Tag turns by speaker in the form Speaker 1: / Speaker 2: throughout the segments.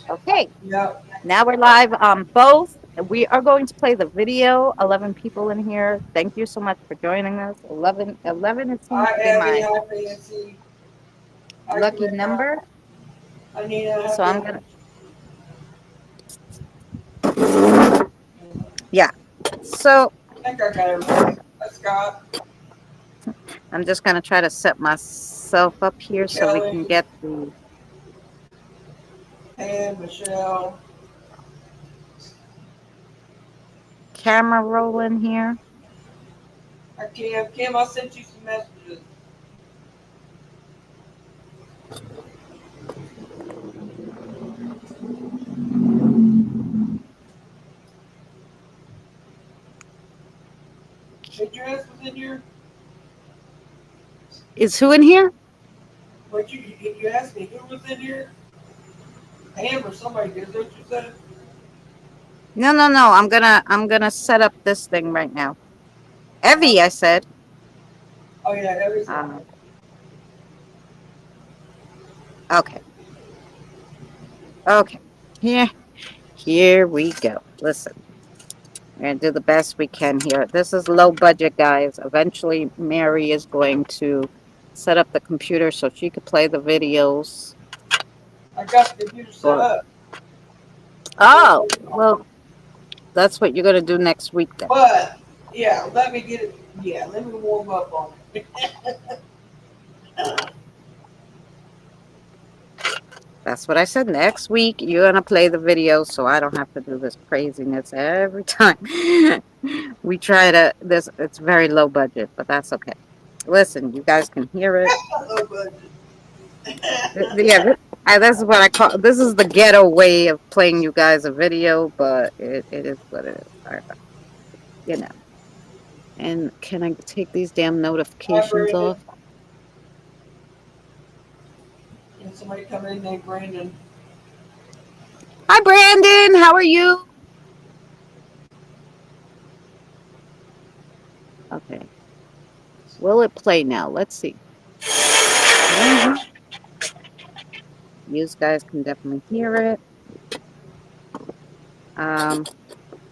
Speaker 1: Okay,
Speaker 2: Yep.
Speaker 1: now we're live on both. We are going to play the video. 11 people in here. Thank you so much for joining us. 11 it seems
Speaker 2: Hi,
Speaker 1: to be
Speaker 2: Abby.
Speaker 1: my
Speaker 2: Hi, Fancy. Hi,
Speaker 1: lucky
Speaker 2: Camilla.
Speaker 1: number.
Speaker 2: Hi, Nina. Hi,
Speaker 1: So I'm
Speaker 2: Bill.
Speaker 1: gonna, yeah. So
Speaker 2: I think I got everybody. Hi, Scott.
Speaker 1: I'm just gonna try to set myself up here so we can
Speaker 2: Kelly.
Speaker 1: get the
Speaker 2: Pam. Michelle.
Speaker 1: camera rolling here.
Speaker 2: Hi, Kim. Kim, I sent you some messages. Idris was in here.
Speaker 1: Is who in here?
Speaker 2: But you asked me who was in here? Pam or somebody did. Is that what you said?
Speaker 1: No, no, no. I'm gonna set up this thing right now. Evie,
Speaker 2: Uh-huh.
Speaker 1: I said.
Speaker 2: Oh, yeah. Abby's in
Speaker 1: Um,
Speaker 2: here.
Speaker 1: okay, okay. Here we go. Listen. We're gonna do the best we can here. This is low budget, guys. Eventually, Mary is going to set up the computer so she could play the videos.
Speaker 2: I got the computer set
Speaker 1: But
Speaker 2: up.
Speaker 1: oh, well, that's what you're gonna do next week then.
Speaker 2: But, yeah, let me get it. Yeah, let me warm up on it.
Speaker 1: That's what I said. Next week, you're gonna play the videos, so I don't have to do this craziness every time. We try to. This it's very low budget, but that's okay. Listen, you guys can hear it.
Speaker 2: Low budget.
Speaker 1: Yeah, this is what I call. This is the ghetto way of playing you guys a video, but it is what it is. Sorry about you know. And can I take these damn
Speaker 2: Hi,
Speaker 1: notifications
Speaker 2: Brandon.
Speaker 1: off?
Speaker 2: And somebody come in named Brandon.
Speaker 1: Hi, Brandon. How are you? Okay. Will it play now? Let's see. Mhm. You guys can definitely hear it. Um,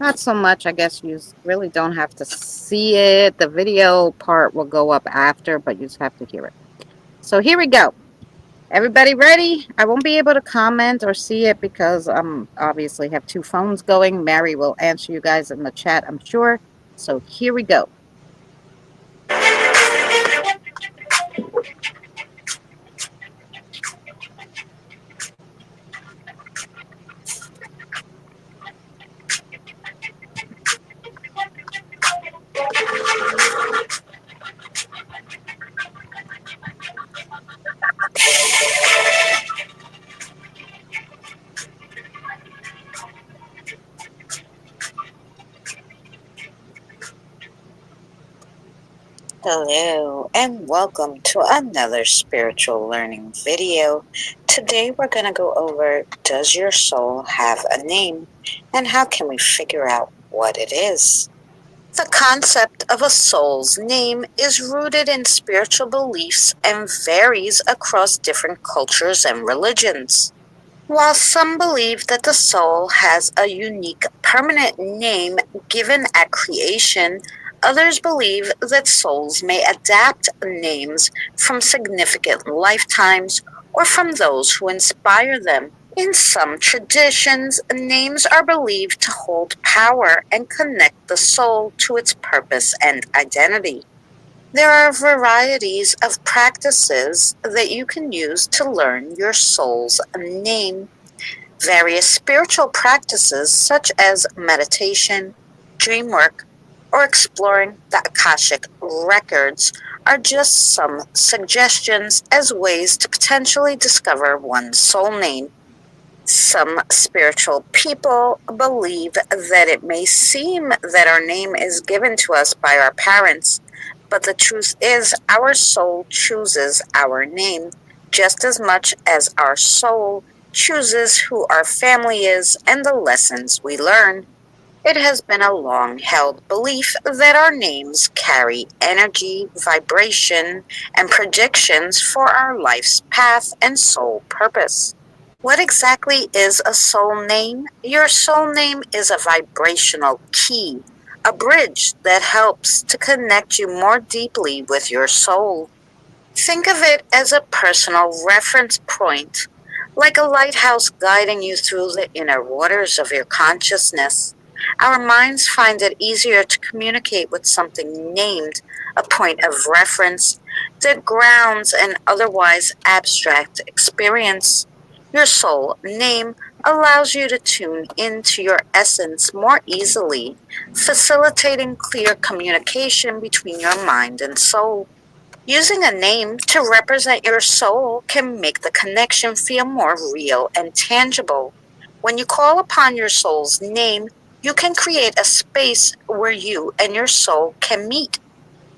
Speaker 1: Not so much. I guess you really don't have to see it. The video part will go up after, but you just have to hear it. So here we go. Everybody ready? I won't be able to comment or see it because obviously have two phones going. Mary will answer you guys in the chat, I'm sure. So here we go. Hello and welcome to another spiritual learning video. Today we're going to go over, does your soul have a name, and how can we figure out what it is? The concept of a soul's name is rooted in spiritual beliefs and varies across different cultures and religions. While some believe that the soul has a unique permanent name given at creation, others believe that souls may adapt names from significant lifetimes or from those who inspire them. In some traditions, names are believed to hold power and connect the soul to its purpose and identity. There are varieties of practices that you can use to learn your soul's name. Various spiritual practices such as meditation, dream work, or exploring the Akashic records are just some suggestions as ways to potentially discover one's soul name. Some spiritual people believe that it may seem that our name is given to us by our parents, but the truth is our soul chooses our name just as much as our soul chooses who our family is and the lessons we learn. It has been a long held belief that our names carry energy, vibration, and predictions for our life's path and soul purpose. What exactly is a soul name? Your soul name is a vibrational key, a bridge that helps to connect you more deeply with your soul. Think of it as a personal reference point, like a lighthouse guiding you through the inner waters of your consciousness. Our minds find it easier to communicate with something named a point of reference that grounds an otherwise abstract experience. Your soul name allows you to tune into your essence more easily, facilitating clear communication between your mind and soul. Using a name to represent your soul can make the connection feel more real and tangible. When you call upon your soul's name, you can create a space where you and your soul can meet.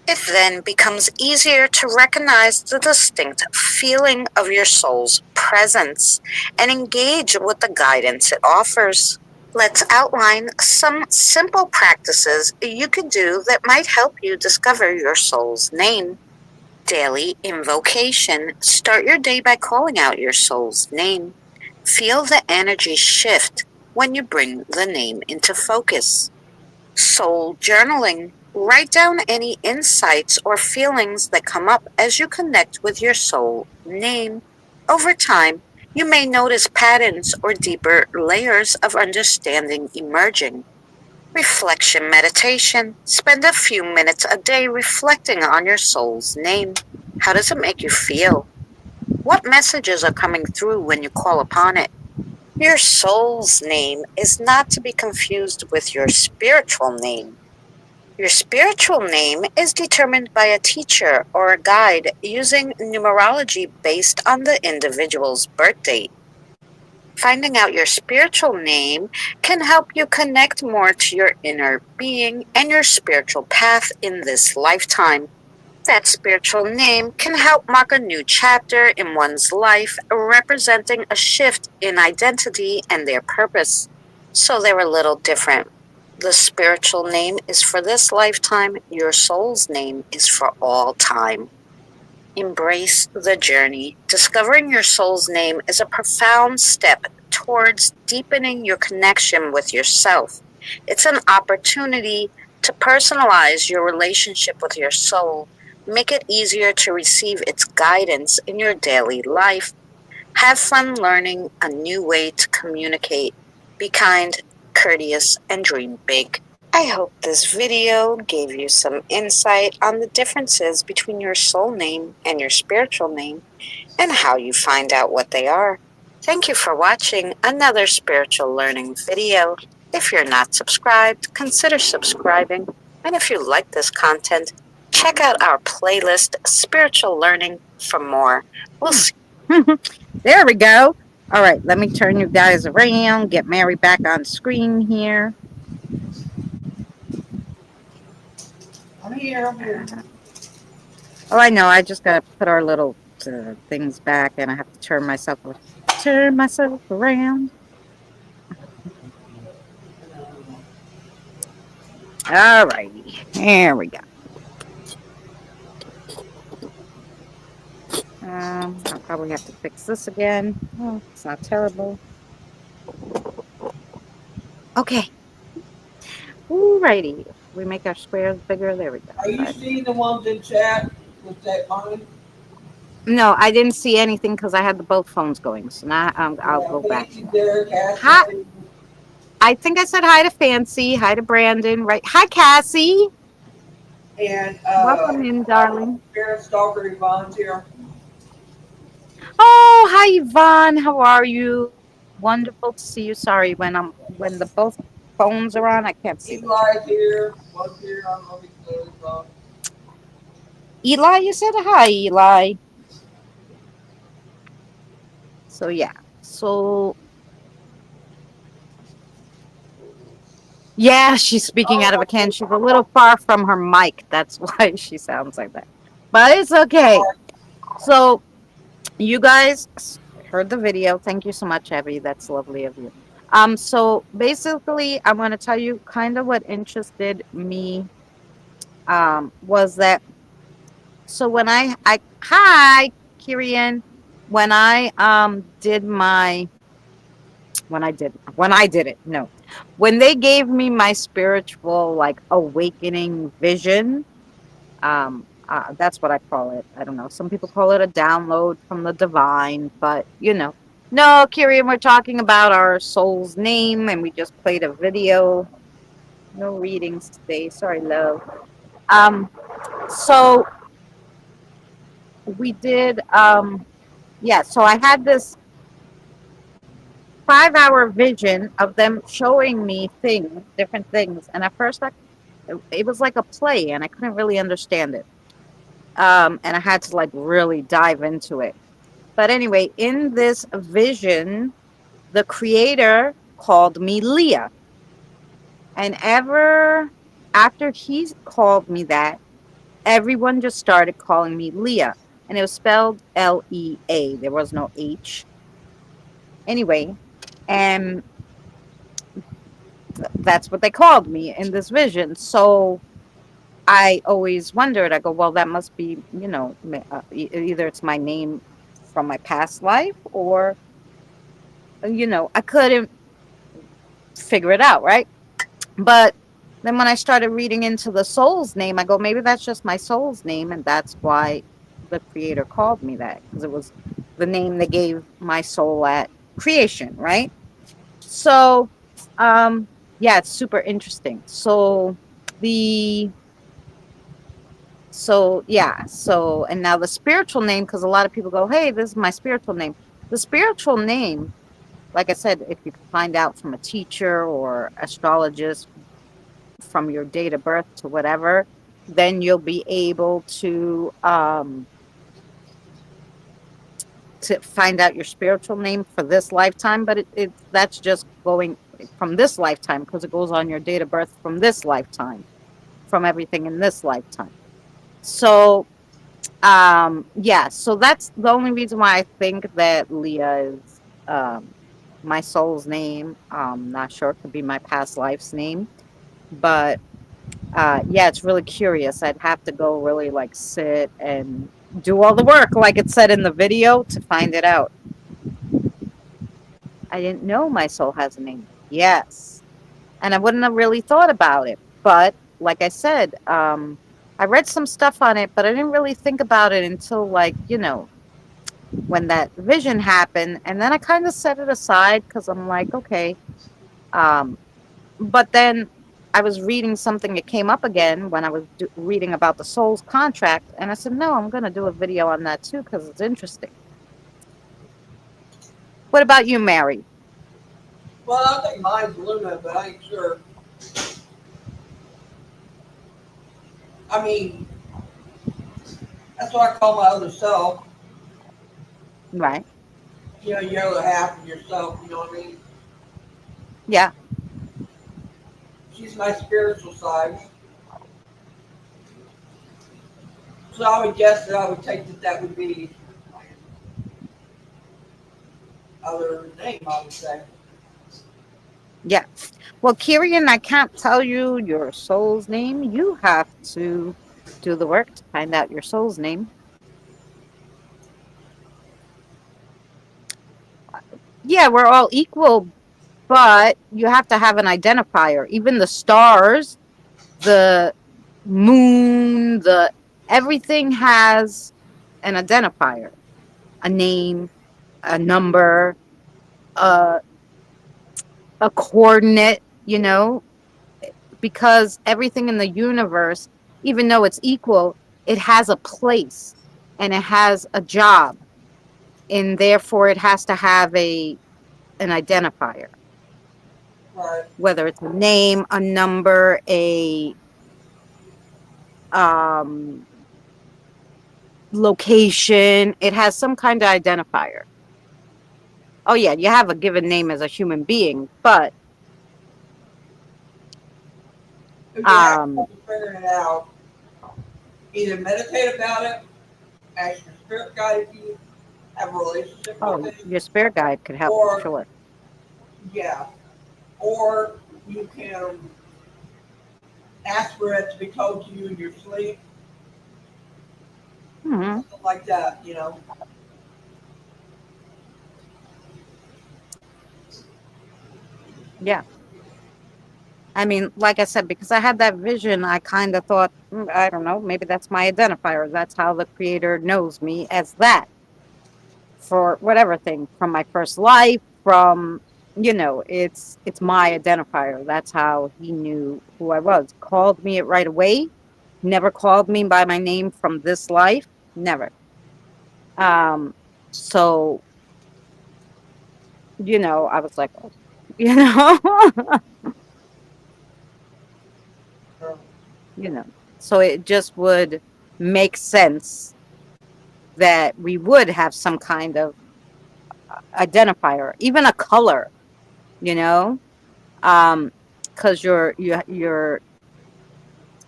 Speaker 1: It then becomes easier to recognize the distinct feeling of your soul's presence and engage with the guidance it offers. Let's outline some simple practices you could do that might help you discover your soul's name. Daily invocation. Start your day by calling out your soul's name. Feel the energy shift when you bring the name into focus. Soul journaling. Write down any insights or feelings that come up as you connect with your soul name. Over time, you may notice patterns or deeper layers of understanding emerging. Reflection meditation. Spend a few minutes a day reflecting on your soul's name. How does it make you feel? What messages are coming through when you call upon it? Your soul's name is not to be confused with your spiritual name. Your spiritual name is determined by a teacher or a guide using numerology based on the individual's birth date. Finding out your spiritual name can help you connect more to your inner being and your spiritual path in this lifetime. That spiritual name can help mark a new chapter in one's life, representing a shift in identity and their purpose. So they're a little different. The spiritual name is for this lifetime, your soul's name is for all time. Embrace the journey. Discovering your soul's name is a profound step towards deepening your connection with yourself. It's an opportunity to personalize your relationship with your soul, make it easier to receive its guidance in your daily life. Have fun learning a new way to communicate. Be kind, courteous, and dream big. I hope this video gave you some insight on the differences between your soul name and your spiritual name and how you find out what they are. Thank you for watching another spiritual learning video. If you're not subscribed, consider subscribing. And if you like this content, check out our playlist, Spiritual Learning, for more. We'll see.
Speaker 3: There we go. All right, let me turn you guys around, get Mary back on screen here.
Speaker 2: I'm here. I'm here.
Speaker 3: Oh, I know. I just got to put our little things back, and I have to turn myself around. All righty. Here we go. I'll probably have to fix this again. Oh, it's not terrible. Okay. Alrighty. We make our squares bigger. There we go.
Speaker 2: Are you seeing the ones in chat with that mine?
Speaker 3: No, I didn't see anything because I had the both phones going. So now I'll go back.
Speaker 2: Hi.
Speaker 3: I think I said hi to Fancy, hi to Brandon, right? Hi, Cassie.
Speaker 2: And
Speaker 3: Welcome in, darling.
Speaker 2: Parent Stalker Yvonne's here.
Speaker 3: Oh, hi, Yvonne. How are you? Wonderful to see you. Sorry, when the both phones are on, I can't see.
Speaker 2: Eli's here. Was here. I don't know if he's on.
Speaker 3: Eli, you said hi, Eli. So yeah. So yeah, she's speaking out of a can. She's a little far from her mic. That's why she sounds like that. But it's okay. So you guys heard the video. Thank you so much, Abby. That's lovely of you. So basically, I'm going to tell you kind of what interested me was that. So when I hi, Kirian. when I did my when I did it, no. When they gave me my spiritual like awakening vision, that's what I call it. I don't know. Some people call it a download from the divine, but you know. No, Kirian, we're talking about our soul's name and we just played a video. No readings today. Sorry, love. Um, so we did yeah, so I had this 5 hour vision of them showing me things, different things. And at first it was like a play and I couldn't really understand it. And I had to like really dive into it. But anyway, in this vision, the creator called me Leah. And ever after he called me that, everyone just started calling me Leah. And it was spelled Lea. There was no H. Anyway, and that's what they called me in this vision. So I always wondered, I go, well, that must be, you know, either it's my name from my past life or, you know, I couldn't figure it out, right? But then when I started reading into the soul's name, I go, maybe that's just my soul's name. And that's why the creator called me that, because it was the name they gave my soul at creation, right? So, yeah, it's super interesting. The and now the spiritual name, because a lot of people go, hey, this is my spiritual name. The spiritual name, like I said, if you can find out from a teacher or astrologist from your date of birth to whatever, then you'll be able to find out your spiritual name for this lifetime. But that's just going from this lifetime, because it goes on your date of birth from this lifetime, from everything in this lifetime. So yeah, so that's the only reason why I think that Leah is my soul's name. Not sure, it could be my past life's name, but yeah, it's really curious. I'd have to go really like sit and do all the work like it said in the video to find it out. I didn't know my soul has a name. Yes, and I wouldn't have really thought about it, but like I said, I read some stuff on it, but I didn't really think about it until, like, you know, when that vision happened. And then I kind of set it aside because I'm like, okay. Um, but then I was reading something that came up again when I was reading about the soul's contract. And I said, no, I'm going to do a video on that too because it's interesting. What about you, Mary?
Speaker 2: Well, I think mine's Luna, but I ain't sure. I mean, that's what I call my other self.
Speaker 3: Right.
Speaker 2: You know, your other half of yourself. You know what I mean?
Speaker 3: Yeah.
Speaker 2: She's my spiritual side. So I would guess that I would take that would be other name, I would say.
Speaker 3: Yeah. Well, Kirian, I can't tell you your soul's name. You have to do the work to find out your soul's name. Yeah, we're all equal, but you have to have an identifier. Even the stars, the moon, the everything has an identifier, a name, a number, a a coordinate, you know, because everything in the universe, even though it's equal, it has a place and it has a job, and therefore it has to have an identifier,
Speaker 2: Right.
Speaker 3: whether it's a name, a number, a um location. It has some kind of identifier. Oh yeah, you have a given name as a human being, but
Speaker 2: If you have
Speaker 3: um
Speaker 2: trouble figuring it out, either meditate about it, ask your spirit guide if you have a relationship with
Speaker 3: oh,
Speaker 2: it,
Speaker 3: your spirit guide could help for
Speaker 2: or
Speaker 3: sure.
Speaker 2: yeah, or you can ask for it to be told to you in your sleep,
Speaker 3: Hmm.
Speaker 2: something like that. You know.
Speaker 3: Yeah. I mean, like I said, because I had that vision, I kind of thought, I don't know, maybe that's my identifier. That's how the creator knows me, as that, for whatever thing, from my first life, from, it's my identifier. That's how he knew who I was. Called me it right away. Never called me by my name from this life. Never. Um, so, I was like, oh, you know, you know. So it just would make sense that we would have some kind of identifier, even a color, you know, um, because your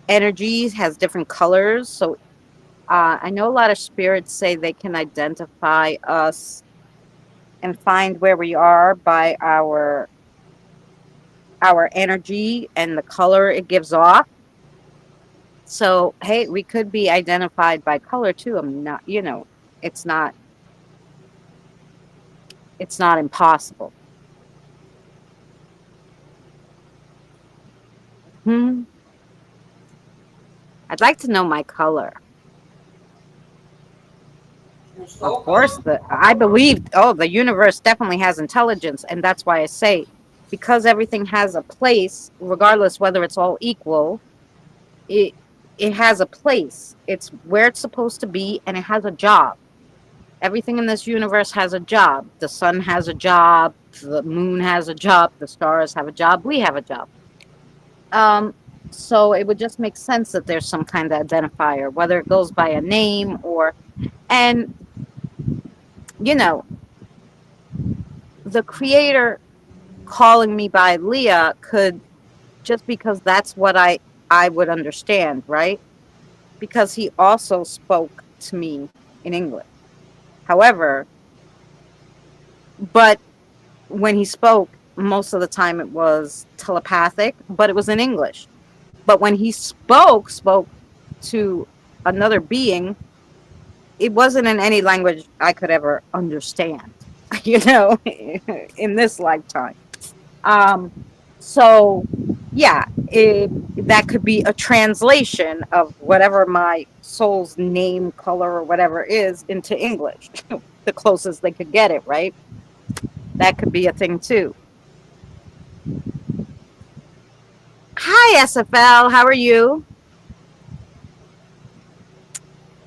Speaker 3: energy has different colors. So I know a lot of spirits say they can identify us and find where we are by our energy and the color it gives off. So hey, we could be identified by color too. I'm not, it's not it's not impossible. Hmm. I'd like to know my color.
Speaker 2: Your
Speaker 3: Of
Speaker 2: soul
Speaker 3: course,
Speaker 2: color?
Speaker 3: I believe, oh, the universe definitely has intelligence, and that's why I say, because everything has a place, regardless whether it's all equal, it it has a place. It's where it's supposed to be, and it has a job. Everything in this universe has a job. The sun has a job, the moon has a job, the stars have a job, we have a job. Um, so it would just make sense that there's some kind of identifier, whether it goes by a name or, and you know, the creator calling me by Leah could, just because that's what I would understand, right? Because he also spoke to me in English. However, but when he spoke, most of the time it was telepathic, but it was in English. But when he spoke to another being, it wasn't in any language I could ever understand, in this lifetime. Um, so yeah, that could be a translation of whatever my soul's name, color, or whatever is into English, the closest they could get it, right? That could be a thing too. Hi, SFL. How are you?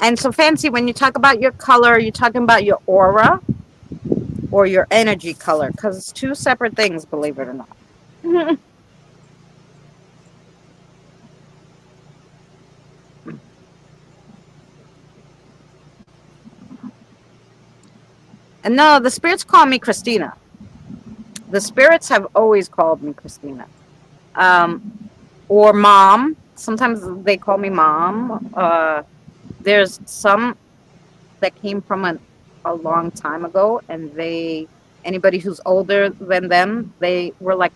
Speaker 3: And so, Fancy, when you talk about your color, you're talking about your aura or your energy color, because it's two separate things, believe it or not. And no, the spirits call me Christina. The spirits have always called me Christina. Or mom. Sometimes they call me mom. There's some that came from a long time ago, and anybody who's older than them, they were like,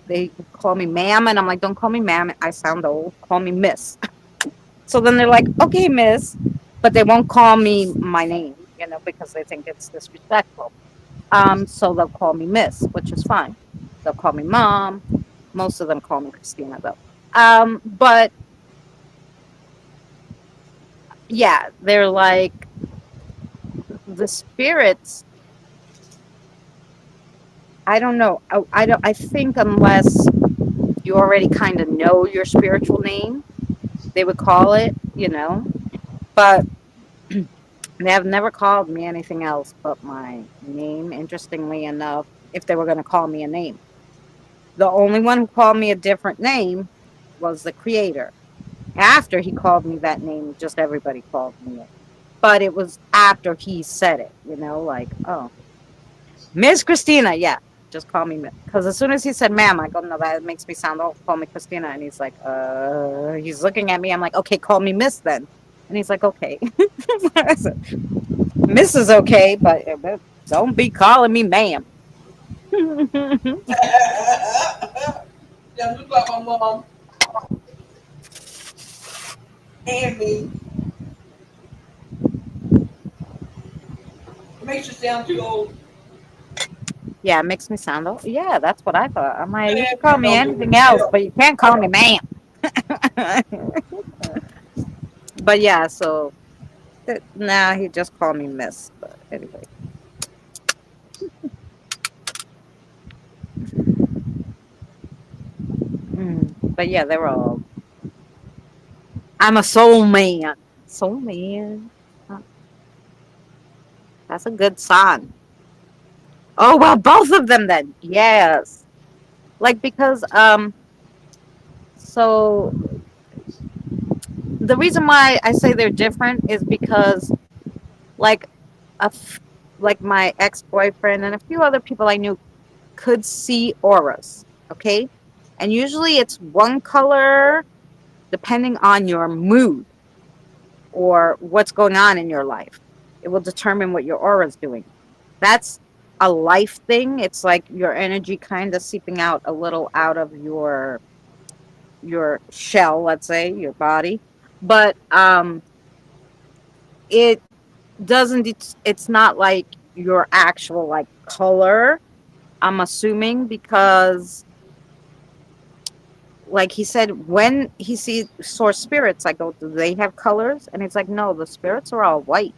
Speaker 3: they call me ma'am, and I'm like, don't call me ma'am. I sound old. Call me miss. So then they're like, okay, miss, but they won't call me my name, because they think it's disrespectful. So they'll call me miss, which is fine. They'll call me mom. Most of them call me Christina, though. But yeah, they're like the spirits. I don't know. I don't. I think unless you already kind of know your spiritual name, they would call it. But they have never called me anything else but my name. Interestingly enough, if they were going to call me a name, the only one who called me a different name was the creator. After he called me that name, just everybody called me it. But it was after he said it, like, oh, Miss Christina, yeah, just call me Miss. Because as soon as he said ma'am, I go, no, that makes me sound old. Call me Christina. And he's like, he's looking at me. I'm like, okay, call me Miss then. And he's like, okay. Said, Miss is okay, but don't be calling me ma'am.
Speaker 2: Yeah, look like my mom and me. It makes you sound too old.
Speaker 3: Yeah, it makes me sound old. Yeah, that's what I thought. I'm like, you
Speaker 2: Yeah,
Speaker 3: can
Speaker 2: if
Speaker 3: call
Speaker 2: you
Speaker 3: me
Speaker 2: know me,
Speaker 3: anything else,
Speaker 2: yeah.
Speaker 3: but you can't call me ma'am. But yeah, so nah, he just called me miss. But anyway. But yeah, they were all. I'm a soul man. Soul man. Uh, That's a good sign. Oh well, both of them then. Yes. Like because so the reason why I say they're different is because like a f- like my ex-boyfriend and a few other people I knew could see auras, okay? And usually it's one color depending on your mood or what's going on in your life. It will determine what your aura is doing. That's a life thing. It's like your energy kind of seeping out a little out of your shell, let's say, your body. But it doesn't it's not like your actual like color, I'm assuming, because like he said, when he saw spirits, I go, do they have colors? And he's like, no, the spirits are all white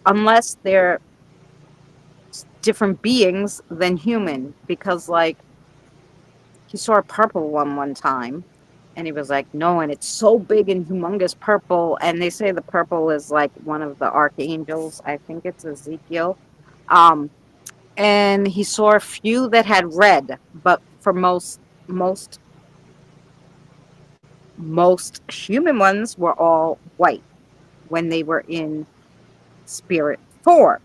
Speaker 3: unless they're different beings than human. Because like he saw a purple one time and he was like, no, and it's so big and humongous purple, and they say the purple is like one of the archangels. I think it's Ezekiel. um and he saw a few that had red, but for most most human ones were all white when they were in spirit form,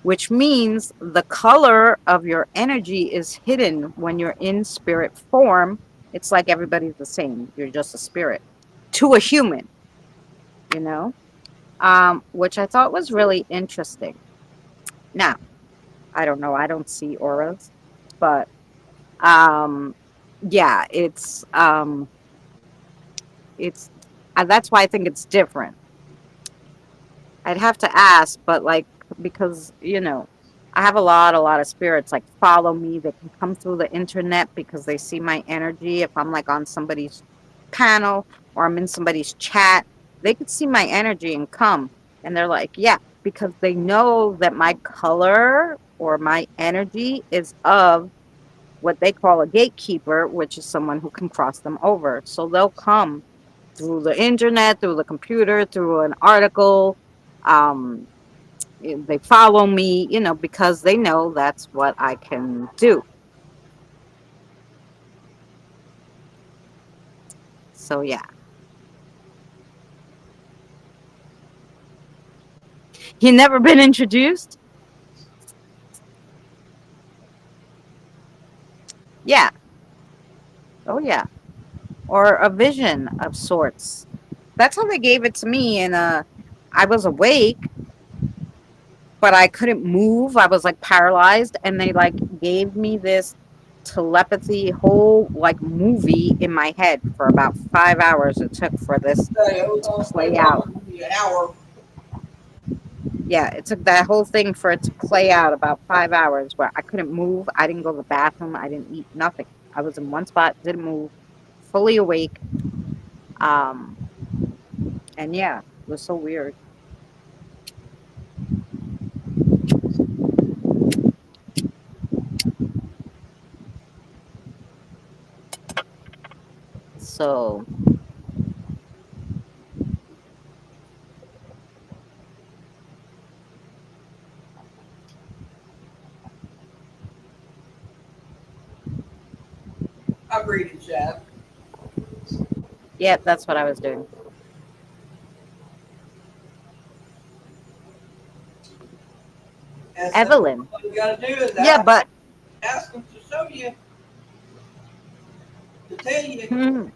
Speaker 3: which means the color of your energy is hidden when you're in spirit form. It's like everybody's the same. You're just a spirit to a human, you know, which I thought was really interesting. Now, I don't know. I don't see auras, but um, yeah, it's that's why I think it's different. I'd have to ask, but like because I have a lot of spirits like follow me. They can come through the internet because they see my energy. If I'm like on somebody's panel or I'm in somebody's chat, they could see my energy and come. And they're like, yeah, because they know that my color or my energy is of what they call a gatekeeper, which is someone who can cross them over. So they'll come through the internet, through the computer, through an article. Um, they follow me, because they know that's what I can do. So yeah, you never been introduced? Yeah. Oh yeah. Or a vision of sorts. That's how they gave it to me, and I was awake, but I couldn't move. I was like paralyzed, and they like gave me this telepathy whole like movie in my head for about 5 hours. It took for this
Speaker 2: Say, it was
Speaker 3: to
Speaker 2: gonna
Speaker 3: play
Speaker 2: stay
Speaker 3: out.
Speaker 2: longer than the hour.
Speaker 3: Yeah, it took that whole thing for it to play out about 5 hours where I couldn't move. I didn't go to the bathroom. I didn't eat nothing. I was in one spot, didn't move, fully awake. Um, and yeah, it was so weird. So
Speaker 2: I'm reading chat.
Speaker 3: yeah, that's what I was doing.
Speaker 2: And so
Speaker 3: Evelyn.
Speaker 2: all you gotta do is
Speaker 3: Yeah, but
Speaker 2: ask them to show you, to tell you,
Speaker 3: hmm,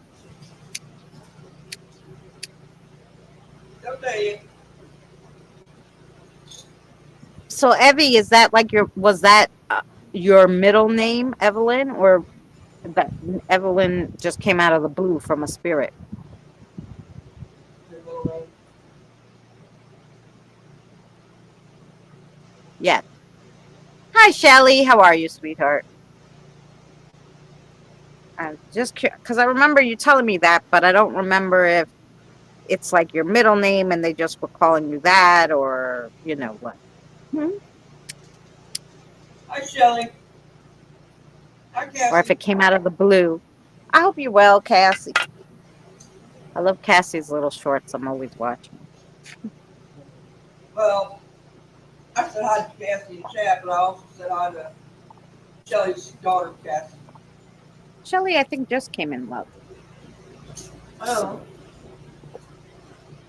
Speaker 2: they'll tell you.
Speaker 3: so Evie, is that like was that your middle name, Evelyn, or that Evelyn just came out of the blue from a spirit?
Speaker 2: Your little name.
Speaker 3: Yeah. Hi, Shelly. How are you, sweetheart? Just because I remember you telling me that, but I don't remember if it's like your middle name and they just were calling you that, or you know what. Hmm?
Speaker 2: Hi, Shelley. Hi,
Speaker 3: Or if
Speaker 2: Cassie.
Speaker 3: it came out of the blue. I hope you're well, Cassie. I love Cassie's little shorts. I'm always watching.
Speaker 2: Well, I said hi to Cassie in chat, but I also said hi to Shelley's daughter, Cassie.
Speaker 3: Shelly, I think just came in love.
Speaker 2: I don't know.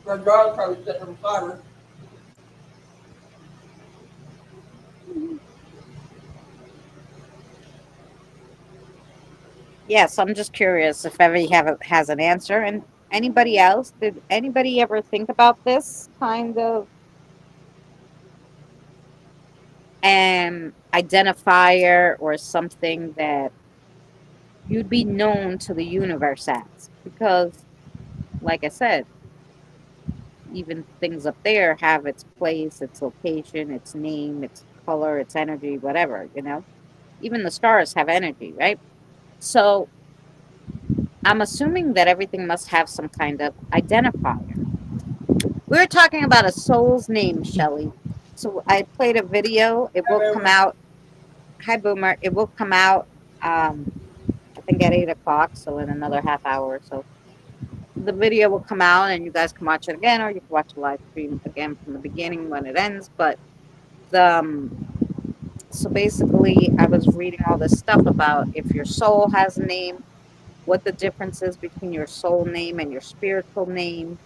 Speaker 2: My daughter probably sitting beside her.
Speaker 3: Yes, I'm just curious if every has an answer. And anybody else? Did anybody ever think about this kind of identifier or something that you'd be known to the universe as? Because, like I said, even things up there have its place, its location, its name, its color, its energy, whatever, you know? Even the stars have energy, right? So I'm assuming that everything must have some kind of identifier. We were talking about a soul's name, Shelly. So I played a video. It will come
Speaker 2: However,
Speaker 3: out. Hi, Boomer. It will come out, um, I think at 8 o'clock. So in another half hour or so. The video will come out and you guys can watch it again, or you can watch a live stream again from the beginning when it ends. But the, so basically, I was reading all this stuff about if your soul has a name, what the difference is between your soul name and your spiritual name.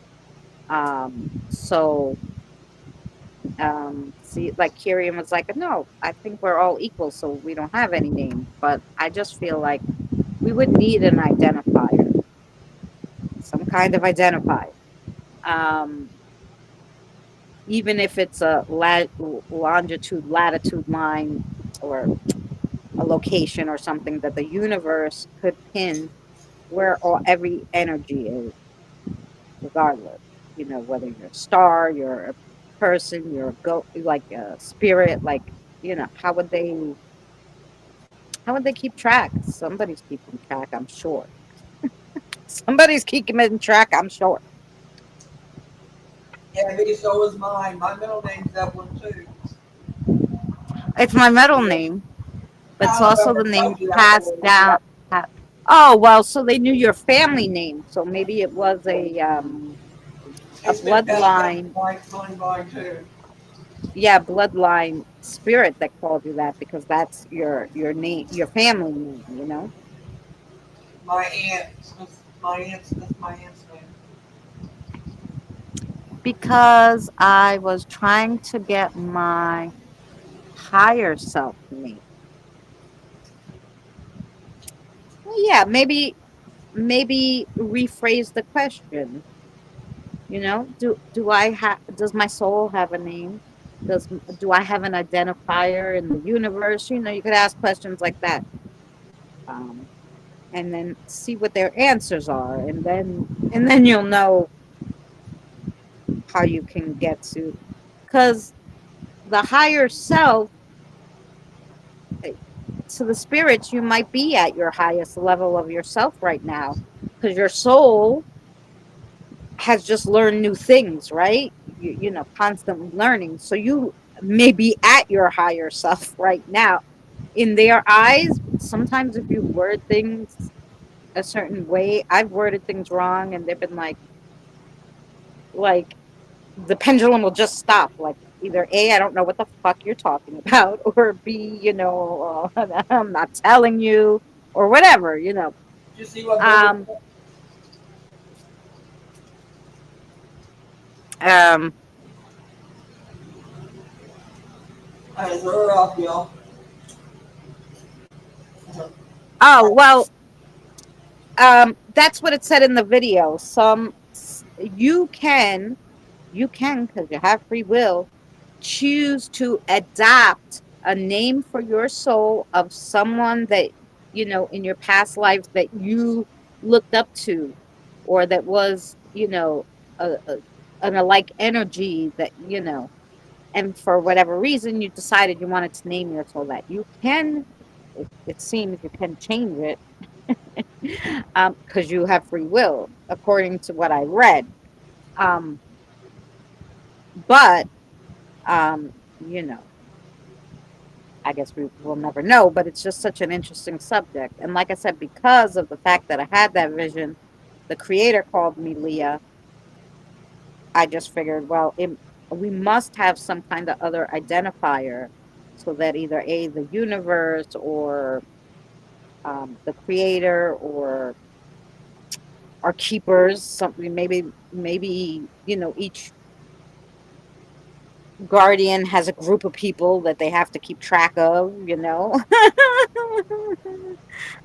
Speaker 3: So see, like Kirian was like, no, I think we're all equal, so we don't have any name. But I just feel like we would need an identifier, some kind of identifier. Um, Even if it's a longitude, latitude line, or a location or something that the universe could pin where every energy is, regardless. You know, whether you're a star, you're a person, you're a like a spirit, like, you know, how would they keep track? Somebody's keeping track, I'm sure. Somebody's keeping track, I'm sure.
Speaker 2: yeah, me, so is mine. My middle name's Evelyn, too.
Speaker 3: It's my middle name, but it's
Speaker 2: I don't know if I
Speaker 3: also the
Speaker 2: ever
Speaker 3: name
Speaker 2: told you that,
Speaker 3: passed
Speaker 2: but
Speaker 3: down. Oh well, so they knew your family name, so maybe it was a
Speaker 2: it's been passed down
Speaker 3: bloodline.
Speaker 2: from mine, too.
Speaker 3: Yeah, bloodline spirit that called you that because that's your name, your family name, you know.
Speaker 2: My aunt, that's my aunt's name.
Speaker 3: Because I was trying to get my higher self name. Well, yeah, maybe rephrase the question. You know, do I have does my soul have a name? Do I have an identifier in the universe? You know, you could ask questions like that, um, and then see what their answers are, and then you'll know how you can get to, because the higher self, eh, to the spirits, you might be at your highest level of yourself right now, because your soul has just learned new things, right? You know, constantly learning. So you may be at your higher self right now. In their eyes, sometimes if you word things a certain way, I've worded things wrong and they've been like the pendulum will just stop. Like either A, I don't know what the fuck you're talking about, or B, you know, I'm not telling you, or whatever, you know.
Speaker 2: Did you see what Boomer
Speaker 3: Um, um,
Speaker 2: I just her off, y'all.
Speaker 3: oh, well, that's what it said in the video. You can, because you have free will, choose to adopt a name for your soul of someone that, you know, in your past life that you looked up to, or that was, you know, a, an alike energy that, you know. and for whatever reason you decided you wanted to name your soul that, you can, it seems you can change it, because you have free will, according to what I read. Um, but um, you know, I guess we will never know. But it's just such an interesting subject, and like I said, because of the fact that I had that vision, the creator called me Leah. I just figured, well, we must have some kind of other identifier, so that either a the universe or the creator or our keepers, something, maybe each guardian has a group of people that they have to keep track of.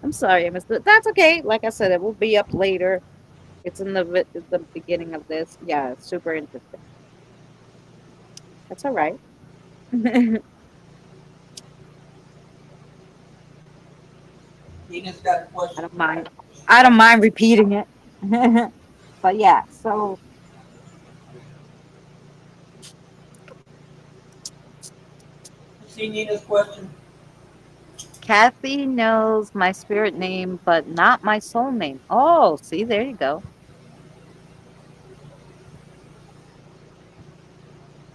Speaker 3: I'm sorry, I missed it. That's okay. Like I said, it will be up later. It's in the beginning of this. Yeah, it's super interesting. That's all right. I
Speaker 2: Nina's got a question.
Speaker 3: don't mind. I don't mind repeating it. But yeah, so
Speaker 2: See Nina's question?
Speaker 3: Kathy knows my spirit name, but not my soul name. Oh, see, there you go.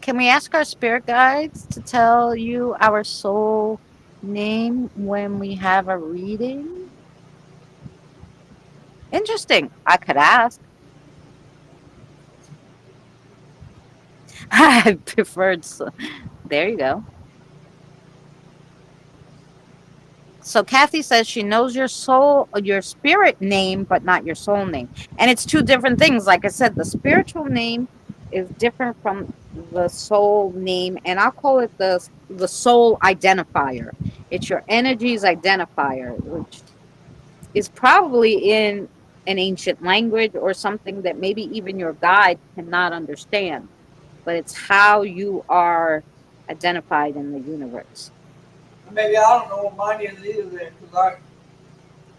Speaker 3: Can we ask our spirit guides to tell you our soul name when we have a reading? Interesting. I could ask. I preferred. There you go. So Kathy says she knows your spirit name, but not your soul name. And it's two different things. Like I said, the spiritual name is different from the soul name, and I'll call it the soul identifier. It's your energy's identifier, which is probably in an ancient language or something that maybe even your guide cannot understand. But it's how you are identified in the universe.
Speaker 2: Maybe I don't know what mine is either then, because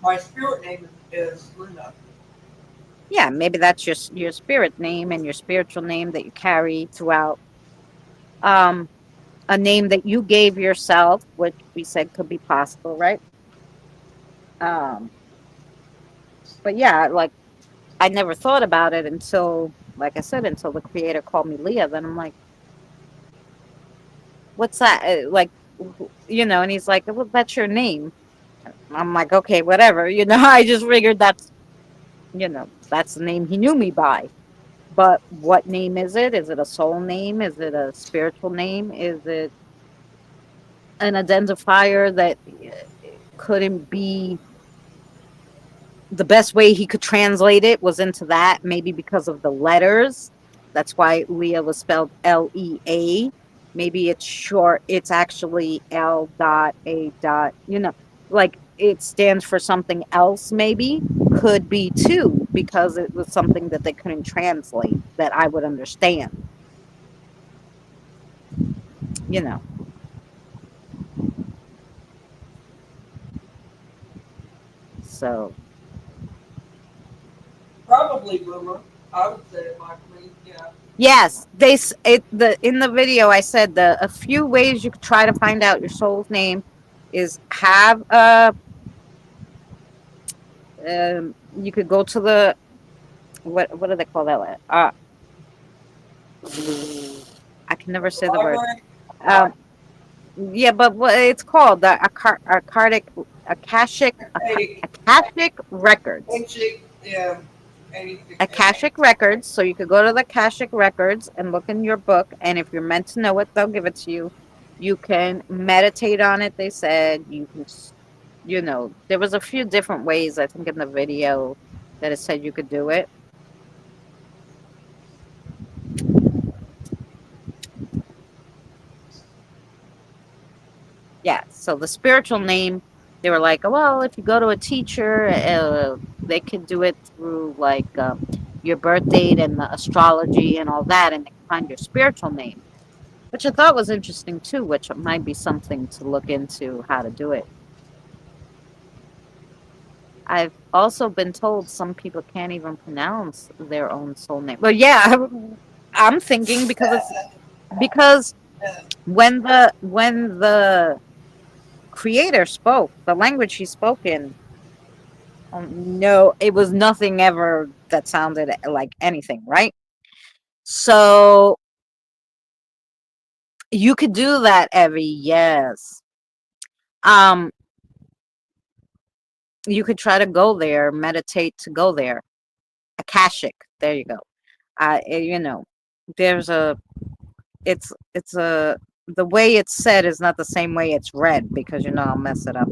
Speaker 2: my spirit name is Linda.
Speaker 3: Yeah, maybe that's your spirit name and your spiritual name that you carry throughout. Um, a name that you gave yourself, which we said could be possible, right? Um, but yeah, like I never thought about it until, like I said, until the creator called me Leah. Then I'm like, what's that? And he's like, well, that's your name. I'm like, okay, whatever. I just figured that's the name he knew me by. But what name is it? Is it a soul name? Is it a spiritual name? Is it an identifier that couldn't be the best way he could translate it was into that, maybe because of the letters. That's why Leah was spelled Lea. Maybe it's short, it's actually L dot A dot, like it stands for something else, maybe. Could be too, because it was something that they couldn't translate that I would understand, you know. So
Speaker 2: Probably Boomer. I would say it might be, yeah.
Speaker 3: yes, in the video I said a few ways you could try to find out your soul's name is have you could go to the what do they call that? I can never say the word.
Speaker 2: Library?
Speaker 3: Um, yeah, but what it's called the Akashic
Speaker 2: Hey,
Speaker 3: Akashic records.
Speaker 2: yeah. 86.
Speaker 3: Akashic records. So you could go to the Akashic records and look in your book, and if you're meant to know it, they'll give it to you. You can meditate on it. They said you can, there was a few different ways. I think in the video that it said you could do it. Yeah. So the spiritual name, they were like, oh, well, if you go to a teacher, they can do it through like your birth date and the astrology and all that, and they can find your spiritual name, which I thought was interesting too, which might be something to look into how to do it. I've also been told some people can't even pronounce their own soul name. Well, yeah, I'm thinking because
Speaker 2: And
Speaker 3: when the creator spoke, the language he spoke in, no, it was nothing ever that sounded like anything, right? So you could do that, Evie. Yes. Um, you could try to go there, meditate to go there. Akashic. There you go. You know, there's a. It's a. The way it's said is not the same way it's read because I'll mess it up.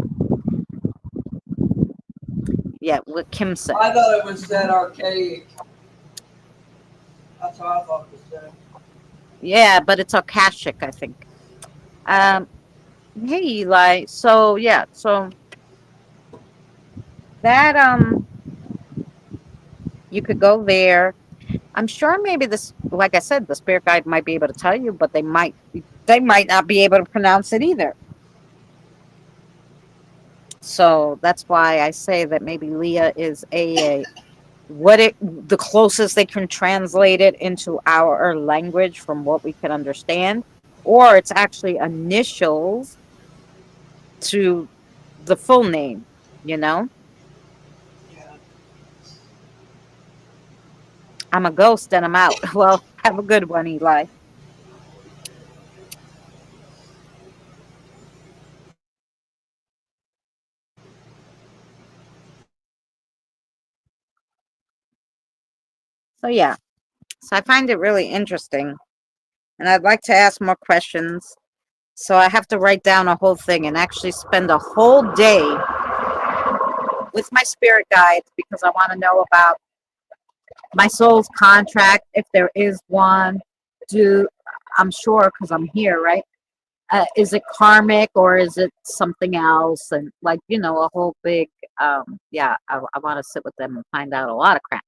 Speaker 3: Yeah, what Kim said.
Speaker 2: I thought it was said archaic. That's how I thought it was said.
Speaker 3: Yeah, but it's Akashic, I think. Um, hey Eli. So yeah, so that you could go there. I'm sure maybe this, like I said, the spirit guide might be able to tell you, but they might not be able to pronounce it either. So that's why I say that maybe Leah is the closest they can translate it into our language from what we can understand, or it's actually initials to the full name, you know?
Speaker 2: Yeah.
Speaker 3: I'm a ghost and I'm out. Well, have a good one, Eli. So yeah, so I find it really interesting and I'd like to ask more questions. So I have to write down a whole thing and actually spend a whole day with my spirit guides because I want to know about my soul's contract, if there is one. Do I'm sure because I'm here, right? Is it karmic or is it something else? And like a whole big yeah. I want to sit with them and find out a lot of crap.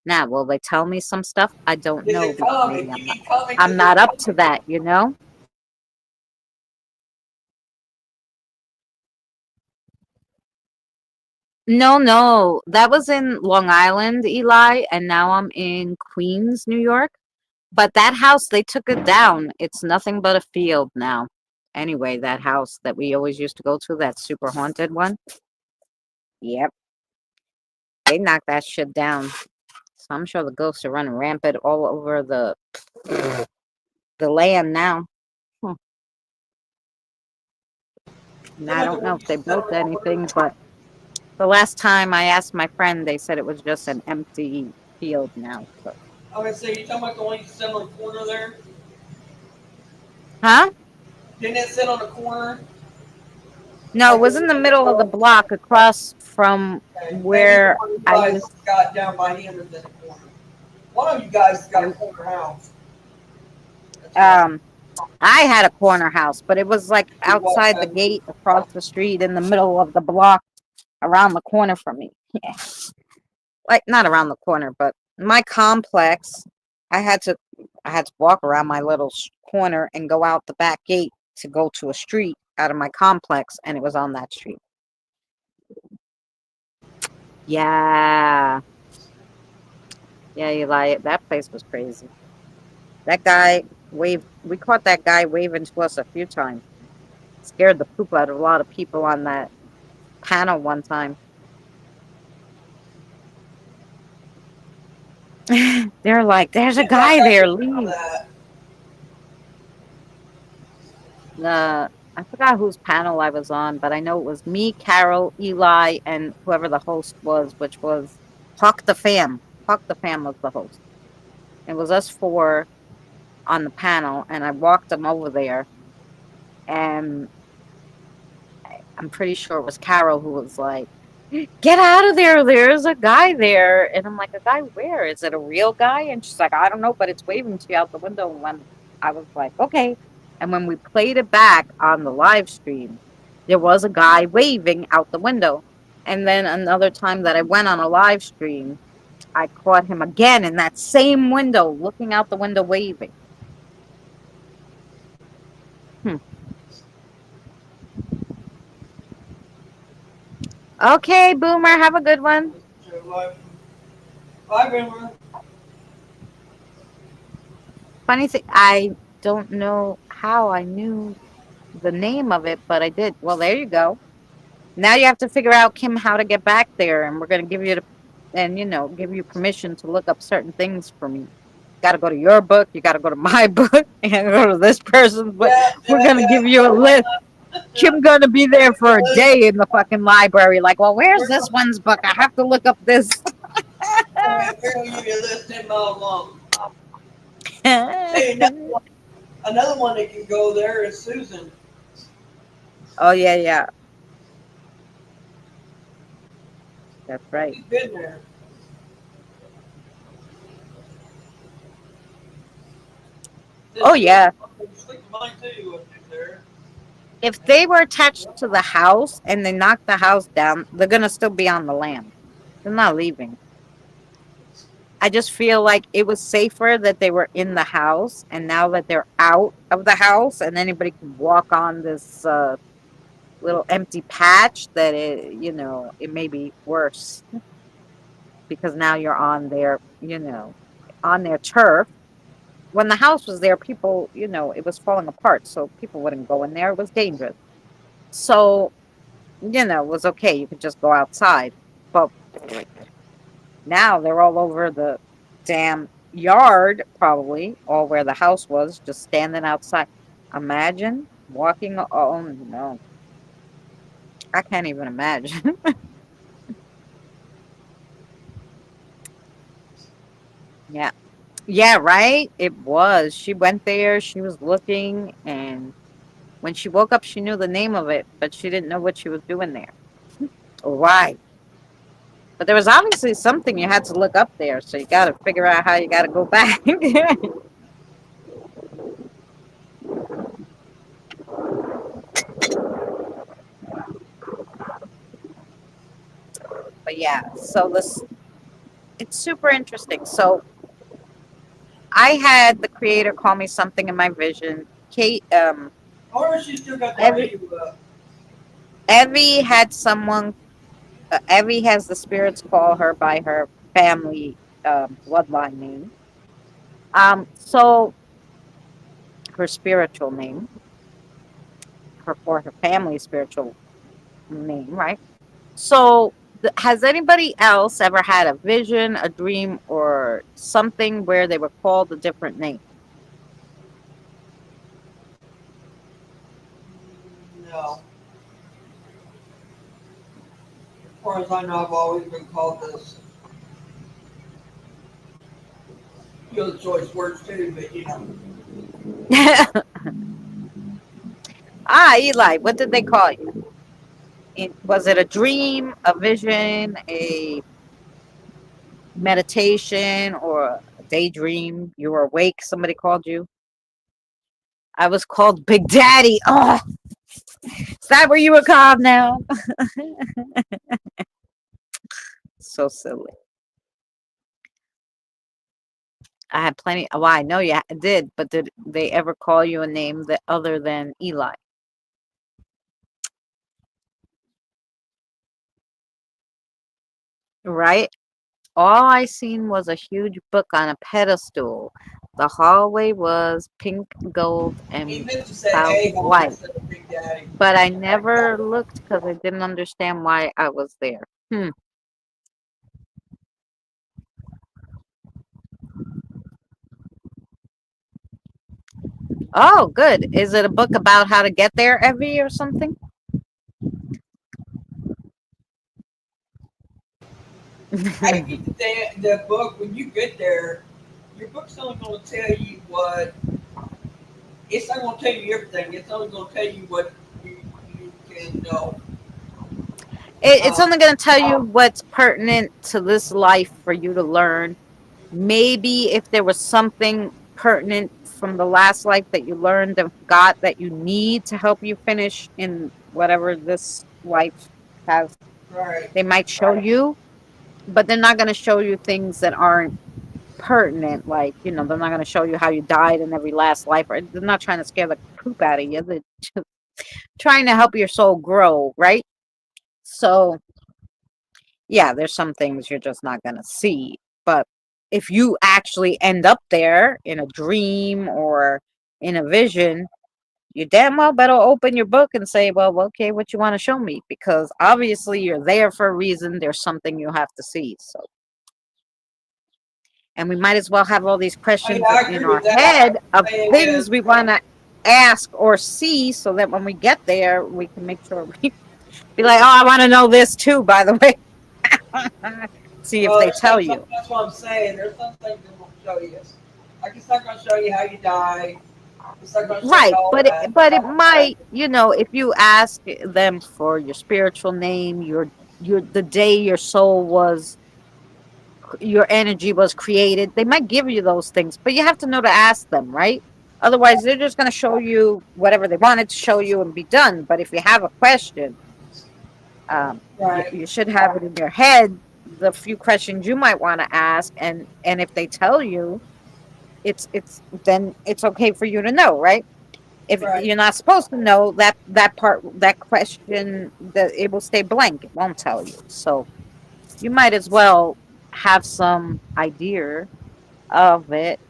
Speaker 3: Now, will they tell me some stuff? I don't
Speaker 2: If
Speaker 3: know
Speaker 2: it
Speaker 3: because
Speaker 2: come,
Speaker 3: maybe
Speaker 2: if you
Speaker 3: I'm not.
Speaker 2: keep coming to
Speaker 3: I'm
Speaker 2: the
Speaker 3: not up to that. No, no, that was in Long Island, Eli, and now I'm in Queens, New York. But that house, they took it down. It's nothing but a field now. Anyway, that house that we always used to go to, that super haunted one. Yep, they knocked that shit down. So I'm sure the ghosts are running rampant all over the land now. Hmm. And
Speaker 2: Seems
Speaker 3: I
Speaker 2: like the
Speaker 3: don't know
Speaker 2: one
Speaker 3: if
Speaker 2: you
Speaker 3: they
Speaker 2: said
Speaker 3: built
Speaker 2: on the corner.
Speaker 3: anything, but the last time I asked my friend, they said it was just an empty field now. So.
Speaker 2: I'm gonna say you talking about the one you said on the corner there?
Speaker 3: Huh?
Speaker 2: Didn't it sit on the corner?
Speaker 3: No, it
Speaker 2: Like
Speaker 3: was in the middle of the block across from
Speaker 2: okay, maybe the
Speaker 3: where
Speaker 2: one you
Speaker 3: I
Speaker 2: guys
Speaker 3: used.
Speaker 2: got down by him is in the corner. One of you guys got a corner house. That's right.
Speaker 3: Um, I had a corner house, but it was like
Speaker 2: You what?
Speaker 3: outside the gate, across the street, in the middle of the block, around the corner from me. Yeah, like not around the corner, but my complex. I had to, I had to walk around my little corner and go out the back gate to go to a street out of my complex, and it was on that street. Yeah, yeah, Eli, that place was crazy. That guy waved. We caught that guy waving to us a few times. Scared the poop out of a lot of people on that panel one time. They're like, "There's a
Speaker 2: Yeah, I
Speaker 3: guy
Speaker 2: got
Speaker 3: there.
Speaker 2: to know
Speaker 3: Leave."
Speaker 2: that.
Speaker 3: I forgot whose panel I was on, but I know it was me, Carol, Eli, and whoever the host was, which was Hawk the Fam. Hawk the Fam was the host. It was us four on the panel, and I walked them over there, and I'm pretty sure it was Carol who was like, "Get out of there. There's a guy there." And I'm like, "A guy where? Is it a real guy?" And she's like, "I don't know, but it's waving to you out the window." And when I was like, "Okay." And when we played it back on the live stream, there was a guy waving out the window. And then another time that I went on a live stream, I caught him again in that same window, looking out the window, waving. Hmm. Okay, Boomer, have a good one.
Speaker 2: So, like, bye, Boomer.
Speaker 3: Funny thing, I don't know how I knew the name of it, but I did. Well, there you go. Now you have to figure out, Kim, how to get back there, and we're gonna give you the, and give you permission to look up certain things for me. Got to go to your book. You got to go to my book. You got to go to this person's book.
Speaker 2: Yeah,
Speaker 3: We're
Speaker 2: yeah,
Speaker 3: gonna
Speaker 2: yeah.
Speaker 3: give you a list. Kim gonna be there for a day in the fucking library. Like, well, where's this one's book? I have to look up this.
Speaker 2: We're gonna give you a list 10 miles long. Hey, another one that can go there is Susan.
Speaker 3: Oh yeah, yeah. That's right.
Speaker 2: She's been there.
Speaker 3: Oh yeah.
Speaker 2: Sleep mine too up there.
Speaker 3: If they were attached to the house and they knock the house down, they're gonna still be on the land. They're not leaving. I just feel like it was safer that they were in the house, and now that they're out of the house and anybody can walk on this little empty patch, that it may be worse because now you're on their, on their turf. When the house was there, people, it was falling apart, so people wouldn't go in there. It was dangerous. So, it was okay. You could just go outside. But now they're all over the damn yard, probably, or where the house was, just standing outside. Imagine walking. Oh, no. I can't even imagine. Yeah. Yeah, right? It was. She went there, she was looking, and when she woke up, she knew the name of it, but she didn't know what she was doing there or why. But there was obviously something you had to look up there, so you got to figure out how you got to go back. But yeah, so it's super interesting. So I had the creator call me something in my vision. Kate,
Speaker 2: Or she still got the
Speaker 3: Evie,
Speaker 2: radio up.
Speaker 3: Evie had someone. Evie has the spirits call her by her family bloodline name. So her spiritual name, her family spiritual name, right? So has anybody else ever had a vision, a dream, or something where they were called a different name?
Speaker 2: No. As far as I know, I've always been called this. You know, the choice words too, but
Speaker 3: Eli, what did they call you? Was it a dream, a vision, a meditation, or a daydream? You were awake, somebody called you? I was called Big Daddy. Oh, is that where you were called now? So silly. I had plenty. Well, I know you did, but did they ever call you a name that other than Eli? Right? All I seen was a huge book on a pedestal. The hallway was pink, gold,
Speaker 2: he
Speaker 3: and
Speaker 2: meant to say
Speaker 3: cloud
Speaker 2: a home
Speaker 3: white.
Speaker 2: instead of Big Daddy.
Speaker 3: But I never looked because I didn't understand why I was there. Hmm. Oh, good. Is it a book about how to get there, Evie, or something?
Speaker 2: I think that the book, when you get there, your book's only going to tell you what. It's not going to tell you everything. It's only going to tell you what you can know.
Speaker 3: It's only going to tell you what's pertinent to this life for you to learn. Maybe if there was something pertinent from the last life that you learned and forgot that you need to help you finish in whatever this life has,
Speaker 2: Right.
Speaker 3: they might show you, but they're not going to show you things that aren't pertinent. Like, they're not going to show you how you died in every last life. Or they're not trying to scare the poop out of you. They're just trying to help your soul grow, right? So yeah, there's some things you're just not going to see. But if you actually end up there in a dream or in a vision, you damn well better open your book and say, well, okay, what you want to show me? Because obviously you're there for a reason. There's something you have to see. So, and we might as well have all these
Speaker 2: Oh, yeah,
Speaker 3: questions
Speaker 2: I
Speaker 3: in
Speaker 2: agree
Speaker 3: our
Speaker 2: with that.
Speaker 3: head of
Speaker 2: Thing is,
Speaker 3: things we want to ask or see, so that when we get there, we can make sure we be like, oh, I want to know this too, by the way. See if
Speaker 2: well,
Speaker 3: they
Speaker 2: there's
Speaker 3: tell
Speaker 2: things,
Speaker 3: you.
Speaker 2: that's what I'm saying. There's some things they won't show you. Like, it's not going to show you how you die. It's not going to show you
Speaker 3: Right,
Speaker 2: all
Speaker 3: but
Speaker 2: that.
Speaker 3: it might, if you ask them for your spiritual name, your the day your soul was, your energy was created, they might give you those things, but you have to know to ask them, right? Otherwise, they're just going to show you whatever they wanted to show you and be done. But if you have a question,
Speaker 2: Right.
Speaker 3: you should have it in your head, the few questions you might want to ask, and if they tell you, it's then it's okay for you to know, right? If
Speaker 2: Right.
Speaker 3: you're not supposed to know that part, that question, that it will stay blank, it won't tell you. So you might as well have some idea of it.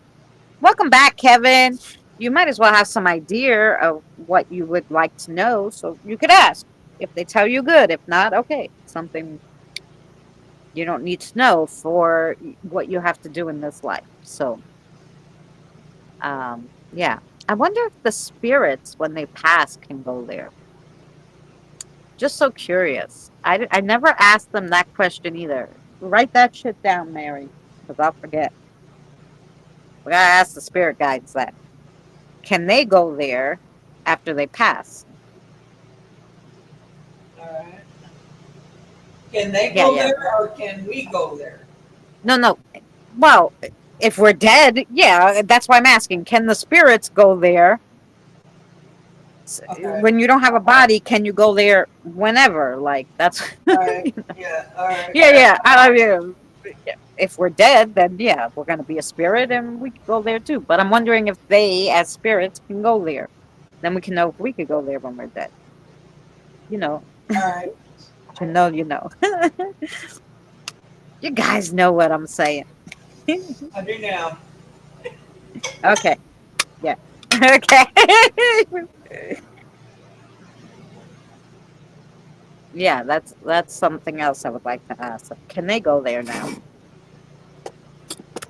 Speaker 3: Welcome back, Kevin. You might as well have some idea of what you would like to know, so you could ask. If they tell you, good. If not, okay, something you don't need to know for what you have to do in this life. So yeah, I wonder if the spirits, when they pass, can go there. Just so curious. I never asked them that question either. Write that shit down, Mary, because I'll forget. We gotta ask the spirit guides that. Can they go there after they pass?
Speaker 2: All right. Can they
Speaker 3: Yeah,
Speaker 2: go
Speaker 3: yeah.
Speaker 2: there or can we go there?
Speaker 3: No, no. Well, if we're dead, yeah, that's why I'm asking. Can the spirits go there?
Speaker 2: Okay.
Speaker 3: When you don't have a body, can you go there whenever? Like, that's.
Speaker 2: All right. Yeah. All right.
Speaker 3: Yeah, yeah. I mean, if we're dead, then yeah, we're gonna be a spirit, and we could go there too. But I'm wondering if they, as spirits, can go there. Then we can know if we could go there when we're dead. You know,
Speaker 2: All right.
Speaker 3: to know, you know. You guys know what I'm saying.
Speaker 2: I do now.
Speaker 3: Okay. Yeah. Okay. Yeah, that's something else I would like to ask. Can they go there now?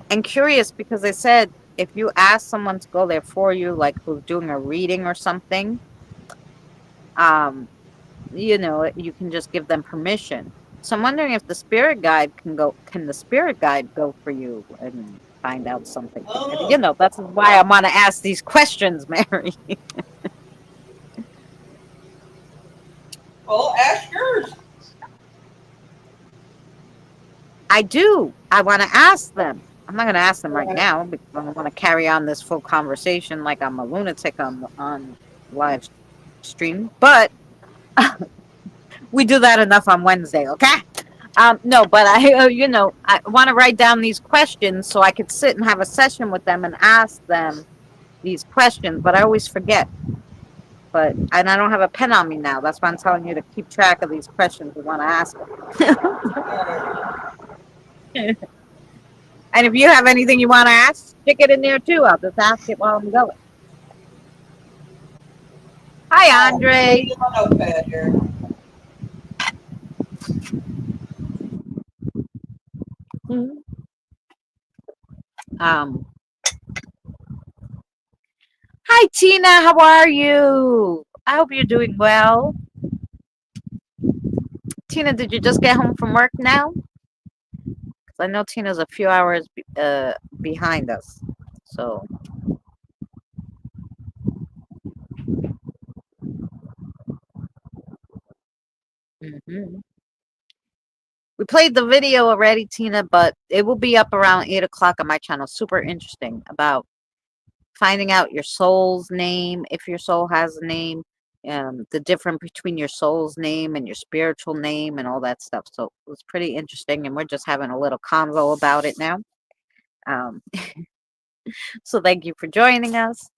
Speaker 3: And curious because they said if you ask someone to go there for you, like who's doing a reading or something, um, you can just give them permission. So I'm wondering if the spirit guide can go. Can the spirit guide go for you and find out something?
Speaker 2: Oh.
Speaker 3: That's why I want to ask these questions, Mary.
Speaker 2: Well, ask yours.
Speaker 3: I do. I want to ask them. I'm not going to ask them
Speaker 2: All
Speaker 3: right
Speaker 2: right.
Speaker 3: now because I want to carry on this full conversation like I'm a lunatic on live stream. But we do that enough on Wednesday, okay? No, but I want to write down these questions so I could sit and have a session with them and ask them these questions. But I always forget. And I don't have a pen on me now. That's why I'm telling you to keep track of these questions we want to ask
Speaker 2: All right.
Speaker 3: them. And if you have anything you want to ask, stick it in there too. I'll just ask it while I'm going. Hi,
Speaker 2: Oh, let me
Speaker 3: Andre.
Speaker 2: get my notepad here.
Speaker 3: Um, Hi, Tina. How are you? I hope you're doing well. Tina, did you just get home from work now? Because I know Tina's a few hours behind us. So, mhm. We played the video already, Tina, but it will be up around 8 o'clock on my channel. Super interesting about finding out your soul's name, if your soul has a name, the difference between your soul's name and your spiritual name and all that stuff. So it was pretty interesting, and we're just having a little convo about it now. Um, so thank you for joining us.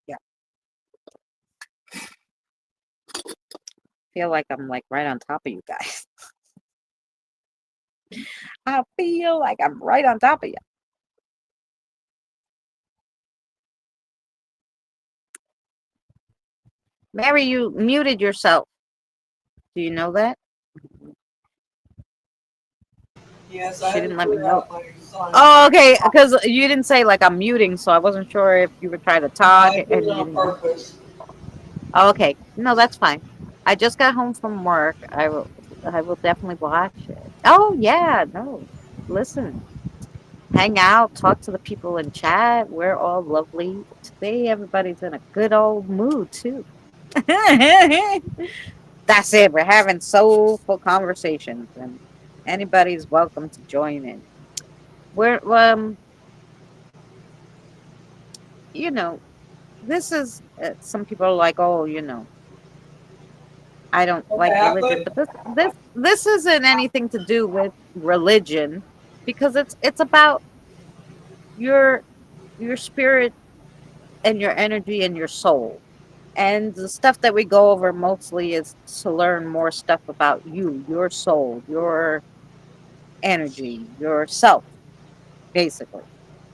Speaker 3: Yeah, feel like I'm like right on top of you guys. I feel like I'm right on top of you. Mary, you muted yourself. Do you know that?
Speaker 2: Yes, I
Speaker 3: She
Speaker 2: had to
Speaker 3: didn't let me
Speaker 2: clear
Speaker 3: know.
Speaker 2: out my sign.
Speaker 3: Oh, okay. Because you didn't say like I'm muting, so I wasn't sure if you were trying to talk
Speaker 2: I did it
Speaker 3: and you
Speaker 2: on
Speaker 3: didn't.
Speaker 2: purpose.
Speaker 3: Oh, okay. No, that's fine. I just got home from work. I will definitely watch it. Oh yeah, no. Listen, hang out, talk to the people in chat. We're all lovely. Today everybody's in a good old mood too. That's it. We're having soulful conversations and anybody's welcome to join in. We're you know, this is some people are like, "Oh, I don't like
Speaker 2: Okay, I
Speaker 3: religion,"
Speaker 2: put
Speaker 3: but this isn't anything to do with religion because it's about your your spirit and your energy and your soul. And the stuff that we go over mostly is to learn more stuff about you, your soul, your energy, yourself, basically.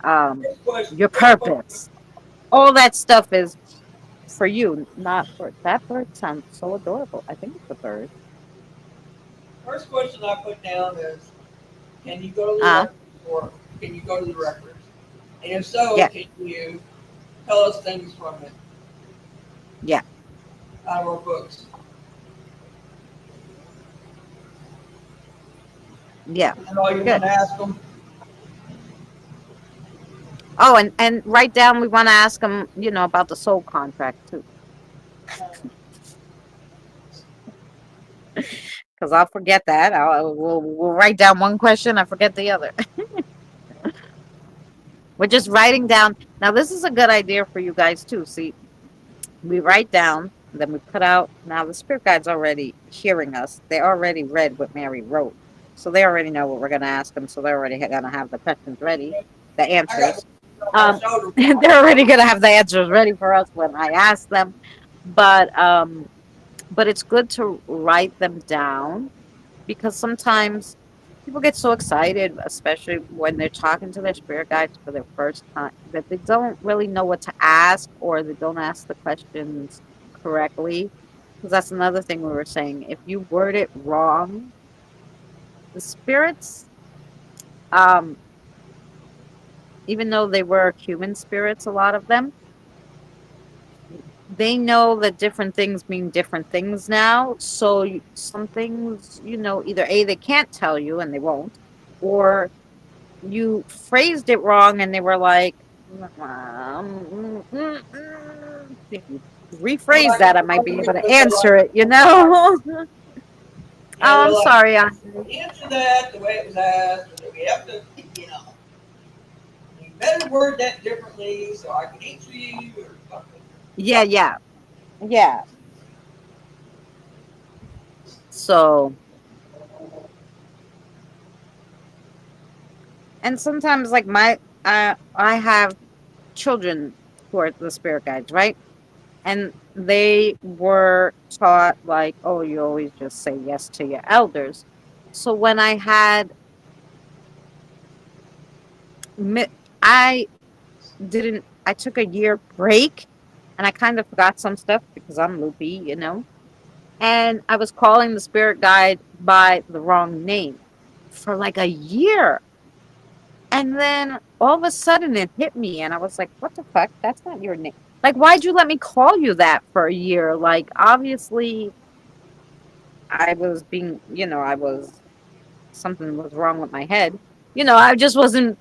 Speaker 3: Um,
Speaker 2: this question.
Speaker 3: your purpose. All that stuff is for you, not for that bird sounds so adorable. I think it's a bird.
Speaker 2: First question I put down is, can you go to the
Speaker 3: Ah,
Speaker 2: records or can you go to the records? And if so,
Speaker 3: yeah,
Speaker 2: can you tell us things from it
Speaker 3: yeah,
Speaker 2: out of our books?
Speaker 3: yeah.
Speaker 2: And all you want
Speaker 3: Good.
Speaker 2: to ask them?
Speaker 3: Oh, and write down. We want to ask them, about the soul contract too, because I'll forget that. We'll write down one question. I forget the other. We're just writing down. Now, this is a good idea for you guys too. See, we write down, then we put out. Now, the spirit guide's already hearing us. They already read what Mary wrote, so they already know what we're going to ask them. So they're already going to have the questions ready, the
Speaker 2: I got
Speaker 3: answers.
Speaker 2: on my shoulder.
Speaker 3: They're already going to have the answers ready for us when I ask them. But but it's good to write them down because sometimes people get so excited, especially when they're talking to their spirit guides for their first time, that they don't really know what to ask or they don't ask the questions correctly. Because that's another thing we were saying. If you word it wrong, the spirits, um, even though they were human spirits, a lot of them, they know that different things mean different things now. So some things, either A, they can't tell you and they won't, or you phrased it wrong and they were like, if you
Speaker 2: They're
Speaker 3: rephrase
Speaker 2: like,
Speaker 3: that, I might be able to
Speaker 2: they're like,
Speaker 3: answer it, Oh,
Speaker 2: yeah, they're
Speaker 3: I'm
Speaker 2: like,
Speaker 3: sorry, Andre.
Speaker 2: answer that the way it was asked, or we have to, you better word that differently so I can answer you, or something.
Speaker 3: Yeah, yeah, yeah. So, and sometimes like I have children who are the spirit guides, right? And they were taught like, oh, you always just say yes to your elders. So when mi- I I took a year break and I kind of forgot some stuff because I'm loopy. And I was calling the spirit guide by the wrong name for like a year. And then all of a sudden it hit me and I was like, what the fuck? That's not your name. Like, why'd you let me call you that for a year? Like, obviously, I was being, something was wrong with my head. I just wasn't,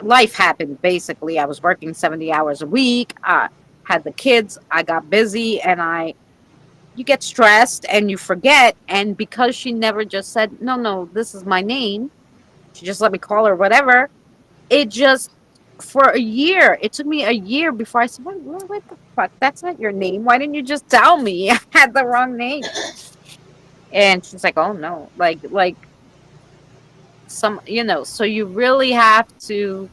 Speaker 3: life happened basically. I was working 70 hours a week. I had the kids. I got busy and you get stressed and you forget. And because she never just said, no, no, this is my name, she just let me call her whatever. It just, for a year, it took me a year before I said, what the fuck? That's not your name. Why didn't you just tell me I had the wrong name? And she's like, oh no, like so you really have to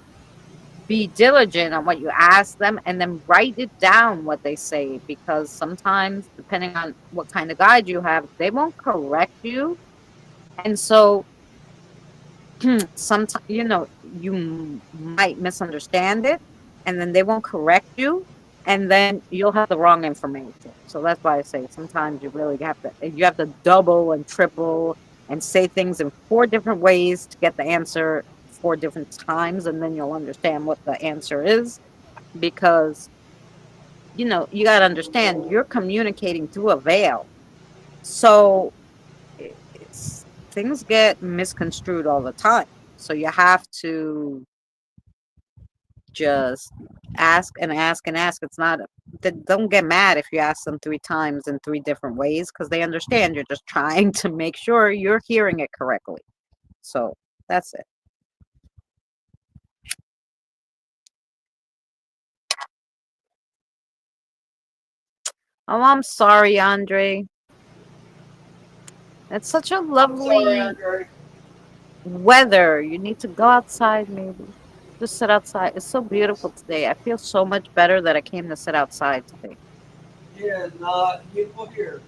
Speaker 3: be diligent on what you ask them and then write it down what they say because sometimes depending on what kind of guide you have they won't correct you and so sometimes you might misunderstand it and then they won't correct you and then you'll have the wrong information. So that's why I say sometimes you have to double and triple and say things in four different ways to get the answer four different times, and then you'll understand what the answer is. Because you got to understand you're communicating through a veil, so things get misconstrued all the time. So you have to just ask and ask and ask. It's not don't get mad if you ask them three times in three different ways because they understand you're just trying to make sure you're hearing it correctly. So that's it. Oh, I'm sorry, Andre. It's such a
Speaker 2: I'm sorry,
Speaker 3: lovely
Speaker 2: Andre.
Speaker 3: weather. You need to go outside, maybe. Just sit outside. It's so beautiful today. I feel so much better that I came to sit outside today.
Speaker 2: It is not beautiful here.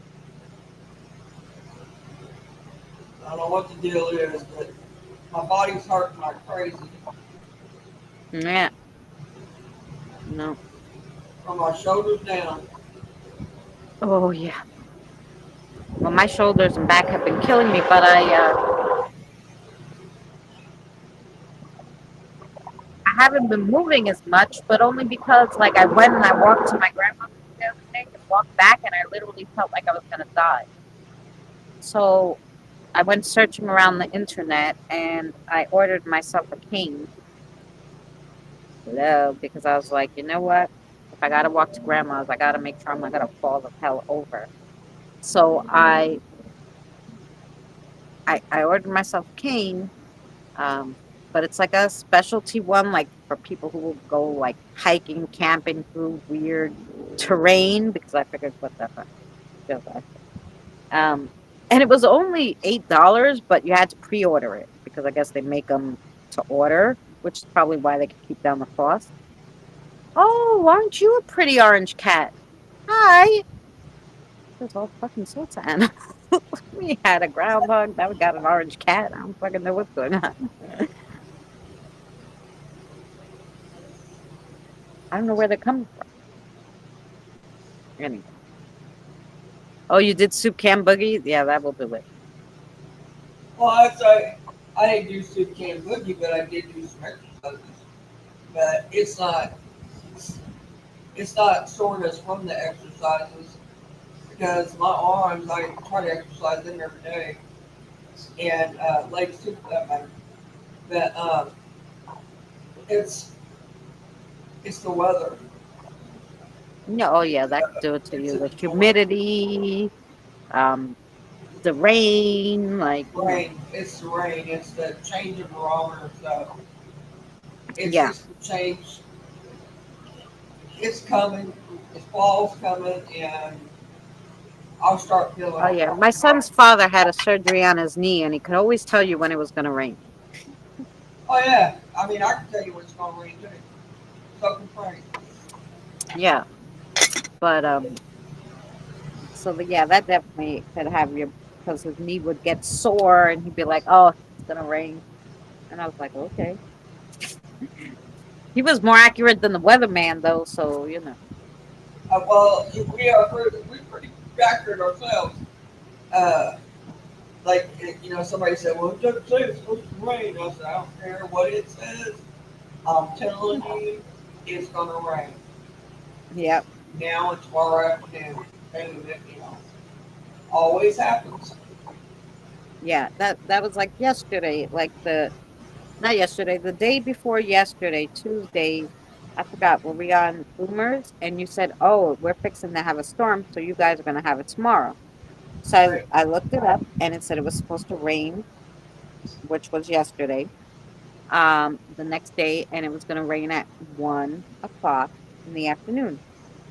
Speaker 2: I don't know what the deal is, but my body's hurting like crazy
Speaker 3: Yeah, no.
Speaker 2: from my shoulders down.
Speaker 3: Oh, yeah. Well, my shoulders and back have been killing me, but I haven't been moving as much, but only because like I went and I walked to my grandmother's the other day and walked back, and I literally felt like I was gonna die. So I went searching around the internet and I ordered myself a cane. Hello, because I was like, you know what? If I gotta walk to grandma's, I gotta make sure I'm not gonna fall the hell over. So I ordered myself a cane. Um, but it's like a specialty one, like for people who will go like hiking, camping through weird terrain. Because I figured, what the fuck, feels like. Um, and it was only $8, but you had to pre-order it because I guess they make them to order, which is probably why they could keep down the cost. Oh, aren't you a pretty orange cat? Hi. There's all fucking sorts of animals. We had a groundhog, now we got an orange cat. I don't fucking know what's going on. I don't know where they're coming from. Anyway. Oh, you did soup can boogie? Yeah, that will do it.
Speaker 2: Well, I didn't do soup can boogie, but I did do some exercises. But it's not soreness from the exercises because my arms, I try to exercise them every day, and legs too for that matter. But it's it's the weather.
Speaker 3: No, oh yeah, that could do it to
Speaker 2: It's
Speaker 3: you.
Speaker 2: the
Speaker 3: The humidity, um, the rain,
Speaker 2: rain. It's the rain. It's the change of barometer. So
Speaker 3: yeah.
Speaker 2: it's the change. It's coming. The fall's coming, and I'll start feeling
Speaker 3: Oh
Speaker 2: it.
Speaker 3: yeah. My son's father had a surgery on his knee and he could always tell you when it was gonna rain.
Speaker 2: Oh yeah. I mean, I can tell you when it's gonna rain too. So can Frank.
Speaker 3: Yeah. But yeah, that definitely could have you because his knee would get sore and he'd be like, oh, it's gonna rain. And I was like, okay. He was more accurate than the weatherman though, so
Speaker 2: Well, we're pretty accurate ourselves. Uh, like somebody said, "Well, it doesn't say it's supposed to rain." I said, "I don't care what it says. I'm telling you, it's gonna rain
Speaker 3: Yeah.
Speaker 2: now and tomorrow afternoon." And always happens.
Speaker 3: Yeah. That was like yesterday, like the not yesterday, the day before yesterday, Tuesday. I forgot. Were we on Boomers? And you said, "Oh, we're fixing to have a storm, so you guys are gonna have it tomorrow." So
Speaker 2: Right.
Speaker 3: I looked it up, and it said it was supposed to rain, which was yesterday. The next day, and it was gonna rain at 1 o'clock in the afternoon.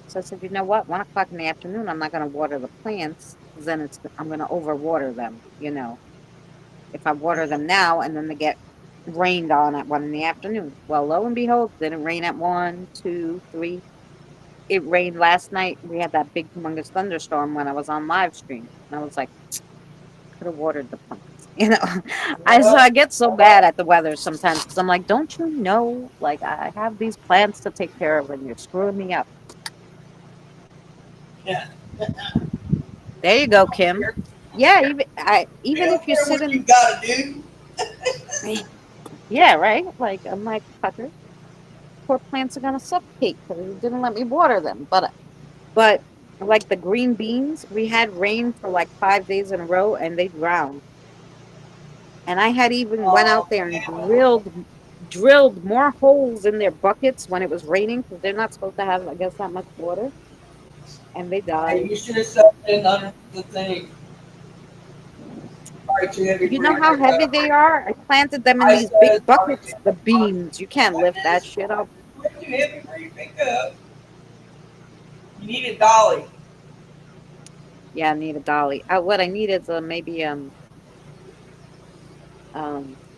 Speaker 3: So I said, you know what? 1 o'clock in the afternoon, I'm not gonna water the plants, 'cause then I'm gonna overwater them. If I water them now and then they get rained on at 1 in the afternoon. Well, lo and behold, didn't rain at 1, 2, 3. It rained last night. We had that big humongous thunderstorm when I was on live stream. And I was like, could have watered the plants. I
Speaker 2: Yep.
Speaker 3: get so bad at the weather sometimes because I'm like, don't you know? Like I have these plants to take care of and you're screwing me up.
Speaker 2: Yeah.
Speaker 3: There you go, Kim. Yeah, even
Speaker 2: don't
Speaker 3: if you
Speaker 2: care
Speaker 3: sit
Speaker 2: what you
Speaker 3: in,
Speaker 2: gotta do.
Speaker 3: yeah, right. Like I'm like Tucker, poor plants are gonna suffocate because you didn't let me water them. But like the green beans, we had rain for like 5 days in a row, and they drowned. And I had even went out
Speaker 2: Oh
Speaker 3: there and
Speaker 2: man.
Speaker 3: drilled more holes in their buckets when it was raining because they're not supposed to have, I guess, that much water, and they
Speaker 2: Hey,
Speaker 3: died.
Speaker 2: you should have set in under the thing. Sorry, too heavy
Speaker 3: You
Speaker 2: for
Speaker 3: know
Speaker 2: you.
Speaker 3: how heavy they are? I planted them in
Speaker 2: I
Speaker 3: these big
Speaker 2: said sorry, too
Speaker 3: buckets. The
Speaker 2: heavy.
Speaker 3: beans, you can't
Speaker 2: What
Speaker 3: lift that
Speaker 2: is
Speaker 3: shit up.
Speaker 2: way too heavy for you to pick up? You need a dolly.
Speaker 3: Yeah, I need a dolly. What I need is maybe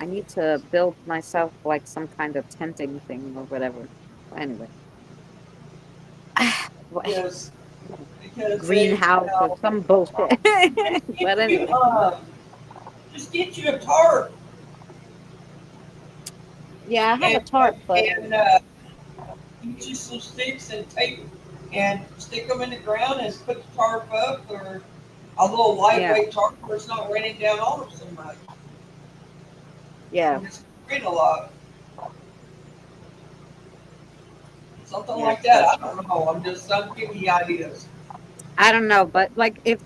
Speaker 3: I need to build myself like some kind of tenting thing or whatever. Anyway, what-
Speaker 2: Because because they
Speaker 3: greenhouse or some bullshit. But
Speaker 2: get you
Speaker 3: anyway,
Speaker 2: just get you a tarp
Speaker 3: yeah, I have a
Speaker 2: and
Speaker 3: tarp, but
Speaker 2: get you some sticks and tape and stick them in the ground and put the tarp up or a little
Speaker 3: yeah,
Speaker 2: lightweight tarp where it's not raining down on them so much.
Speaker 3: yeah,
Speaker 2: And it's rain a lot. Something
Speaker 3: yeah.
Speaker 2: like that. I don't know. I'm giving you ideas.
Speaker 3: I don't know, but like if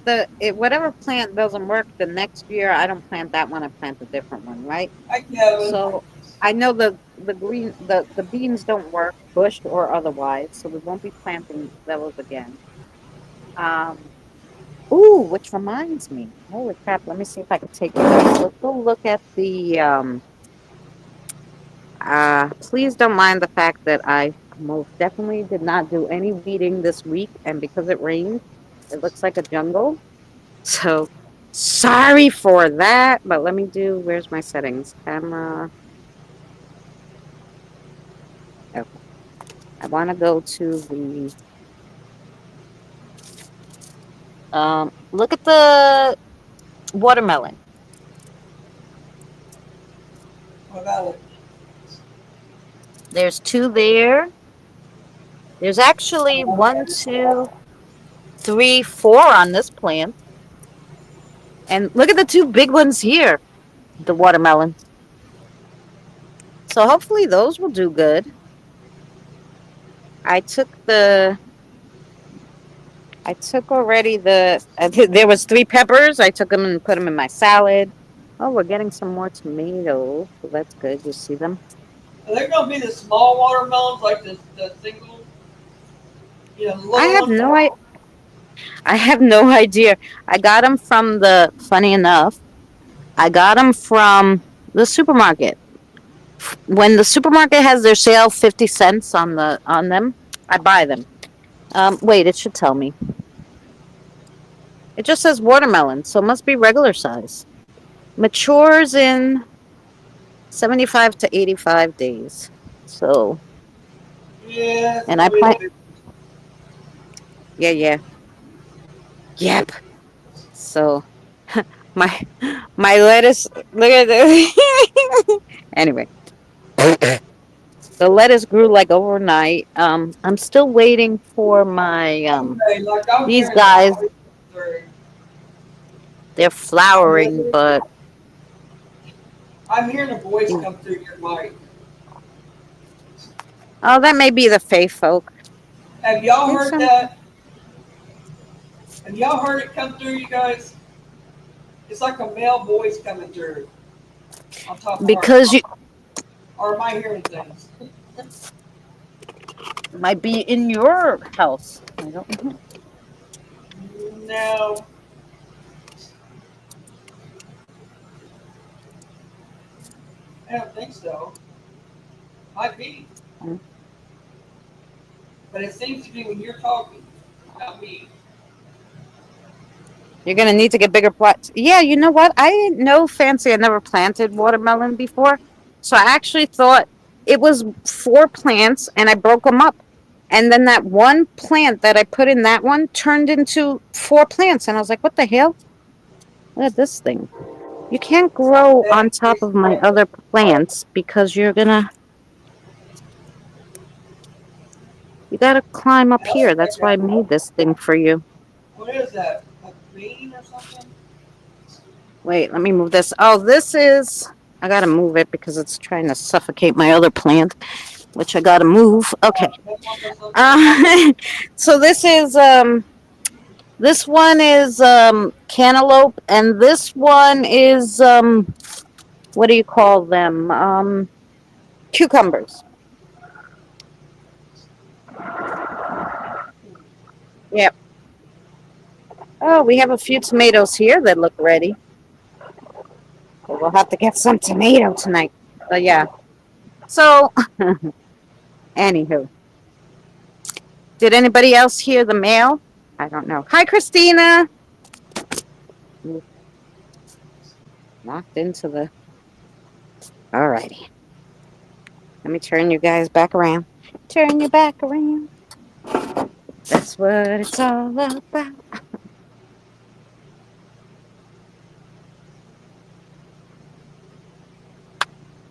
Speaker 3: whatever plant doesn't work the next year, I don't plant that one. I plant a different one, right?
Speaker 2: Hi Kevin.
Speaker 3: So I know the beans don't work, bush or otherwise, so we won't be planting those again. Um, ooh, which reminds me, holy crap! Let me see if I can take you guys. Let's go look at the please don't mind the fact that I most definitely did not do any weeding this week, and because it rained, it looks like a jungle. So sorry for that, but let me do, where's my settings? Camera. Okay. I want to go to the, look at the watermelon.
Speaker 2: What about it?
Speaker 3: There's two there. There's actually one, two, three, four on this plant. And look at the two big ones here, the watermelons. So hopefully those will do good. I took the I took already there was three peppers. I took them and put them in my salad. Oh, we're getting some more tomatoes. So that's good. You see them?
Speaker 2: Are they gonna be the small watermelons like the single, the
Speaker 3: I
Speaker 2: little
Speaker 3: have
Speaker 2: ones?
Speaker 3: no I I have no idea. I got them from funny enough, I got them from the supermarket. When the supermarket has their sale 50 cents on them, I buy them. Wait, it should tell me. It just says watermelon, so it must be regular size. Matures in 75 to 85 days. So,
Speaker 2: Yeah, it's
Speaker 3: and I
Speaker 2: gonna be
Speaker 3: plant,
Speaker 2: the big.
Speaker 3: yeah, yeah, yep. So, my my lettuce, look at this. Anyway, the lettuce grew like overnight. I'm still waiting for my
Speaker 2: Okay, like I'm
Speaker 3: these
Speaker 2: hearing the
Speaker 3: guys.
Speaker 2: voice through.
Speaker 3: They're flowering, but
Speaker 2: I'm hearing a voice
Speaker 3: these,
Speaker 2: come through your mic.
Speaker 3: oh, that may be the faith folk.
Speaker 2: Have y'all
Speaker 3: There's
Speaker 2: heard
Speaker 3: some
Speaker 2: that? Have y'all heard it come through, you guys? It's like a male voice coming through on top of our.
Speaker 3: because you
Speaker 2: Or am I hearing things?
Speaker 3: might be in your house. I don't know.
Speaker 2: No, I don't think so. Might be, but it seems to be when you're talking, not me.
Speaker 3: You're gonna need to get bigger plots. Yeah, you know what? I didn't know Fancy. I never planted watermelon before, so I actually thought it was four plants, and I broke them up. And then that one plant that I put in that one turned into four plants, and I was like, "What the hell? Look at this thing! You can't grow
Speaker 2: That
Speaker 3: on top
Speaker 2: increased
Speaker 3: of my other plants because you gotta climb up here. That's why I made this thing for you."
Speaker 2: What is that? A bean or something?
Speaker 3: Wait, let me move this. Oh, this is. I gotta move it because it's trying to suffocate my other plant, which I gotta move. Okay.
Speaker 2: That's one of those
Speaker 3: Uh, so this is this one is cantaloupe, and this one is what do you call them? Cucumbers. Yep. Oh, we have a few tomatoes here that look ready. So we'll have to get some tomato tonight. But yeah. So, anywho, did anybody else hear the mail? I don't know. Hi, Christina. Knocked into the. Alrighty. Let me turn you guys back around. Turn you back around. That's what it's all about.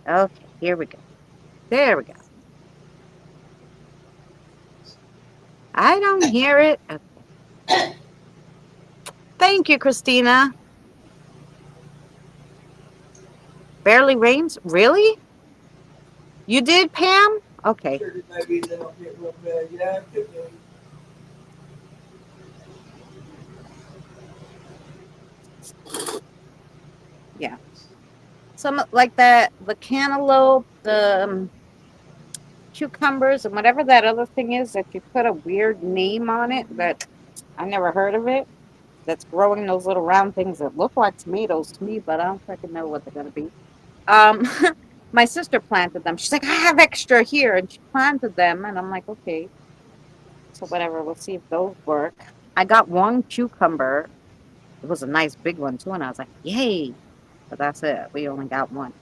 Speaker 3: Okay, here we go. There we go. I don't hear it. Okay. Thank you, Christina. Barely rains? Really? You did, Pam? Okay.
Speaker 2: Sure, maybe they don't get real bad. Yeah, it could be.
Speaker 3: Yeah. Some like that, the cantaloupe, the cucumbers, and whatever that other thing is that you put a weird name on it that I never heard of it. That's growing those little round things that look like tomatoes to me, but I don't freaking know what they're gonna be. Um, my sister planted them. She's like, I have extra here, and she planted them, and I'm like, okay, so whatever. We'll see if those work. I got one cucumber. It was a nice big one too, and I was like, yay! But that's it. We only got one.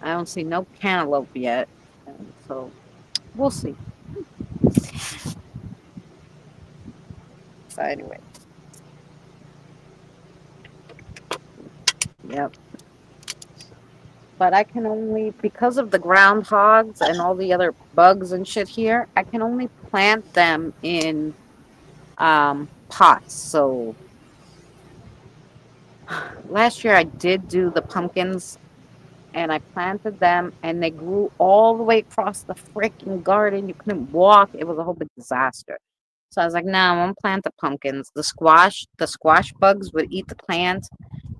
Speaker 3: I don't see no cantaloupe yet, and so we'll see. So anyway, yep. But I can only, because of the groundhogs and all the other bugs and shit here, I can only plant them in pots. So last year I did do the pumpkins and I planted them and they grew all the way across the freaking garden. You couldn't walk. It was a whole big disaster. So I was like, nah, I won't plant the pumpkins. The squash bugs would eat the plant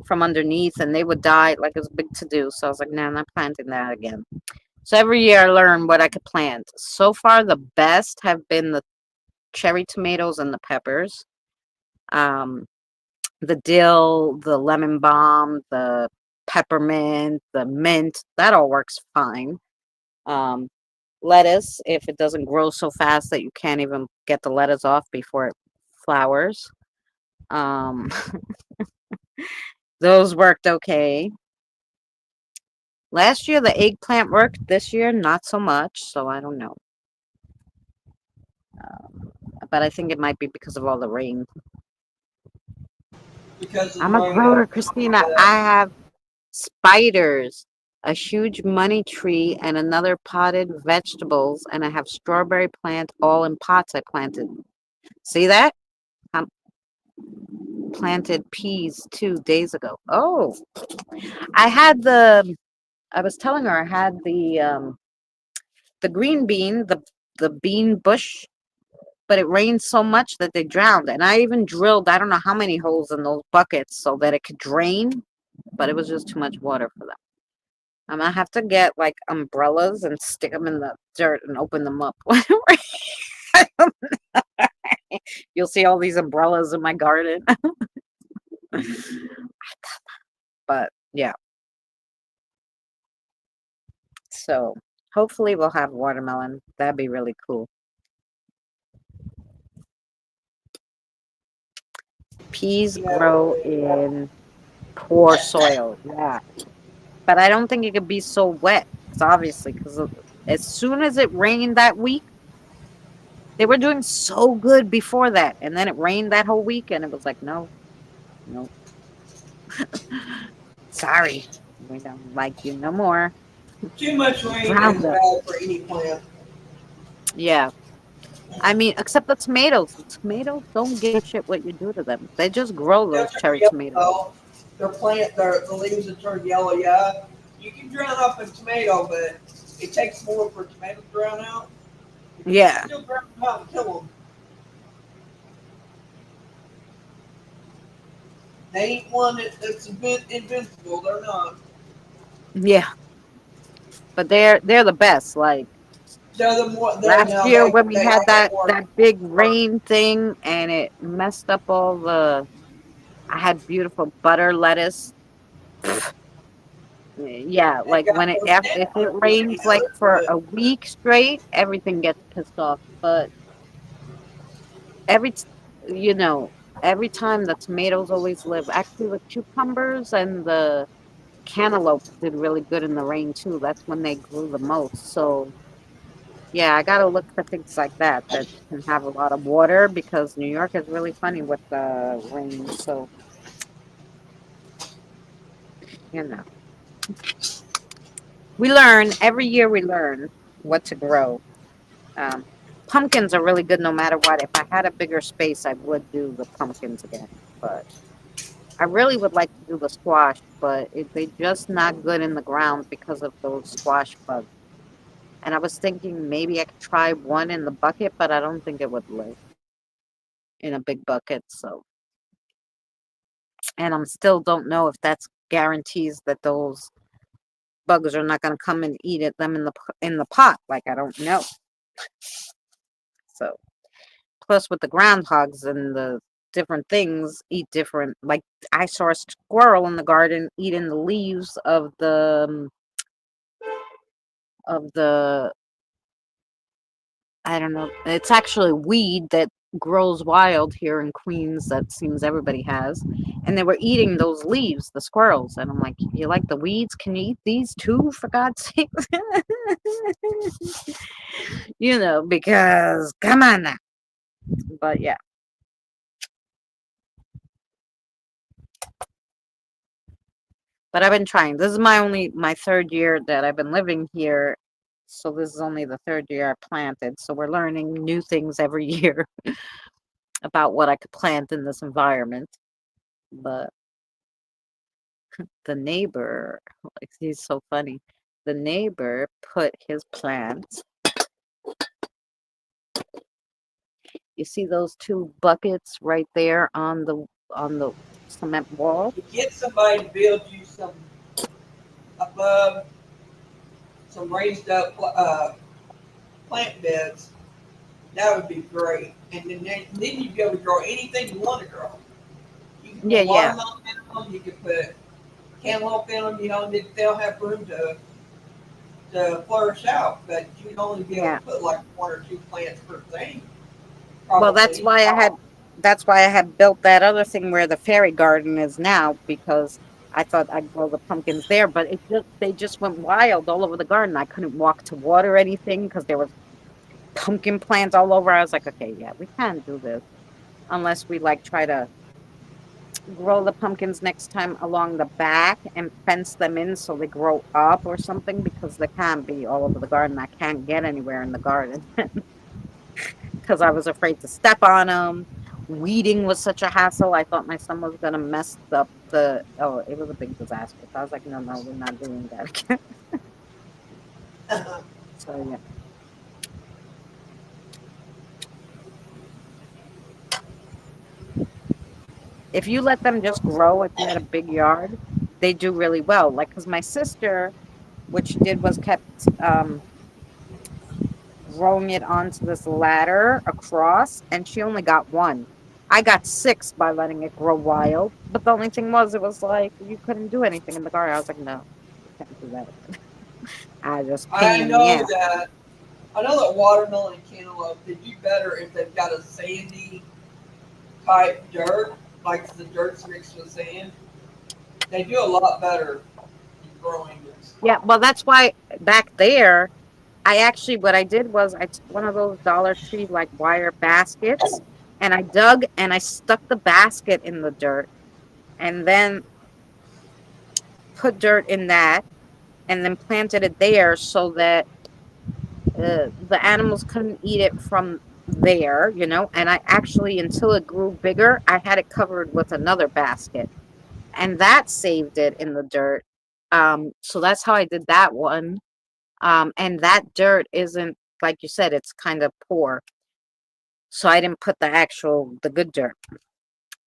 Speaker 3: from underneath and they would die. Like it was big to do. So I was like, nah, I'm not planting that again. So every year I learn what I could plant. So far, the best have been the cherry tomatoes and the peppers. Um, the dill, the lemon balm, the peppermint, the mint, that all works fine. Um, lettuce, if it doesn't grow so fast that you can't even get the lettuce off before it flowers. Um, those worked okay. Last year the eggplant worked. This year not so much. So I don't know. Um, but I think it might be because of all the rain.
Speaker 2: Because of
Speaker 3: I'm
Speaker 2: the
Speaker 3: a
Speaker 2: rain.
Speaker 3: grower, Christina. I have spiders, a huge money tree, and another potted vegetables, and I have strawberry plant all in pots I planted. See that? I planted peas 2 days ago. Oh, I had the. I was telling her I had the green bean, the bean bush, but it rained so much that they drowned, and I even drilled I don't know how many holes in those buckets so that it could drain, but it was just too much water for them. I'm gonna have to get like umbrellas and stick them in the dirt and open them up. You'll see all these umbrellas in my garden. But yeah, so hopefully we'll have watermelon. That'd be really cool. Peas grow in poor soil. Yeah, but I don't think it could be so wet. It's obviously because as soon as it rained that week, they were doing so good before that, and then it rained that whole week, and it was like, no, no, sorry, we don't like you no more.
Speaker 2: Too much rain is
Speaker 3: Roundup.
Speaker 2: bad for any plant.
Speaker 3: Yeah, I mean, except the tomatoes. The tomatoes don't give a shit what you do to them. They just grow
Speaker 2: They'll
Speaker 3: those
Speaker 2: turn
Speaker 3: cherry tomatoes.
Speaker 2: yellow. The leaves will turn yellow. Yeah, you can drown out a tomato, but it takes more for a tomato to drown out. But you can
Speaker 3: Yeah,
Speaker 2: still drown them out and kill them. They ain't one that's invincible. They're not.
Speaker 3: yeah. But they're the best. Like
Speaker 2: They're the more. They're
Speaker 3: last
Speaker 2: now
Speaker 3: year when we
Speaker 2: they
Speaker 3: had
Speaker 2: are way more.
Speaker 3: that big rain thing and it messed up all the. I had beautiful butter lettuce. Yeah,
Speaker 2: They
Speaker 3: like when
Speaker 2: got
Speaker 3: it
Speaker 2: those
Speaker 3: if it
Speaker 2: networks with
Speaker 3: rains
Speaker 2: any
Speaker 3: like
Speaker 2: other,
Speaker 3: for
Speaker 2: but
Speaker 3: a week straight, everything gets pissed off. But every t- you know every time the tomatoes always live. Actually, the cucumbers and the cantaloupe did really good in the rain too. That's when they grew the most. So yeah, I gotta look for things like that that can have a lot of water because New York is really funny with the rain. So you know, we learn every year. We learn what to grow. Um, Pumpkins are really good no matter what. If I had a bigger space, I would do the pumpkins again. But I really would like to do the squash, but they just not good in the ground because of those squash bugs. And I was thinking maybe I could try one in the bucket, but I don't think it would live in a big bucket. So, and I'm still don't know if that's guarantees that those bugs are not going to come and eat it them in the pot. Like I don't know. So, plus with the groundhogs and the different things eat different. Like I saw a squirrel in the garden eating the leaves of the I don't know. It's actually weed that grows wild here in Queens that seems everybody has. And they were eating those leaves, the squirrels. And I'm like, you like the weeds? Can you eat these too, for God's sake? Because come on now. But yeah. But I've been trying. This is my third year that I've been living here. So this is only the third year I planted. So we're learning new things every year about what I could plant in this environment. But the neighbor, like he's so funny. The neighbor put his plants. You see those two buckets right there on the cement wall?
Speaker 2: to get somebody to build you some above some raised up plant beds, that would be great. And then you'd be able to grow anything you want to grow. You can
Speaker 3: Yeah,
Speaker 2: put
Speaker 3: yeah,
Speaker 2: watermelon in them. You can put cantaloupe in them. They'll have room to flourish out, but you'd only be able
Speaker 3: yeah.
Speaker 2: to put like one or two plants per thing,
Speaker 3: Well,
Speaker 2: probably.
Speaker 3: that's why I had built that other thing where the fairy garden is now because I thought I'd grow the pumpkins there, but they just went wild all over the garden. I couldn't walk to water anything because there was pumpkin plants all over. I was like, okay, yeah, we can't do this unless we like try to grow the pumpkins next time along the back and fence them in so they grow up or something because they can't be all over the garden. I can't get anywhere in the garden because I was afraid to step on them. Weeding was such a hassle. I thought my son was gonna mess up oh, it was a big disaster. So I was like, no, no, we're not doing that again. So yeah. If you let them just grow, if you had a big yard, they do really well. Like, because my sister, what she did was kept growing it onto this ladder across, and she only got one. I got six by letting it grow wild. But the only thing was, it was like you couldn't do anything in the garden. I was like, no, you can't do that again. I just pain
Speaker 2: I
Speaker 3: in the
Speaker 2: know
Speaker 3: ass.
Speaker 2: that. I know that watermelon and cantaloupe they do better if they've got a sandy type dirt, like the dirt's mixed with sand. They do a lot better in growing this.
Speaker 3: Yeah, well, that's why back there, I actually, what I did was I took one of those Dollar Tree like wire baskets and I dug and I stuck the basket in the dirt and then put dirt in that and then planted it there so that the animals couldn't eat it from there, and I actually, until it grew bigger, I had it covered with another basket, and that saved it in the dirt. So that's how I did that one. And that dirt isn't, like you said, it's kind of poor. So I didn't put the good dirt.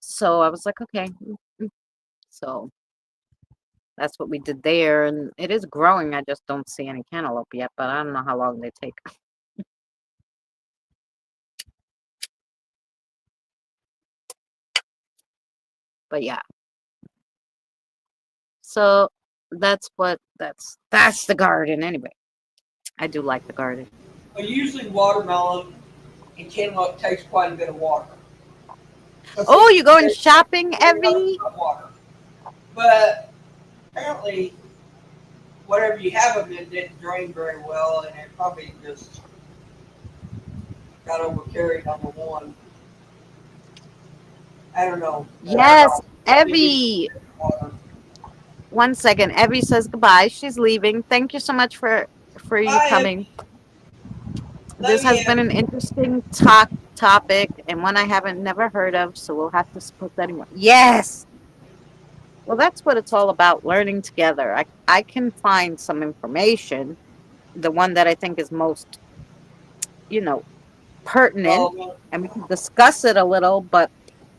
Speaker 3: So I was like, okay. So that's what we did there. And it is growing. I just don't see any cantaloupe yet, but I don't know how long they take. But yeah. So that's the garden anyway. I do like the garden.
Speaker 2: But usually watermelon and cantaloupe takes quite a bit of water. But
Speaker 3: Oh,
Speaker 2: see,
Speaker 3: you going
Speaker 2: there's
Speaker 3: shopping,
Speaker 2: nothing
Speaker 3: Evie?
Speaker 2: but water. But apparently, whatever you have them in didn't drain very well, and it probably just got overcarried. Number one, I don't know.
Speaker 3: Yes,
Speaker 2: Probably needed
Speaker 3: Evie.
Speaker 2: water.
Speaker 3: 1 second. Evie says goodbye. She's leaving. Thank you so much for you
Speaker 2: Bye,
Speaker 3: coming.
Speaker 2: love
Speaker 3: This
Speaker 2: you,
Speaker 3: has been
Speaker 2: Abby.
Speaker 3: an interesting topic and one I haven't never heard of, so we'll have to put that in. Yes. Well, that's what it's all about, learning together. I can find some information, the one that I think is most, you know, pertinent,
Speaker 2: Relevant.
Speaker 3: and we can discuss it a little, but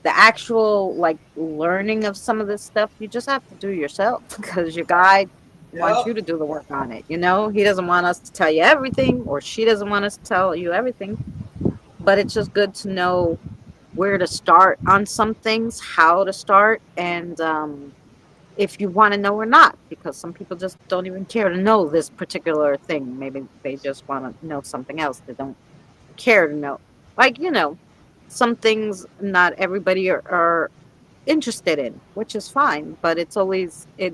Speaker 3: the actual like learning of some of this stuff, you just have to do yourself because your guide wants
Speaker 2: Yep.
Speaker 3: you to do the work on it. He doesn't want us to tell you everything, or she doesn't want us to tell you everything, but it's just good to know where to start on some things, how to start, and if you want to know or not, because some people just don't even care to know this particular thing. Maybe they just want to know something else. They don't care to know. Like, some things not everybody are interested in, which is fine, but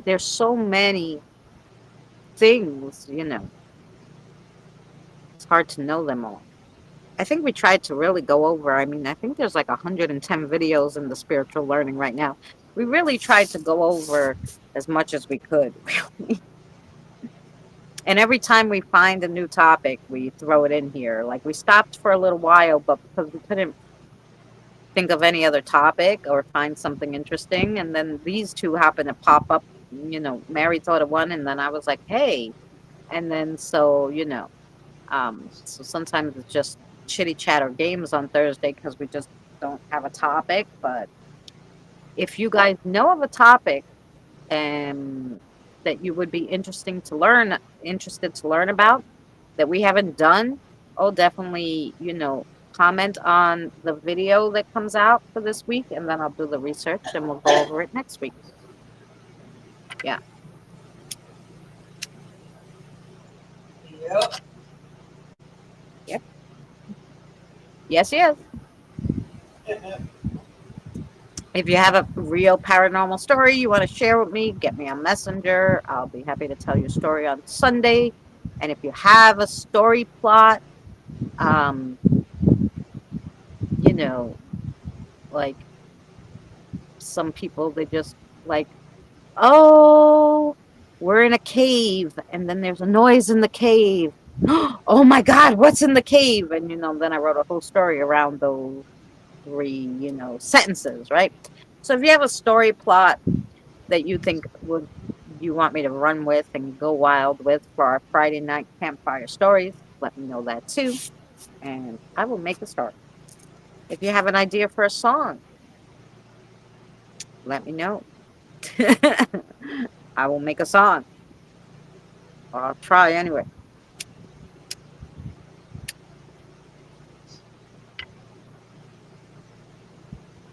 Speaker 3: there's so many things, it's hard to know them all. I think we tried to really go over, I mean, I think there's like 110 videos in the spiritual learning right now. We really tried to go over as much as we could. And every time we find a new topic, we throw it in here. Like we stopped for a little while, but because we couldn't think of any other topic or find something interesting, and then these two happened to pop up. Mary thought of one, and then I was like, hey. And then so sometimes it's just chitty chat or games on Thursday because we just don't have a topic. But if you guys know of a topic and that you would be interested to learn about that we haven't done, oh, definitely, comment on the video that comes out for this week, and then I'll do the research and we'll go over it next week. Yeah.
Speaker 2: Yep.
Speaker 3: Yep. Yes, yes. If you have a real paranormal story you want to share with me, get me on Messenger. I'll be happy to tell your story on Sunday. And if you have a story plot, um, you know, like some people, they just like, oh, we're in a cave and then there's a noise in the cave. Oh my God, what's in the cave? And, then I wrote a whole story around those three, sentences, right? So if you have a story plot that you think you want me to run with and go wild with for our Friday night campfire stories, let me know that too. And I will make a story. If you have an idea for a song, let me know. I will make a song. I'll try anyway.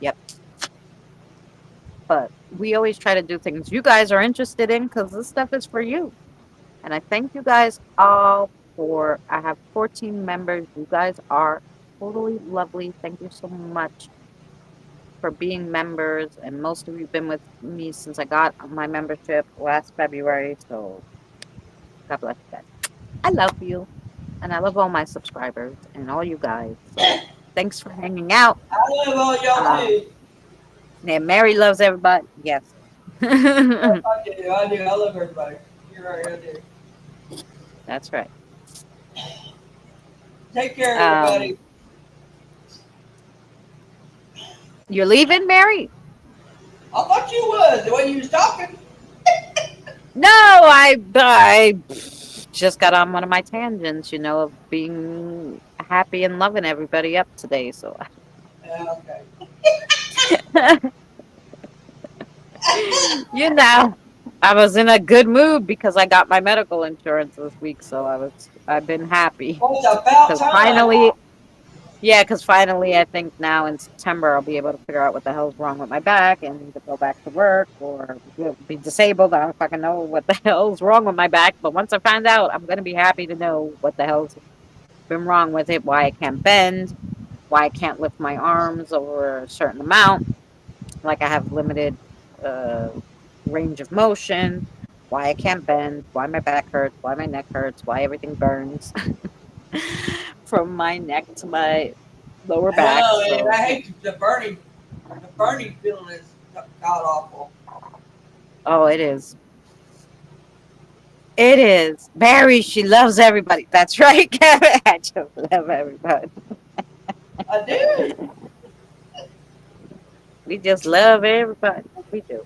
Speaker 3: Yep. But we always try to do things you guys are interested in because this stuff is for you. And I thank you guys all I have 14 members. You guys are totally lovely. Thank you so much for being members. And most of you have been with me since I got my membership last February. So God bless you guys. I love you. And I love all my subscribers and all you guys. So thanks for hanging out.
Speaker 2: I love all y'all
Speaker 3: Um,
Speaker 2: too.
Speaker 3: and Mary loves everybody. Yes.
Speaker 2: I do. I do. I love everybody. You're right. I do.
Speaker 3: That's right.
Speaker 2: Take care,
Speaker 3: Um,
Speaker 2: everybody.
Speaker 3: You're leaving, Mary?
Speaker 2: I thought you was the way you was talking.
Speaker 3: No, I just got on one of my tangents, of being happy and loving everybody up today. So,
Speaker 2: Okay.
Speaker 3: you know, I was in a good mood because I got my medical insurance this week. So I've been happy
Speaker 2: Well, it's about
Speaker 3: because
Speaker 2: time.
Speaker 3: finally, yeah, because finally, I think now in September I'll be able to figure out what the hell's wrong with my back and either go back to work or be disabled. I don't fucking know what the hell's wrong with my back. But once I find out, I'm gonna be happy to know what the hell's been wrong with it, why I can't bend, why I can't lift my arms over a certain amount, like I have limited uh, range of motion, why I can't bend, why my back hurts, why my neck hurts, why everything burns from my neck to my lower
Speaker 2: I
Speaker 3: back.
Speaker 2: know, and
Speaker 3: So,
Speaker 2: I hate the burning feeling is god awful.
Speaker 3: oh, it is. It is. Barry, she loves everybody. That's right, Kevin. I just love everybody.
Speaker 2: I do.
Speaker 3: We just love everybody. We do.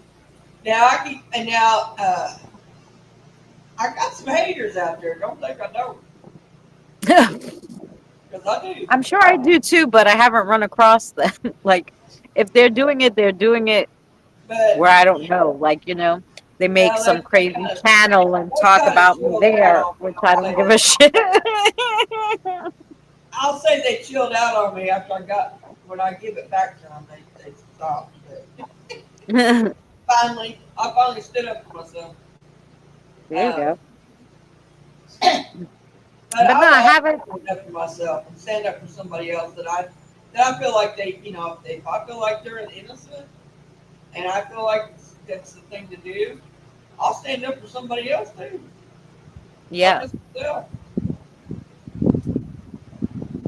Speaker 2: Now I keep and now I got some haters out there. Don't think I don't, because I do.
Speaker 3: I'm sure I do too, but I haven't run across them. Like, if they're doing it, they're doing it
Speaker 2: But
Speaker 3: where I don't know. Like, they make
Speaker 2: well,
Speaker 3: some
Speaker 2: they
Speaker 3: crazy
Speaker 2: kind of
Speaker 3: channel and
Speaker 2: they
Speaker 3: talk
Speaker 2: kind of
Speaker 3: about me
Speaker 2: chilled out
Speaker 3: there,
Speaker 2: on me.
Speaker 3: which I don't give a shit.
Speaker 2: I'll say they chilled out on me after I got when I give it back to them. They stopped. But
Speaker 3: There
Speaker 2: I finally stood up for myself.
Speaker 3: you
Speaker 2: Uh,
Speaker 3: go.
Speaker 2: but
Speaker 3: But no, I
Speaker 2: I
Speaker 3: haven't.
Speaker 2: stand up for myself and stand up for somebody else that I feel like if I feel like they're innocent and I feel like that's the thing to do, I'll stand up for somebody else too. Not
Speaker 3: Yeah.
Speaker 2: just myself.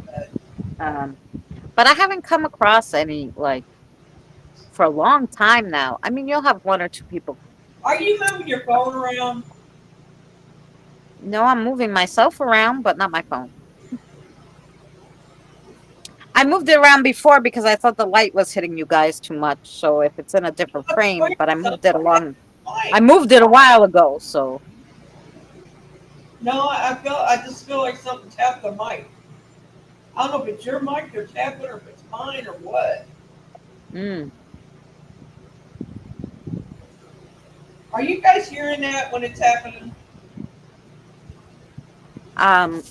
Speaker 2: But
Speaker 3: Um, but I haven't come across any, like, for a long time now. I mean, you'll have one or two people.
Speaker 2: are you moving your phone around?
Speaker 3: No, I'm moving myself around, but not my phone. I moved it around before because I thought the light was hitting you guys too much. So if it's in a different
Speaker 2: I
Speaker 3: frame,
Speaker 2: swear
Speaker 3: but
Speaker 2: something happened.
Speaker 3: I moved it a while ago. So,
Speaker 2: No, I just feel like something tapped the mic. I don't know if it's your mic they're tapping or if it's mine or what.
Speaker 3: mm,
Speaker 2: Are you guys hearing that when it's happening?
Speaker 3: um,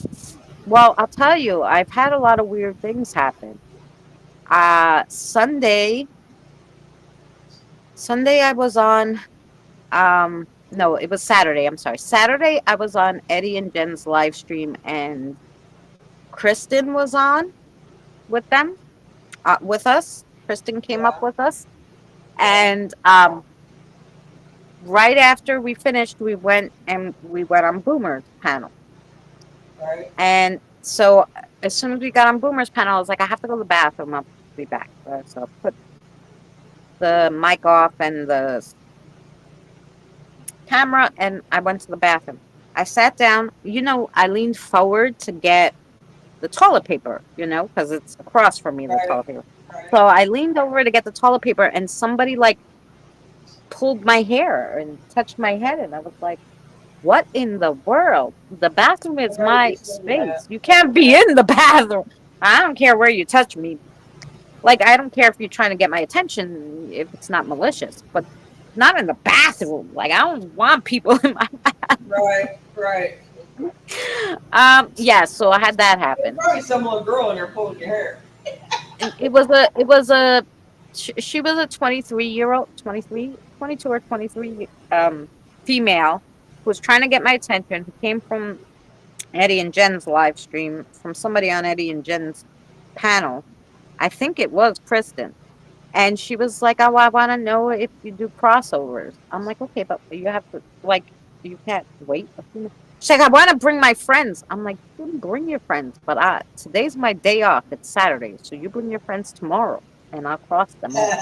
Speaker 3: well, I'll tell you, I've had a lot of weird things happen. Sunday, I was on, no, it was Saturday. I'm sorry. Saturday, I was on Eddie and Jen's live stream and Kristen was on with them, with us. Kristen came up
Speaker 2: Yeah,
Speaker 3: with us.
Speaker 2: yeah,
Speaker 3: And, right after we finished, we went on Boomer's panel.
Speaker 2: right.
Speaker 3: And so as soon as we got on Boomer's panel, I was like, I have to go to the bathroom. I'll be back. So I put the mic off and the camera, and I went to the bathroom. I sat down. I leaned forward to get the toilet paper, because it's across from me, the
Speaker 2: Right,
Speaker 3: toilet paper.
Speaker 2: right.
Speaker 3: So I leaned over to get the toilet paper, and somebody like pulled my hair and touched my head, and I was like, what in the world? The bathroom is
Speaker 2: I heard you
Speaker 3: my
Speaker 2: say
Speaker 3: space.
Speaker 2: that.
Speaker 3: You can't be in the bathroom. I don't care where you touch me. Like, I don't care if you're trying to get my attention if it's not malicious, but not in the bathroom. Like, I don't want people in my.
Speaker 2: Right, right.
Speaker 3: Yeah, so I had that
Speaker 2: There's
Speaker 3: happen.
Speaker 2: probably some little girl in there pulling your hair.
Speaker 3: And she was a 23-year-old, 23, 22 or 23 female who was trying to get my attention, who came from Eddie and Jen's live stream, from somebody on Eddie and Jen's panel. I think it was Kristen. And she was like, oh, I want to know if you do crossovers. I'm like, okay, but you have to, like, you can't wait a few minutes. She's like, I want to bring my friends. I'm like, you can bring your friends, but today's my day off. It's Saturday. So you bring your friends tomorrow and I'll cross them over.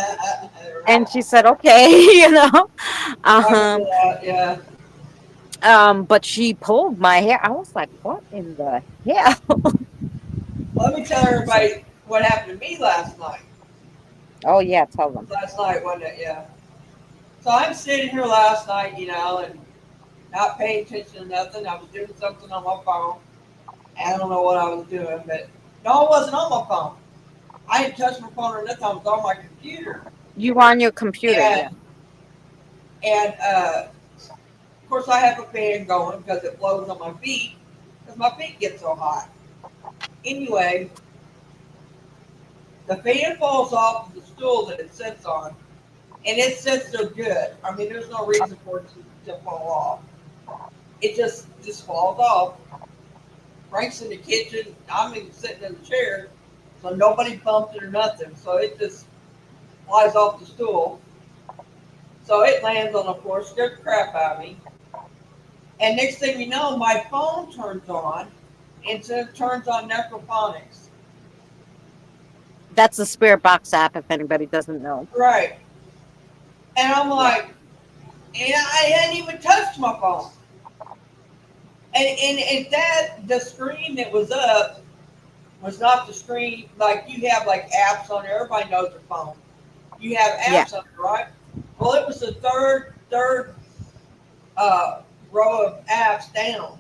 Speaker 3: And she said, okay,
Speaker 2: I remember
Speaker 3: Um,
Speaker 2: that, yeah.
Speaker 3: but she pulled my hair. I was like, what in the hell?
Speaker 2: Let me tell everybody what happened to me last night.
Speaker 3: Oh yeah, tell them.
Speaker 2: Last night, wasn't it? Yeah. So I'm sitting here last night, and not paying attention to nothing. I was doing something on my phone. I don't know what I was doing, but no, I wasn't on my phone. I didn't touch my phone or nothing. I was on my computer.
Speaker 3: You on your computer, yeah.
Speaker 2: And of course I have a fan going because it blows on my feet because my feet get so hot. Anyway, the fan falls off of the stool that it sits on, and it sits there good. I mean, there's no reason for it to fall off. It just falls off. Frank's in the kitchen. I'm sitting in the chair, so nobody bumped it or nothing. So it just flies off the stool. So it lands on the floor, scared the crap out of me. And next thing you know, my phone turns on, and so it turns on necrophonics.
Speaker 3: That's the Spirit Box app. If anybody doesn't know.
Speaker 2: Right. And I'm
Speaker 3: Yeah.
Speaker 2: like, and I hadn't even touched my phone. And that the screen that was up was not the screen like you have like apps on there. Everybody knows their phone. You have
Speaker 3: Yeah.
Speaker 2: apps on it, right? Well, it was the third row of apps down.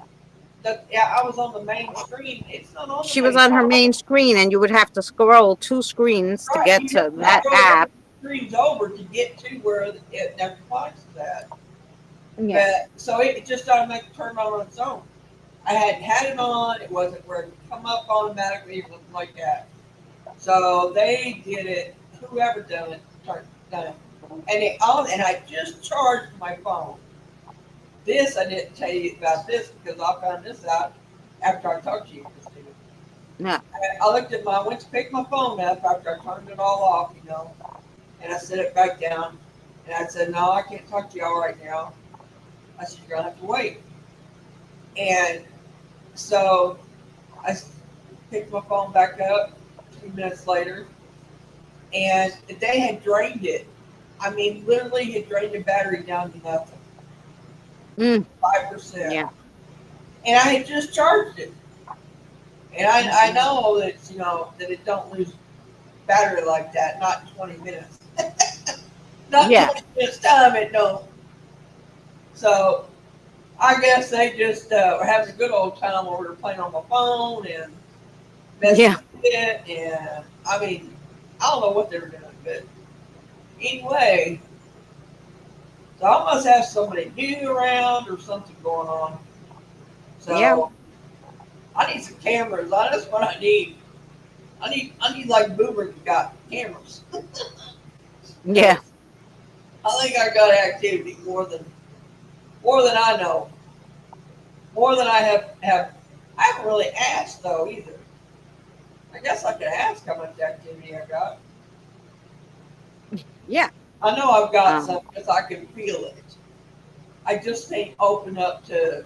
Speaker 2: Yeah, I was on the main screen. It's not on the
Speaker 3: She was
Speaker 2: main
Speaker 3: on her
Speaker 2: screen.
Speaker 3: main screen, and you would have to scroll 2 screens to
Speaker 2: Right,
Speaker 3: get
Speaker 2: you
Speaker 3: to
Speaker 2: have to
Speaker 3: that
Speaker 2: scroll
Speaker 3: app.
Speaker 2: screens over to get to where it never finds that.
Speaker 3: Yeah.
Speaker 2: But so it just automatically turned on its own. I hadn't had it on. It wasn't where it would come up automatically or something like that. So they did it. Whoever done it, and I just charged my phone. This I didn't tell you about this because I found this out after I talked to you, Christina.
Speaker 3: Yeah.
Speaker 2: I looked at went to pick my phone up after I turned it all off, and I set it back down. And I said, no, I can't talk to y'all right now. I said, you're gonna have to wait. And so I picked my phone back up 2 minutes later, and they had drained it. I mean, literally had drained the battery down to nothing,
Speaker 3: Mm,
Speaker 2: 5%.
Speaker 3: yeah.
Speaker 2: And I had just charged it. And I know that, that it don't lose battery like that, not in 20 minutes. Not
Speaker 3: Yeah.
Speaker 2: 20 minutes time, it don't. So I guess they just were having a good old time while we were playing on my phone and messing
Speaker 3: Yeah.
Speaker 2: with it. And I mean, I don't know what they were doing, but anyway, so I must have somebody new around or something going on.
Speaker 3: Yeah.
Speaker 2: So I need some cameras. That's what I need. I need like Boomer got cameras.
Speaker 3: Yeah.
Speaker 2: I think I got activity more than I know. More than I have. I haven't really asked though either. I guess I could ask how much activity I got.
Speaker 3: Yeah.
Speaker 2: I know I've got
Speaker 3: Um,
Speaker 2: some because I can feel it. I just ain't open up to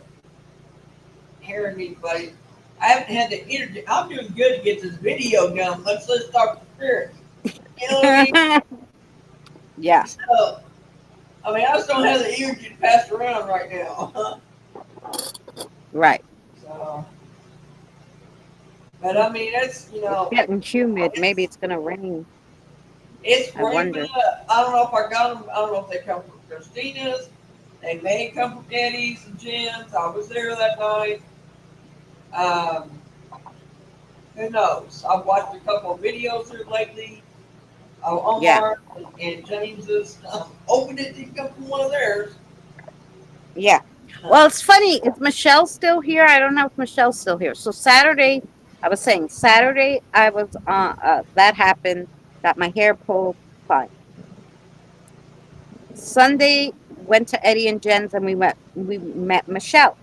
Speaker 2: hearing anybody. I haven't had the energy. I'm doing good to get this video done. Let's talk to spirit. You know what I mean?
Speaker 3: yeah.
Speaker 2: So, I mean, I just don't have the energy to pass around right now.
Speaker 3: Right.
Speaker 2: So, but I mean,
Speaker 3: It's getting humid. Maybe it's gonna rain.
Speaker 2: it's
Speaker 3: I
Speaker 2: ramping
Speaker 3: wonder.
Speaker 2: up. I don't know if I got them. I don't know if they come from Christina's. They may come from Eddie's and Jim's. I was there that night. Um, who knows? I've watched a couple of videos here lately.
Speaker 3: Yeah.
Speaker 2: Omar and James's. Hoping it didn't come from one of theirs.
Speaker 3: Yeah. Well, it's funny. Is Michelle still here? I don't know if Michelle's still here. So Saturday, I was saying Saturday, I was that happened. Got my hair pulled. Fine. Sunday, went to Eddie and Jen's, and we met Michelle.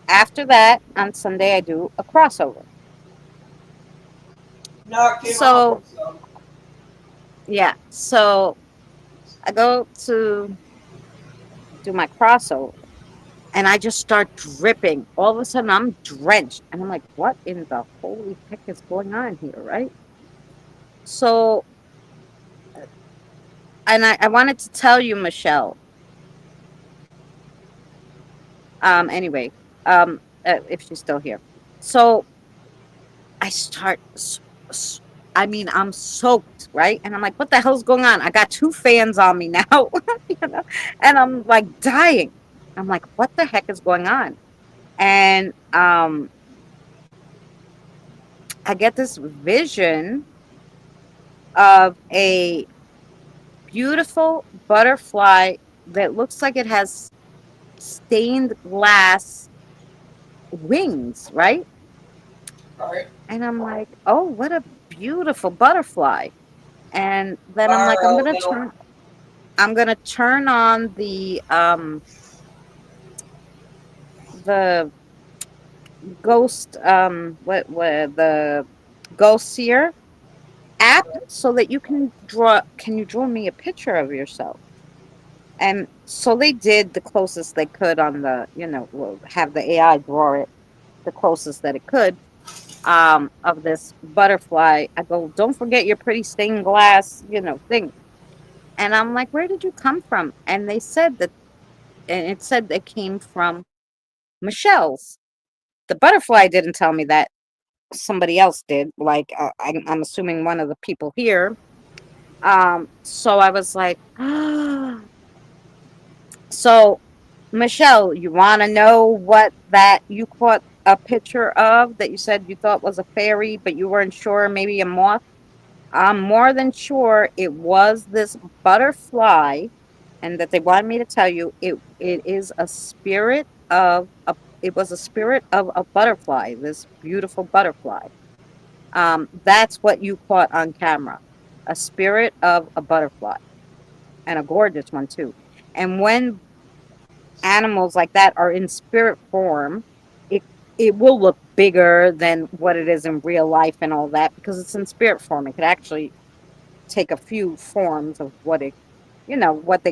Speaker 3: After that, on Sunday, I do a crossover.
Speaker 2: No, it came off.
Speaker 3: So
Speaker 2: So.
Speaker 3: yeah. So I go to do my crossover, and I just start dripping. All of a sudden, I'm drenched, and I'm like, "What in the holy heck is going on here?" Right? So, and I wanted to tell you, Michelle. Anyway, if she's still here. So I start I mean, I'm soaked, right? And I'm like, what the hell's going on? I got two fans on me now, you know, and I'm like dying. I'm like, what the heck is going on? And I get this vision of a beautiful butterfly that looks like it has stained glass wings, right?
Speaker 2: Right.
Speaker 3: And I'm like, oh, what a beautiful butterfly. And then I'm like,
Speaker 2: Fire elemental.
Speaker 3: I'm gonna turn on the ghost what the ghost seer app so that you can you draw me a picture of yourself? And so they did the closest they could on the, have the AI draw it the closest that it could, of this butterfly. I go, don't forget your pretty stained glass, thing. And I'm like, where did you come from? And they said that, and it said they came from Michelle's. The butterfly didn't tell me that. Somebody else did. Like, I'm assuming one of the people here. So I was like, so Michelle, you want to know what that you caught a picture of that you said you thought was a fairy, but you weren't sure, maybe a moth? I'm more than sure it was this butterfly, and that they wanted me to tell you it is a spirit of a it was a spirit of a butterfly, this beautiful butterfly. That's what you caught on camera, a spirit of a butterfly, and a gorgeous one too. And when animals like that are in spirit form, it it will look bigger than what it is in real life and all that because it's in spirit form. It could actually take a few forms of what they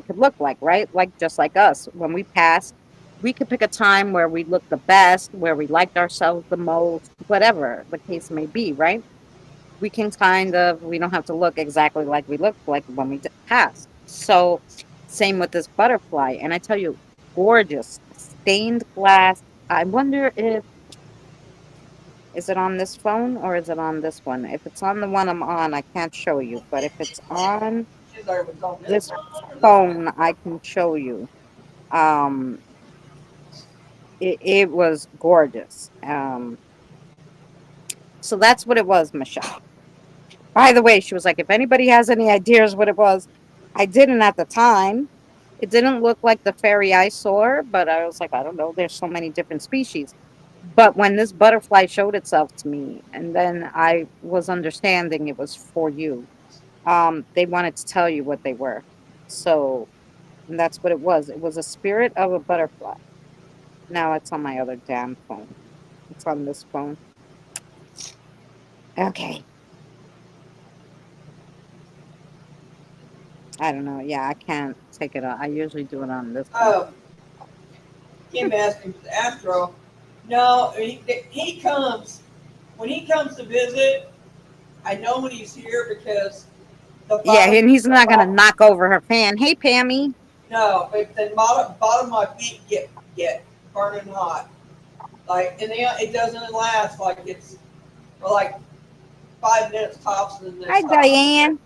Speaker 3: could look like, right? Like just like us, when we pass, we could pick a time where we look the best, where we liked ourselves the most, whatever the case may be, right? We don't have to look exactly like we look like when we pass. So, same with this butterfly. And I tell you, gorgeous stained glass. I wonder if, is it on this phone or is it on this one? If it's on the one I'm on, I can't show you. But if it's on
Speaker 2: She's like, was on this
Speaker 3: this
Speaker 2: one or this one?
Speaker 3: phone, I can show you. Um, it was gorgeous. So that's what it was, Michelle. By the way, she was like, if anybody has any ideas what it was, I didn't at the time. It didn't look like the fairy I saw, but I was like, I don't know. There's so many different species. But when this butterfly showed itself to me, and then I was understanding it was for you, they wanted to tell you what they were. So that's what it was. It was a spirit of a butterfly. Now it's on my other damn phone. It's on this phone. Okay. I don't know. Yeah, I can't take it on. I usually do it on this one.
Speaker 2: Um, Kim asked him to Astro. No, he comes when he comes to visit. I know when he's here because the
Speaker 3: Yeah,
Speaker 2: bottom,
Speaker 3: and he's
Speaker 2: the
Speaker 3: not gonna
Speaker 2: bottom
Speaker 3: knock over her fan. Hey, Pammy.
Speaker 2: no, but the bottom of my feet get burning hot. Like, and it doesn't last like it's for like 5 minutes tops, and then it
Speaker 3: Hi,
Speaker 2: stops.
Speaker 3: Diane.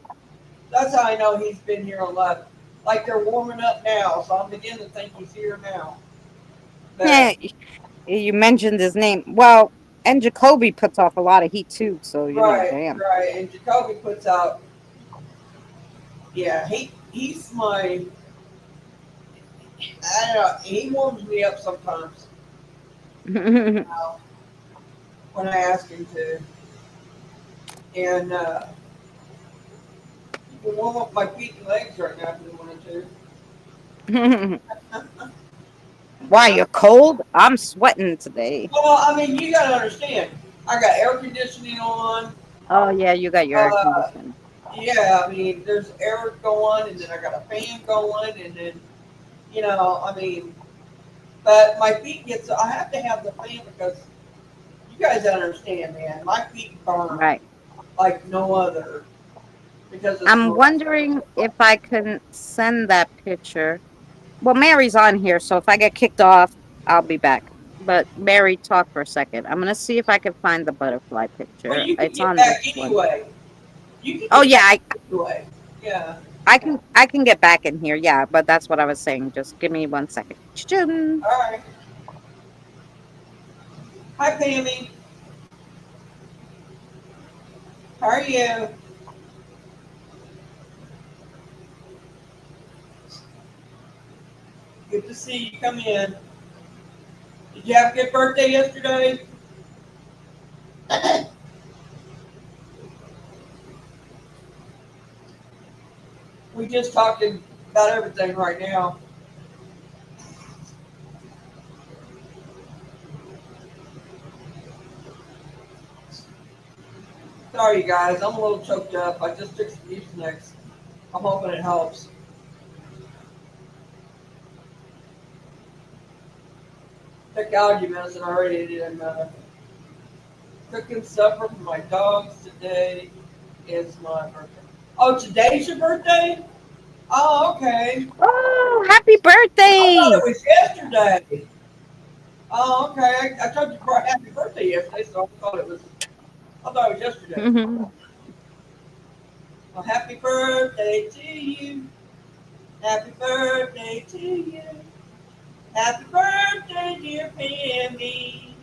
Speaker 2: That's how I know he's been here a lot. Like they're warming up now, so I'm beginning to think he's here now.
Speaker 3: Yeah,
Speaker 2: But
Speaker 3: you mentioned his name. Well, and Jacoby puts off a lot of heat too. So
Speaker 2: right,
Speaker 3: damn.
Speaker 2: right, and Jacoby puts out. Yeah, he's my. I don't know. He warms me up sometimes. You know, when I ask him to, and he can warm up my feet and legs right now if he wanted to.
Speaker 3: Why, you're cold? I'm sweating today.
Speaker 2: Well, I mean, you gotta understand. I got air conditioning on.
Speaker 3: Oh yeah, you got your air
Speaker 2: Uh,
Speaker 3: conditioner.
Speaker 2: yeah, I mean, there's air going, and then I got a fan going, and then, I mean, but my feet get so I have to have the fan because you guys don't understand, man. My feet burn
Speaker 3: Right.
Speaker 2: like no other because it's
Speaker 3: I'm wondering if I can send that picture. Well, Mary's on here, so if I get kicked off, I'll be back. But Mary, talk for a second. I'm gonna see if I can find the butterfly
Speaker 2: well,
Speaker 3: picture.
Speaker 2: you can
Speaker 3: It's
Speaker 2: get
Speaker 3: on this
Speaker 2: back
Speaker 3: one.
Speaker 2: anyway. You can
Speaker 3: Oh
Speaker 2: get
Speaker 3: yeah,
Speaker 2: back anyway. Yeah.
Speaker 3: I can get back in here. Yeah, but that's what I was saying. Just give me 1 second. Choo-choom.
Speaker 2: All right. Hi, Pammy. How are you? Good to see you. Come in. Did you have a good birthday yesterday? We just talking about everything right now. Sorry, you guys. I'm a little choked up. I just took some Mucinex. I'm hoping it helps. Took allergy medicine already, and cooking supper for my dogs today is my birthday. Oh, today's your birthday? Oh, okay.
Speaker 3: Oh, happy
Speaker 2: I thought
Speaker 3: birthday!
Speaker 2: it was yesterday. Oh, okay. I told you for a happy birthday yesterday, so I thought it was yesterday. Well, happy birthday to you. Happy birthday to you. Happy birthday, dear Pammy.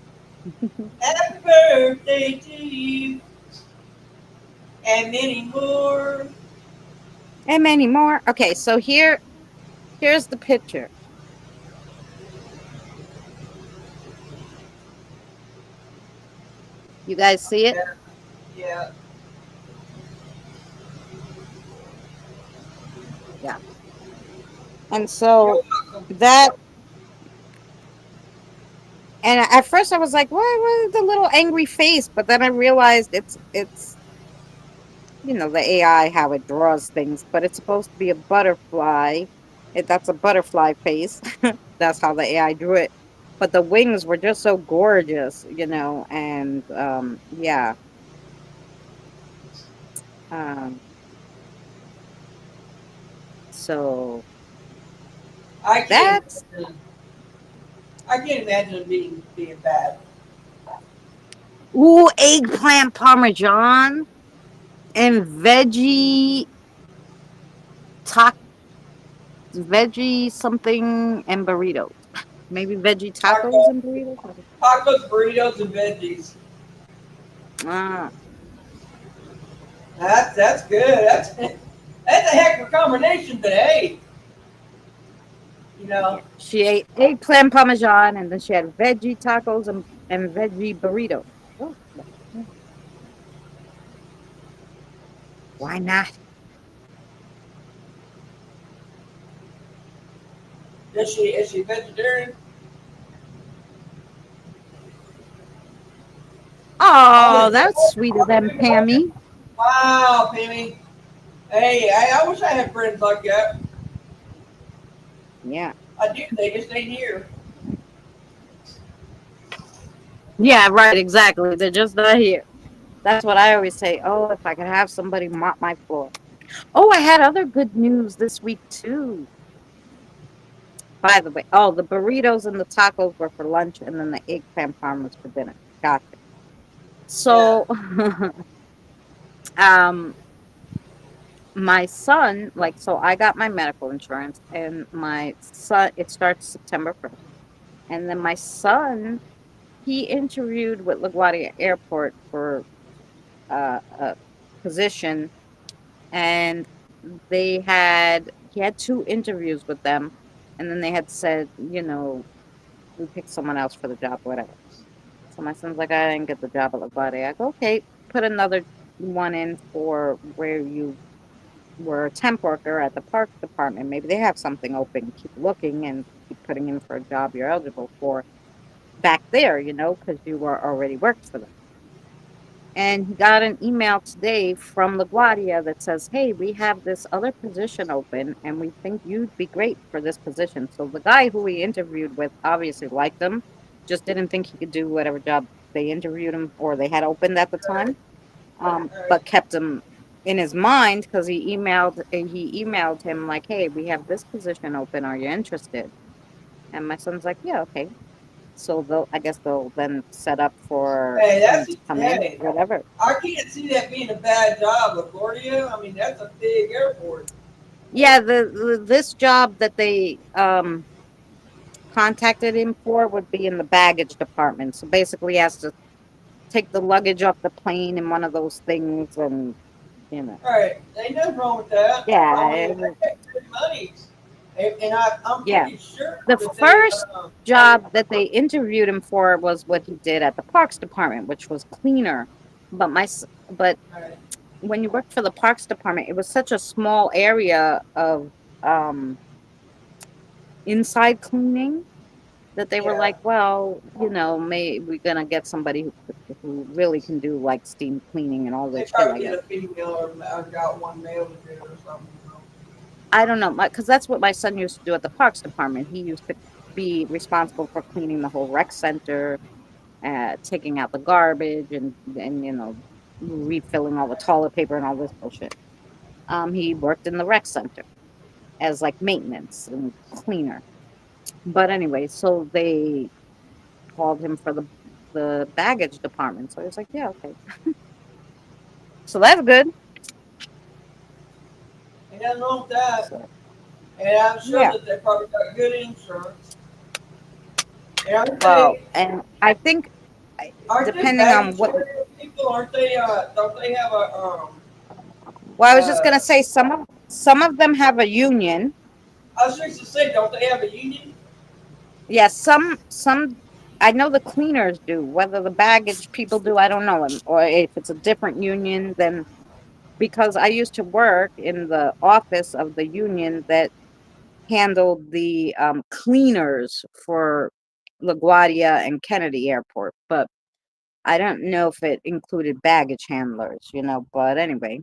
Speaker 2: Happy birthday to you. And many more.
Speaker 3: And many more. Okay, so here's the picture. You guys see it?
Speaker 2: Yeah, yeah.
Speaker 3: Yeah. And
Speaker 2: You're
Speaker 3: so
Speaker 2: welcome.
Speaker 3: that and at first I was like, what the little angry face? But then I realized it's the AI how it draws things, but it's supposed to be a butterfly. That's a butterfly face. That's how the AI drew it. But the wings were just so gorgeous, and yeah. Um so
Speaker 2: I can't
Speaker 3: that's
Speaker 2: imagine. I can't imagine it being bad.
Speaker 3: ooh, eggplant parmesan and tac veggie something and burritos. Maybe veggie tacos
Speaker 2: Taco,
Speaker 3: and burritos.
Speaker 2: tacos, burritos, and veggies.
Speaker 3: Ah,
Speaker 2: That's good. That's a heck of a combination. But hey, you
Speaker 3: yeah.
Speaker 2: know,
Speaker 3: She ate eggplant parmesan and then she had veggie tacos and veggie burritos. Oh, yeah, why not?
Speaker 2: is she vegetarian? Oh,
Speaker 3: Oh,
Speaker 2: is it?
Speaker 3: that's sweet of them, Pammy.
Speaker 2: Wow, Penny. Hey, I wish I had friends like that.
Speaker 3: Yeah.
Speaker 2: I do. They just ain't here.
Speaker 3: Yeah, right, exactly. They're just not here. That's what I always say. Oh, if I could have somebody mop my floor. Oh, I had other good news this week too. By the way, oh, the burritos and the tacos were for lunch, and then the eggplant parm was for dinner. Gotcha.
Speaker 2: Yeah.
Speaker 3: So, um, my son, like, so I got my medical insurance, and my son, it starts September 1st, and then my son, he interviewed with LaGuardia Airport for a position, and he had two interviews with them, and then they had said, we picked someone else for the job, whatever. So my son's like, I didn't get the job at LaGuardia. I go, okay, put another one in for where you were a temp worker at the park department. Maybe they have something open. Keep looking and keep putting in for a job you're eligible for back there, because you were already worked for them. And he got an email today from LaGuardia that says, hey, we have this other position open and we think you'd be great for this position. So the guy who we interviewed with obviously liked him, just didn't think he could do whatever job they interviewed him or they had opened at the time,
Speaker 2: All right.
Speaker 3: but kept him in his mind because he emailed him like, hey, we have this position open. Are you interested? And my son's like, yeah, okay. So I guess they'll then set up for
Speaker 2: Hey,
Speaker 3: him to come in,
Speaker 2: hey,
Speaker 3: whatever.
Speaker 2: I can't see that being a bad job, LaGuardia. I mean, that's a big airport.
Speaker 3: Yeah, this job that they contacted him for would be in the baggage department. So basically, he has to take the luggage off the plane in one of those things, and you know,
Speaker 2: All right, ain't nothing wrong with that.
Speaker 3: yeah,
Speaker 2: I mean, they pay good money, and I'm
Speaker 3: yeah.
Speaker 2: pretty sure
Speaker 3: The
Speaker 2: that they.
Speaker 3: first job that they interviewed him for was what he did at the parks department, which was cleaner. But but
Speaker 2: All right,
Speaker 3: when you work for the parks department, it was such a small area of um inside cleaning that they were
Speaker 2: yeah,
Speaker 3: like, well, may we're gonna get somebody who really can do like steam cleaning and all
Speaker 2: they
Speaker 3: this shit,
Speaker 2: probably
Speaker 3: I
Speaker 2: get
Speaker 3: guess.
Speaker 2: a female or got one male to do it or something.
Speaker 3: I don't know, because that's what my son used to do at the parks department. He used to be responsible for cleaning the whole rec center, taking out the garbage, and refilling all the toilet paper and all this bullshit. He worked in the rec center as like maintenance and cleaner. But anyway, so they called him for the baggage department. So I was like, yeah, okay. So that's good.
Speaker 2: Ain't nothing wrong with that.
Speaker 3: So
Speaker 2: And I'm sure
Speaker 3: yeah.
Speaker 2: that they probably got good insurance. And
Speaker 3: Well, and I think
Speaker 2: aren't they
Speaker 3: depending on
Speaker 2: baggage
Speaker 3: what.
Speaker 2: carrier people? Aren't they? Don't they have a
Speaker 3: Well, I was just
Speaker 2: uh?
Speaker 3: gonna say some of them have a union.
Speaker 2: I was just to say, don't they have a union?
Speaker 3: Yeah, some. I know the cleaners do. Whether the baggage people do, I don't know. Or if it's a different union, then because I used to work in the office of the union that handled the cleaners for LaGuardia and Kennedy Airport, but I don't know if it included baggage handlers. But anyway,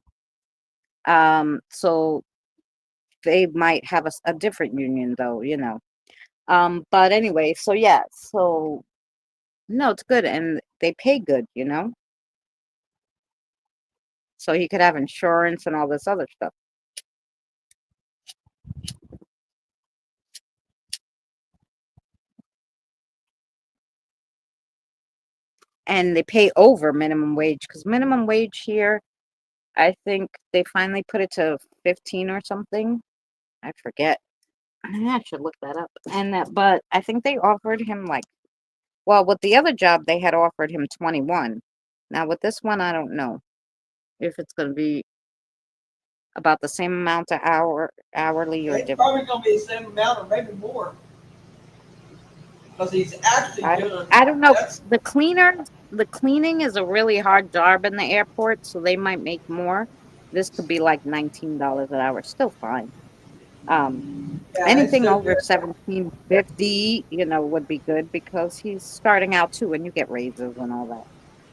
Speaker 3: so they might have a different union though. But anyway, so yeah, so no, it's good and they pay good. So he could have insurance and all this other stuff. And they pay over minimum wage because minimum wage here, I think they finally put it to 15 or something. I forget. I should look that up. But I think they offered him like, well, with the other job they had offered him 21. Now with this one, I don't know if it's going to be about the same amount of hourly or
Speaker 2: It's
Speaker 3: different.
Speaker 2: probably gonna be the same amount or maybe more because he's actually
Speaker 3: I
Speaker 2: doing.
Speaker 3: I don't know.
Speaker 2: That's
Speaker 3: The cleaning is a really hard job in the airport, so they might make more. This could be like $19 an hour, still fine. Um,
Speaker 2: yeah, it's
Speaker 3: Anything
Speaker 2: still
Speaker 3: over
Speaker 2: good.
Speaker 3: 1750, would be good because he's starting out too, and you get raises and all that.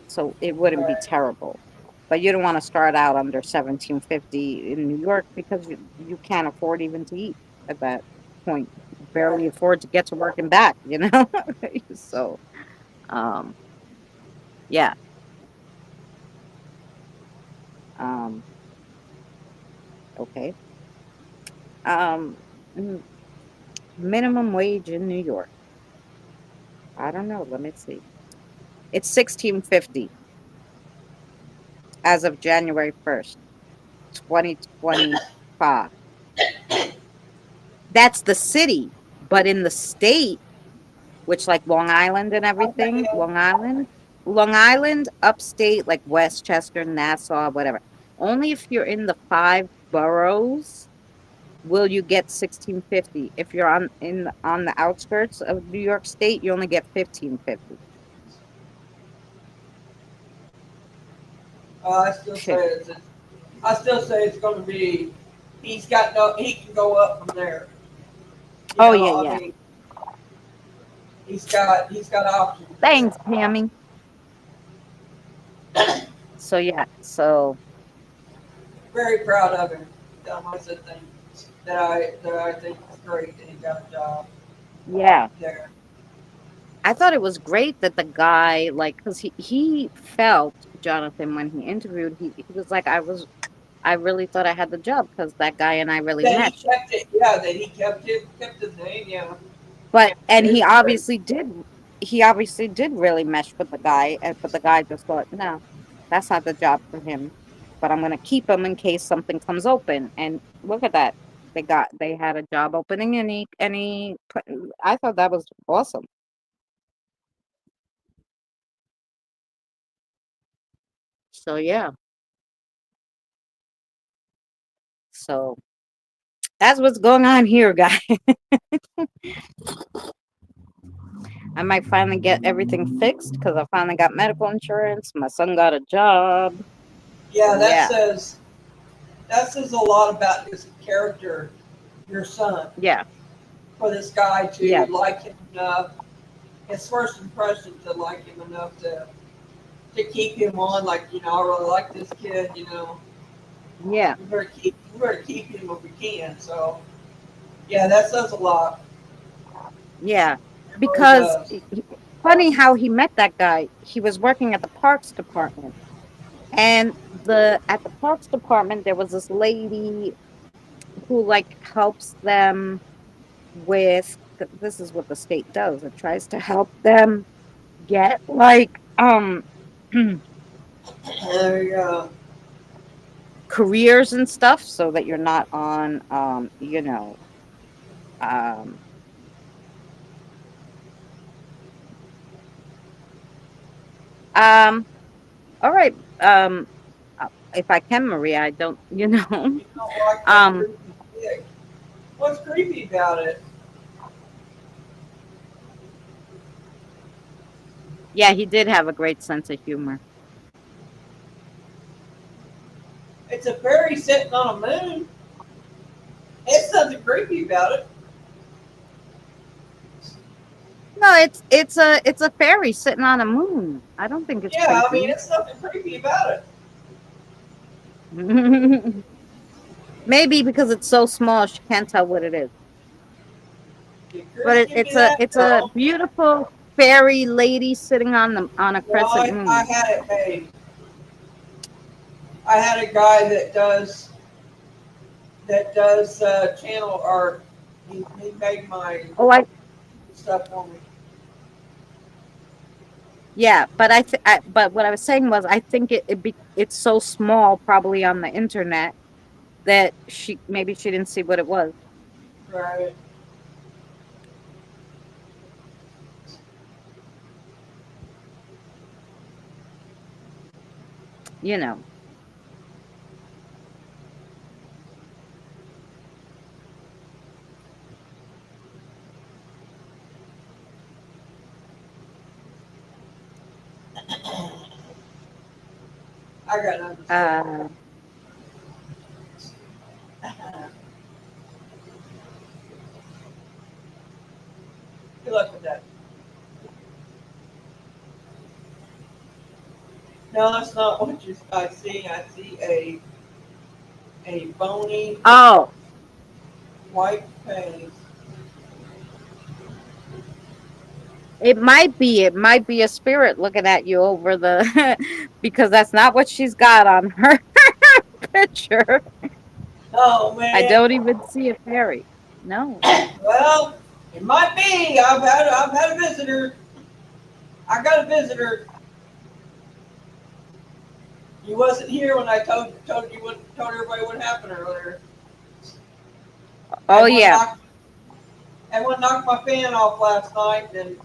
Speaker 3: So it wouldn't be
Speaker 2: Right.
Speaker 3: terrible. But you don't want to start out under 1750 in New York because you can't afford even to eat at that point. Barely
Speaker 2: Right.
Speaker 3: afford to get to work and back. So, um, yeah. Um, okay. Um, mm, Minimum wage in New York. I don't know. Let me see. It's 1650 as of January 1st, 2025. That's the city, but in the state, which like Long Island and
Speaker 2: Okay,
Speaker 3: everything,
Speaker 2: yeah.
Speaker 3: Long Island, upstate, like Westchester, Nassau, whatever. Only if you're in the five boroughs will you get 1650. If you're on the outskirts of New York State, you only get 1550.
Speaker 2: I still say it's. I still say it's going to be. He's got no. He can go up from there. You
Speaker 3: Oh yeah,
Speaker 2: know, I
Speaker 3: yeah.
Speaker 2: mean, he's got options there.
Speaker 3: Thanks, Tammy. So yeah, so
Speaker 2: Very proud of him. That's the thing that I think is great that he got a job
Speaker 3: yeah.
Speaker 2: there.
Speaker 3: I thought it was great that the guy, like, because he felt, Jonathan, when he interviewed, he was like, I really thought I had the job because that guy and I really
Speaker 2: That he
Speaker 3: meshed.
Speaker 2: kept it. Yeah, that he kept his name. Yeah,
Speaker 3: And he
Speaker 2: it's great.
Speaker 3: obviously did. he obviously did really mesh with the guy, but the guy just thought, no, that's not the job for him. But I'm gonna keep him in case something comes open. And look at that, they had a job opening, and I thought that was awesome. So yeah, so that's what's going on here, guys. I might finally get everything fixed because I finally got medical insurance. My son got a job.
Speaker 2: Yeah,
Speaker 3: Yeah,
Speaker 2: that says a lot about his character, your son,
Speaker 3: yeah,
Speaker 2: for this guy
Speaker 3: yeah,
Speaker 2: to like him enough. His first impression to like him enough to keep him on. Like, I really like this kid.
Speaker 3: yeah,
Speaker 2: We better keep him if we can. So yeah, that says a lot.
Speaker 3: yeah.
Speaker 2: It really
Speaker 3: Because
Speaker 2: does.
Speaker 3: funny how he met that guy. He was working at the parks department, and the at the parks department there was this lady who like helps them with. This is what the state does. It tries to help them get like
Speaker 2: There you go.
Speaker 3: careers and stuff so that you're not on um um all right, if I can, Maria, I don't
Speaker 2: You don't like that
Speaker 3: um
Speaker 2: creepy thing. What's creepy about it?
Speaker 3: yeah, he did have a great sense of humor.
Speaker 2: It's a fairy sitting on a moon. It's nothing creepy about it.
Speaker 3: No, it's a fairy sitting on a moon. I don't think it's
Speaker 2: Yeah, I mean,
Speaker 3: creepy.
Speaker 2: it's nothing creepy about it.
Speaker 3: Maybe because it's so small she can't tell what it is.
Speaker 2: You
Speaker 3: But
Speaker 2: could give me that,
Speaker 3: it's a
Speaker 2: girl.
Speaker 3: beautiful fairy lady sitting on a
Speaker 2: Well,
Speaker 3: crescent
Speaker 2: I
Speaker 3: moon.
Speaker 2: had it made. I had a guy that does channel art. He made my
Speaker 3: Oh, I
Speaker 2: stuff for me.
Speaker 3: yeah, but but what I was saying was I think it's so small probably on the internet that she didn't see what it was,
Speaker 2: Right.
Speaker 3: you know.
Speaker 2: I got nothing to say.
Speaker 3: Uh
Speaker 2: Good luck with that. No, that's not what I see. I see a bony
Speaker 3: oh,
Speaker 2: white face.
Speaker 3: it might be a spirit looking at you over the because that's not what she's got on her picture.
Speaker 2: Oh
Speaker 3: I
Speaker 2: man.
Speaker 3: don't even see a fairy. No.
Speaker 2: Well, it might be. I've had a visitor. I got a visitor. You wasn't here when I told everybody what happened earlier.
Speaker 3: Oh
Speaker 2: And one
Speaker 3: yeah.
Speaker 2: knocked and one knocked my fan off last night. And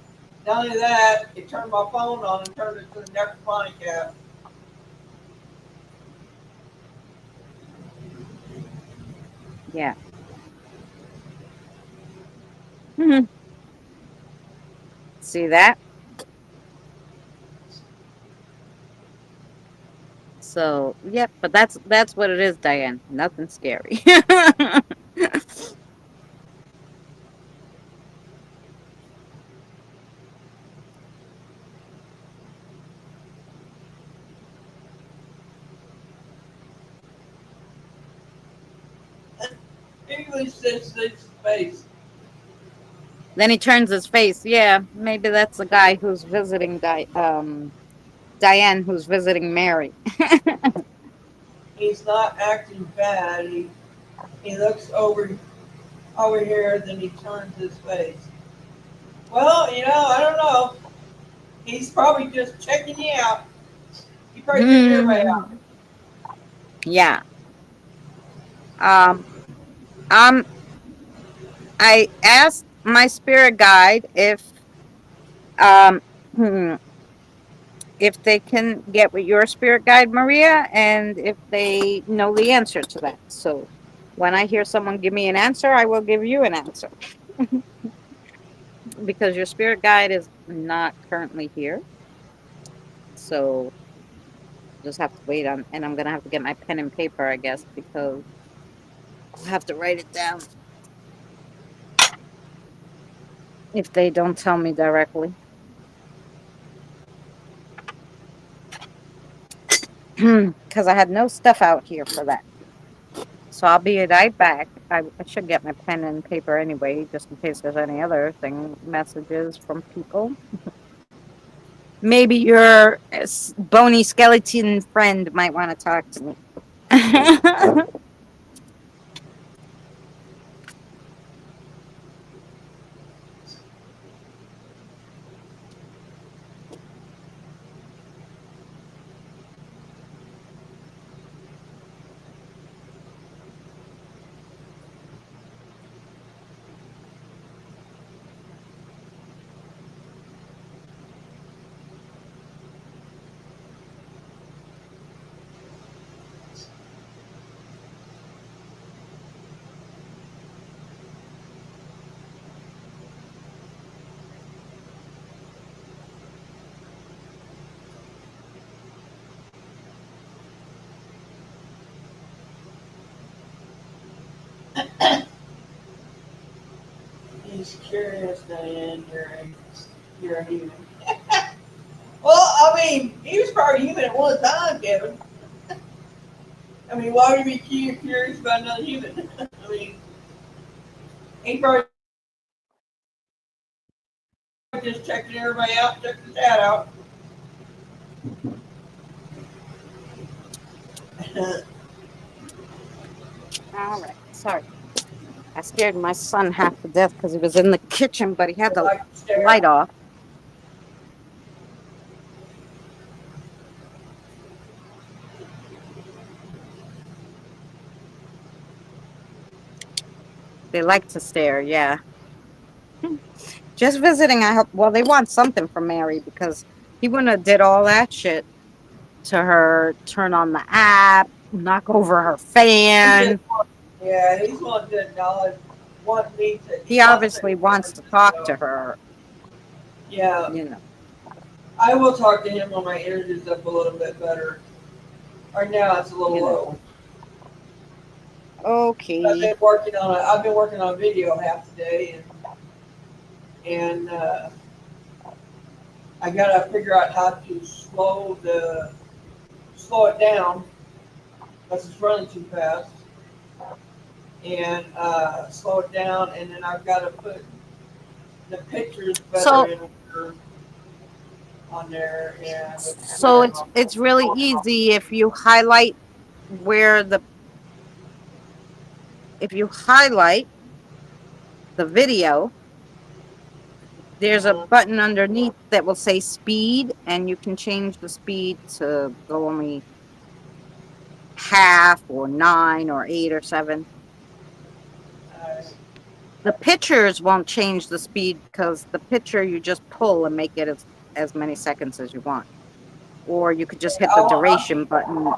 Speaker 2: not only that, it turned my phone on and turned it to the necrophonic app.
Speaker 3: Yeah. Mhm. See that? So, yep, but that's what it is, Diane. Nothing scary.
Speaker 2: English says this face.
Speaker 3: Then he turns his face. Yeah, maybe that's the guy who's visiting Diane, who's visiting Mary.
Speaker 2: He's not acting bad. He looks over here, then he turns his face. Well, I don't know. He's probably just checking you out. He probably checking everybody out.
Speaker 3: Yeah. Um, um, I asked my spirit guide um, hmm, if they can get with your spirit guide, Maria, and if they know the answer to that. So when I hear someone give me an answer, I will give you an answer because your spirit guide is not currently here. So just have to wait on, and I'm gonna have to get my pen and paper, I guess, because I have to write it down if they don't tell me directly. Because I had no stuff out here for that. So I'll be right back. I should get my pen and paper anyway, just in case there's any other messages from people. Maybe your bony skeleton friend might want to talk to me.
Speaker 2: He's curious, Diane. You're a human. Well, I mean, he was probably human at one time, Kevin. I mean, why would you be curious about another human? I mean, he probably just checking everybody out, checking his dad out.
Speaker 3: All right. Sorry. I scared my son half to death because he was in the kitchen, but he had the
Speaker 2: Like,
Speaker 3: light off. They like to stare, yeah. Just visiting, I hope. Well, they want something from Mary because he wouldn't have did all that shit to her, turn on the app, knock over her fan.
Speaker 2: Yeah, he's wanting to acknowledge, want me to.
Speaker 3: He obviously wants to talk to her,
Speaker 2: Yeah,
Speaker 3: you know.
Speaker 2: I will talk to him when my energy's up a little bit better. Right now, it's a little
Speaker 3: You know.
Speaker 2: low.
Speaker 3: Okay.
Speaker 2: I've been working on video half the day, and I gotta figure out how to slow it down because it's running too fast, and slow it down, and then I've got to put the pictures better in order on there. And
Speaker 3: So it's really easy if you highlight where if you highlight the video, there's a button underneath that will say speed, and you can change the speed to go only half or 9 or 8 or 7. The pictures won't change the speed because the picture you just pull and make it as many seconds as you want. Or you could just hit the duration button.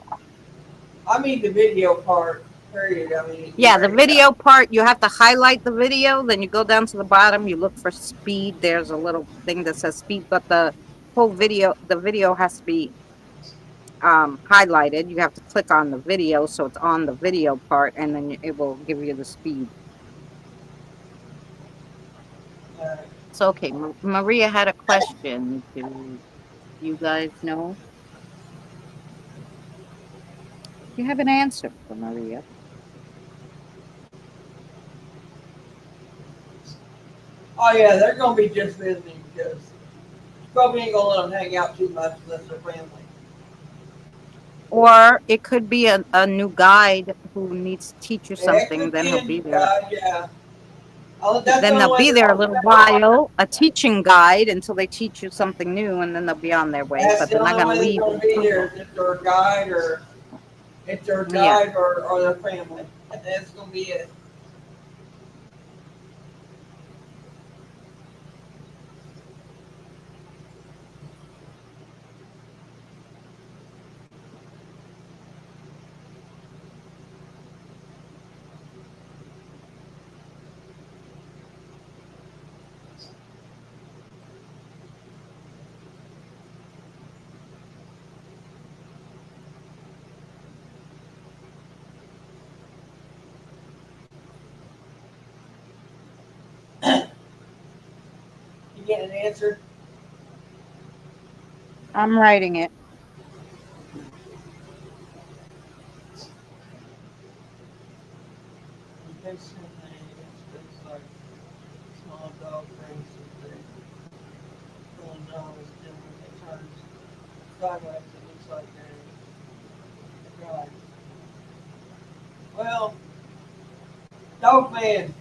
Speaker 2: I mean the video part, period. I mean,
Speaker 3: yeah, the video part, you have to highlight the video, then you go down to the bottom, you look for speed. There's a little thing that says speed, but the video has to be highlighted. You have to click on the video, so it's on the video part, and then it will give you the speed. So, okay, Maria had a question. Do you guys know? You have an answer for Maria.
Speaker 2: Oh yeah, they're gonna be just visiting because probably ain't gonna let them hang out too much unless they're family.
Speaker 3: Or it could be a new guide who needs to teach you something, then he'll be there.
Speaker 2: Yeah. Oh, that's the
Speaker 3: Then they'll
Speaker 2: only way
Speaker 3: be
Speaker 2: they're
Speaker 3: there a
Speaker 2: gonna
Speaker 3: little
Speaker 2: remember.
Speaker 3: while, a teaching guide until they teach you something new, and then they'll be on their way.
Speaker 2: That's
Speaker 3: But
Speaker 2: the
Speaker 3: they're not
Speaker 2: only
Speaker 3: going to
Speaker 2: way they're
Speaker 3: leave
Speaker 2: gonna be
Speaker 3: until.
Speaker 2: there is if they're a guide or if they're a
Speaker 3: Yeah.
Speaker 2: guide or their family. And that's gonna be it. You get an answer.
Speaker 3: I'm writing it.
Speaker 2: They send things like small dog things that they don't know is different. It turns sideways. It looks like a guide. Well, dog man.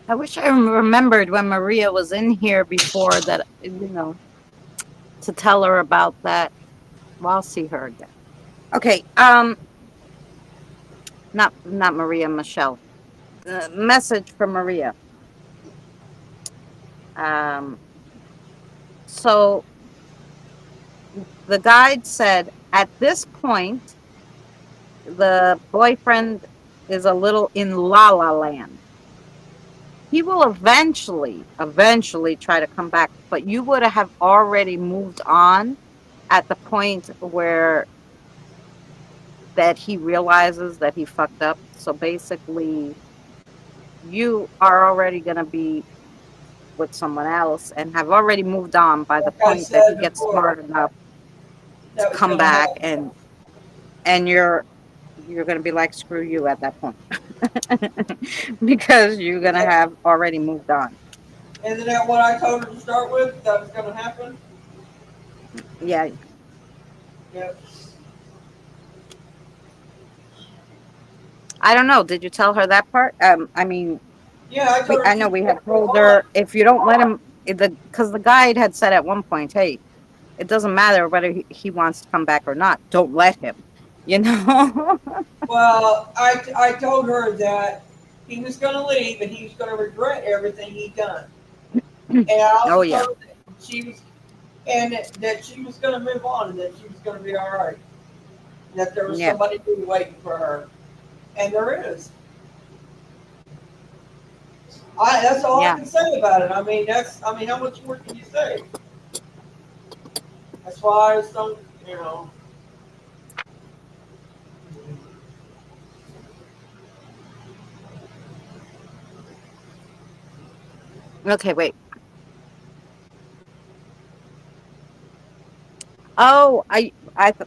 Speaker 3: I wish I remembered when Maria was in here before that, to tell her about that. Well, I'll see her again. Okay. Not Maria, Michelle. Message from Maria. Um, so the guide said at this point, the boyfriend is a little in la la land. He will eventually try to come back, but you would have already moved on at the point where that he realizes that he fucked up. So basically, you are already going to be with someone else and have already moved on by the
Speaker 2: Like I
Speaker 3: point that he
Speaker 2: said
Speaker 3: gets
Speaker 2: before,
Speaker 3: smart enough to
Speaker 2: that was
Speaker 3: come
Speaker 2: gonna
Speaker 3: back,
Speaker 2: happen.
Speaker 3: and you're going to be like, screw you at that point. Because you're going to have already moved on.
Speaker 2: Isn't that what I told her to start with? That was gonna happen.
Speaker 3: Yeah.
Speaker 2: Yep.
Speaker 3: I don't know. Did you tell her that part? I mean,
Speaker 2: Yeah, I told her
Speaker 3: I
Speaker 2: she
Speaker 3: know
Speaker 2: was
Speaker 3: we had
Speaker 2: gonna move
Speaker 3: told
Speaker 2: on.
Speaker 3: her if you don't let him, because the guide had said at one point, hey, it doesn't matter whether he wants to come back or not. Don't let him. You know?
Speaker 2: Well, I told her that he was gonna leave and he was gonna regret everything he done. And I
Speaker 3: Oh
Speaker 2: also
Speaker 3: yeah,
Speaker 2: told her that she was and that she was gonna move on and that she was gonna be all right. That there was
Speaker 3: yeah.
Speaker 2: somebody new waiting for her, and there is. That's all I
Speaker 3: Yeah.
Speaker 2: can say about it. I mean, how much more can you say? That's why I just don't, you know.
Speaker 3: Okay, wait. Oh,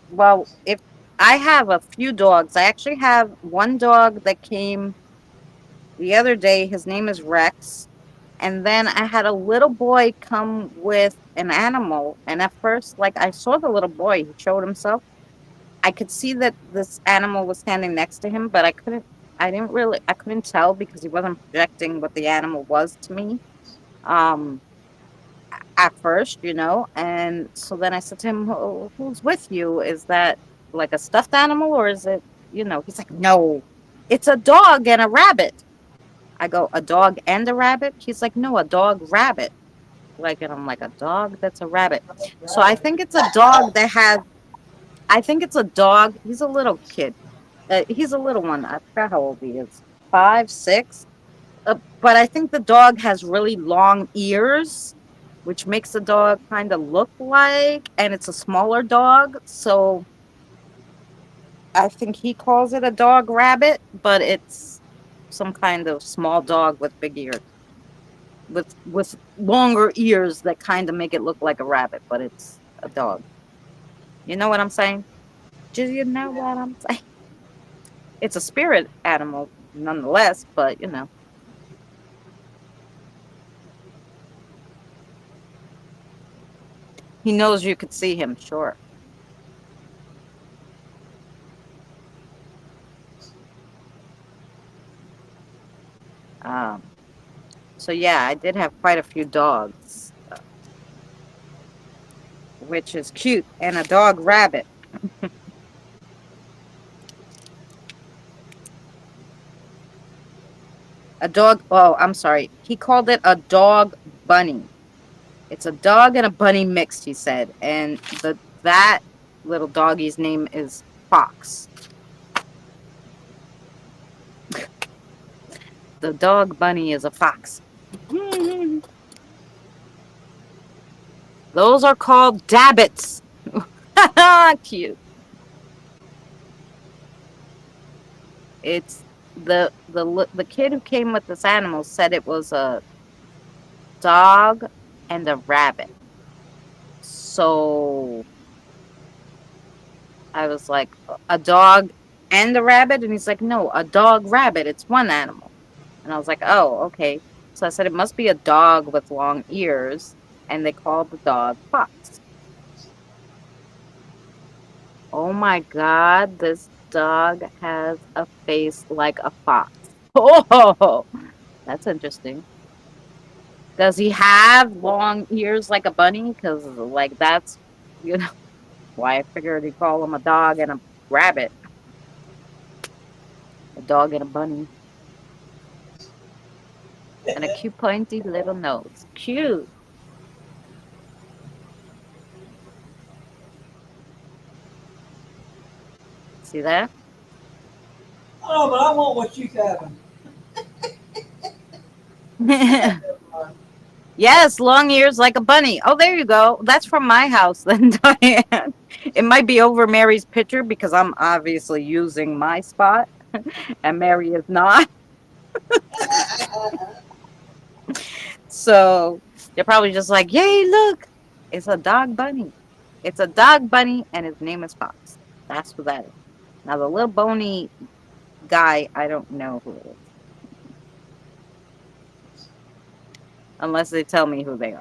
Speaker 3: well, if I have a few dogs, I actually have one dog that came the other day. His name is Rex. And then I had a little boy come with an animal. And at first, like I saw the little boy, he showed himself. I could see that this animal was standing next to him, but I couldn't tell because he wasn't projecting what the animal was to me. Um, at first, and so then I said to him, Who's with you? Is that like a stuffed animal or is it, he's like, no, it's a dog and a rabbit. I go, a dog and a rabbit? He's like, no, a dog rabbit. Like, and I'm like, a dog that's a rabbit. So I think it's a dog that has, I think it's a dog. He's a little kid. He's a little one. I forgot how old he is. 5, 6. But I think the dog has really long ears, which makes the dog kind of look like, and it's a smaller dog. So I think he calls it a dog rabbit, but it's some kind of small dog with big ears, with longer ears that kind of make it look like a rabbit, but it's a dog. You know what I'm saying? Do you know what I'm saying? It's a spirit animal nonetheless, but. He knows you could see him, sure. Um, so yeah, I did have quite a few dogs, which is cute, and a dog rabbit. A dog, oh, I'm sorry. He called it a dog bunny. It's a dog and a bunny mixed, he said. And that little doggy's name is Fox. The dog bunny is a fox. Those are called dabbits. Cute. It's the kid who came with this animal said it was a dog and a rabbit. So I was like, a dog and a rabbit? And he's like, no, a dog rabbit. It's one animal. And I was like, oh, okay. So I said, it must be a dog with long ears. And they called the dog Fox. Oh my God, this dog has a face like a fox. Oh, that's interesting. Does he have long ears like a bunny? Because, like, that's, you know, why I figured he'd call him a dog and a rabbit. A dog and a bunny. And a cute pointy little nose. Cute. See that?
Speaker 2: Oh, but I want what she's having.
Speaker 3: Yes, long ears like a bunny. Oh, there you go. That's from my house then, Diane. It might be over Mary's picture because I'm obviously using my spot and Mary is not. So they're probably just like, yay, look, it's a dog bunny. It's a dog bunny and his name is Fox. That's what that is. Now, the little bony guy, I don't know who it is. Unless they tell me who they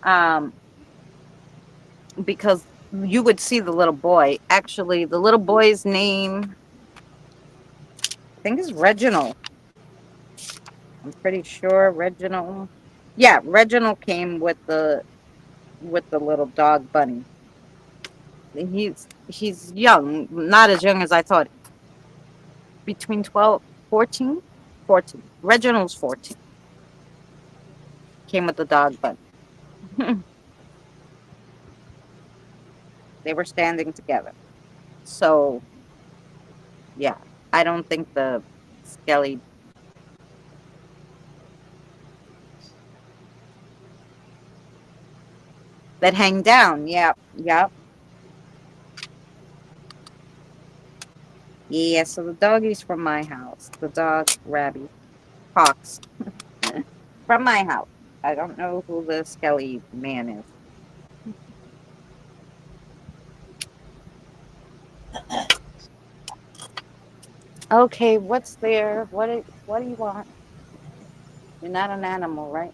Speaker 3: are. Because you would see the little boy. Actually, the little boy's name, I think, is Reginald. I'm pretty sure Reginald. Yeah, Reginald came with the little dog bunny. He's young, not as young as I thought. Between 12, 14, 14. Reginald's 14. Came with the dog bunny. They were standing together. So, yeah, I don't think the Skelly that hang down. Yep, yep. Yeah, so the doggy's from my house. The dog, Rabby, Fox, from my house. I don't know who the Skelly man is. Okay, what's there? What do you want? You're not an animal, right?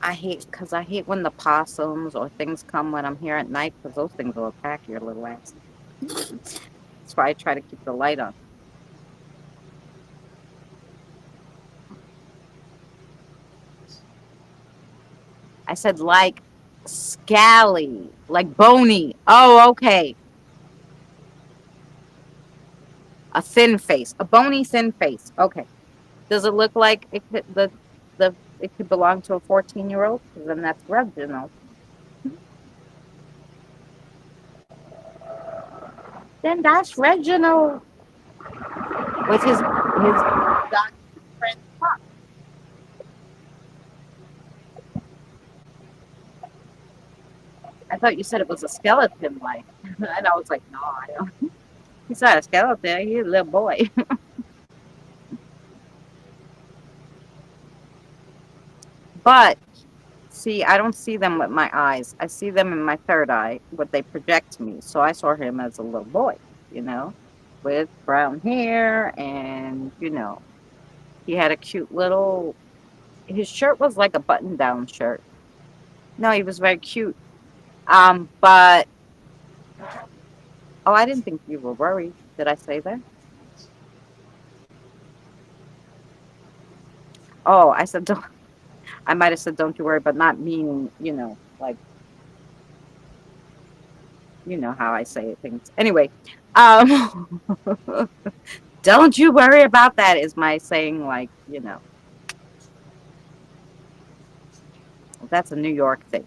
Speaker 3: I hate because I hate when the possums or things come when I'm here at night because those things will attack your little ass. That's why I try to keep the light on. I said like scally, like bony. Oh, okay. A thin face, a bony thin face. Okay. Does it look like it could, the it could belong to a 14-year-old? Then that's Reginald. Then that's Reginald with his dog friend Fox. I thought you said it was a skeleton, like, and I was like, no, I don't. He's not a skeleton. He's a little boy. But see, I don't see them with my eyes. I see them in my third eye, what they project to me. So I saw him as a little boy, you know, with brown hair, and he had a cute little. His shirt was like a button-down shirt, No, he was very cute. But oh, I didn't think you were worried. Did I say that? Oh, I said don't. I might have said don't you worry, but not meaning, like you know how I say things. Anyway, um, don't you worry about that is my saying, like, that's a New York thing.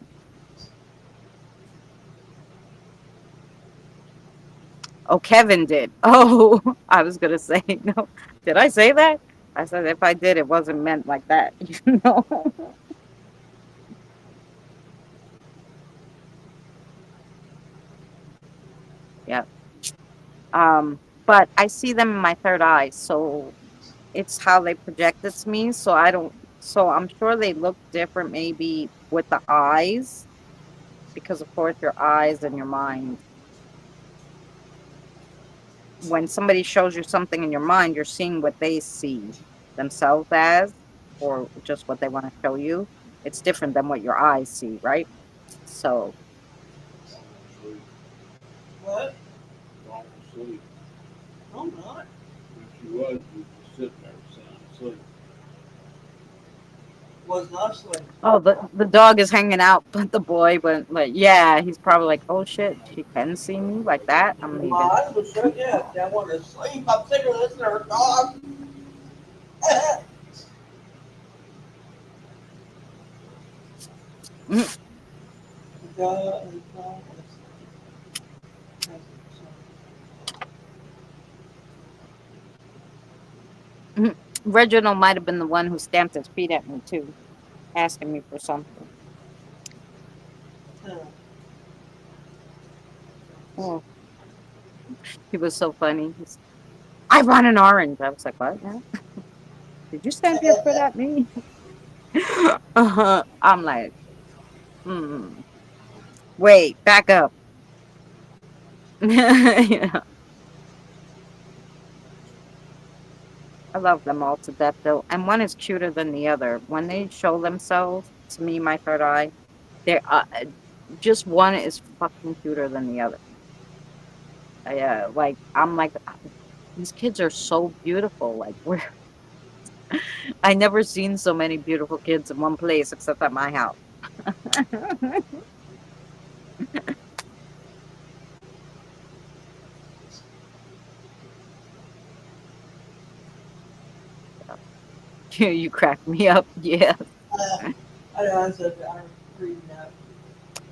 Speaker 3: Oh, Kevin did. Oh, I was gonna say no. Did I say that? I said if I did, it wasn't meant like that. You know. Yeah. But I see them in my third eye, so it's how they project it to me. So I don't. So I'm sure they look different, maybe with the eyes, because of course your eyes and your mind. When somebody shows you something in your mind, you're seeing what they see themselves as, or just what they want to show you. It's different than what your eyes see, right? So,
Speaker 4: Falling asleep.
Speaker 2: What?
Speaker 4: Falling asleep.
Speaker 2: No, I'm not.
Speaker 4: If you was, you'd just sitting there sound asleep.
Speaker 2: Was not asleep.
Speaker 3: oh, the dog is hanging out, but the boy went like, yeah, he's probably like, oh shit, she can see me like that. I'm
Speaker 2: My
Speaker 3: leaving.
Speaker 2: eyes were shut. Yeah, I wanted to sleep. I'm sick of listening to her dog.
Speaker 3: Mhm. Mhm. Reginald might have been the one who stamped his feet at me too, asking me for something. Oh, he was so funny. I want an orange. I was like, what now? Did you stamp your foot at me? I'm like, mm, wait, back up. Yeah, I love them all to death though. And one is cuter than the other. When they show themselves to me, my third eye, they're just one is fucking cuter than the other. Like I'm like, these kids are so beautiful. Like we're I never seen so many beautiful kids in one place except at my house. You crack me up. Yeah.
Speaker 2: I said I'm reading that.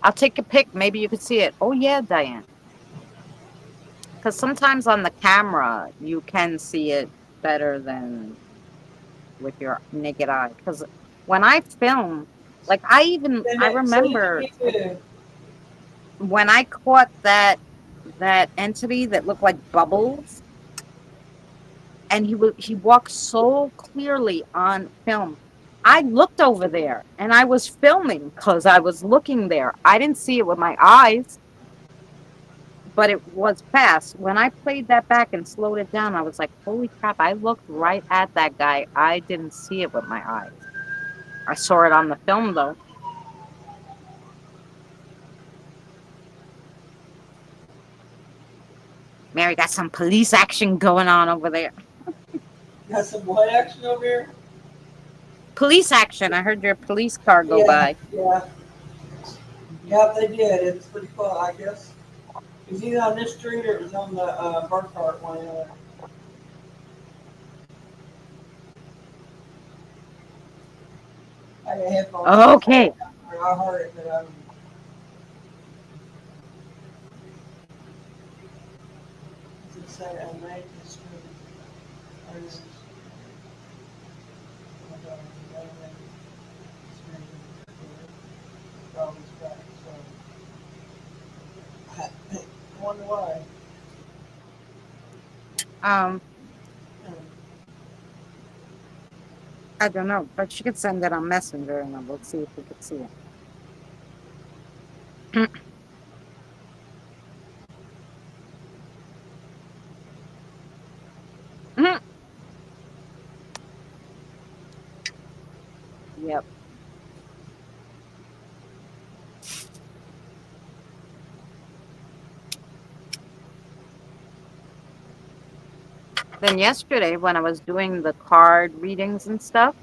Speaker 3: I'll take a pic. Maybe you could see it. Oh yeah, Diane. Because sometimes on the camera you can see it better than with your naked eye. Because when I film, like I
Speaker 2: Send it to
Speaker 3: remember
Speaker 2: me too.
Speaker 3: when I caught that entity that looked like bubbles, and he walked so clearly on film. I looked over there and I was filming because I was looking there. I didn't see it with my eyes, but it was fast. When I played that back and slowed it down, I was like, holy crap, I looked right at that guy. I didn't see it with my eyes. I saw it on the film though. Mary got some police action going on over there.
Speaker 2: Got some what action over here?
Speaker 3: Police action. I heard your police car go
Speaker 2: Yeah,
Speaker 3: by.
Speaker 2: yeah. Yeah, they did. It's pretty cool, I guess. Is he on this street or is on the Burkhart one? I got headphones.
Speaker 3: Okay.
Speaker 2: I heard it, but it's say I made this street. I wonder why.
Speaker 3: Um,
Speaker 2: Hmm.
Speaker 3: I don't know, but she could send it on Messenger and we'll see if we could see it. Yep. Then yesterday, when I was doing the card readings and stuff,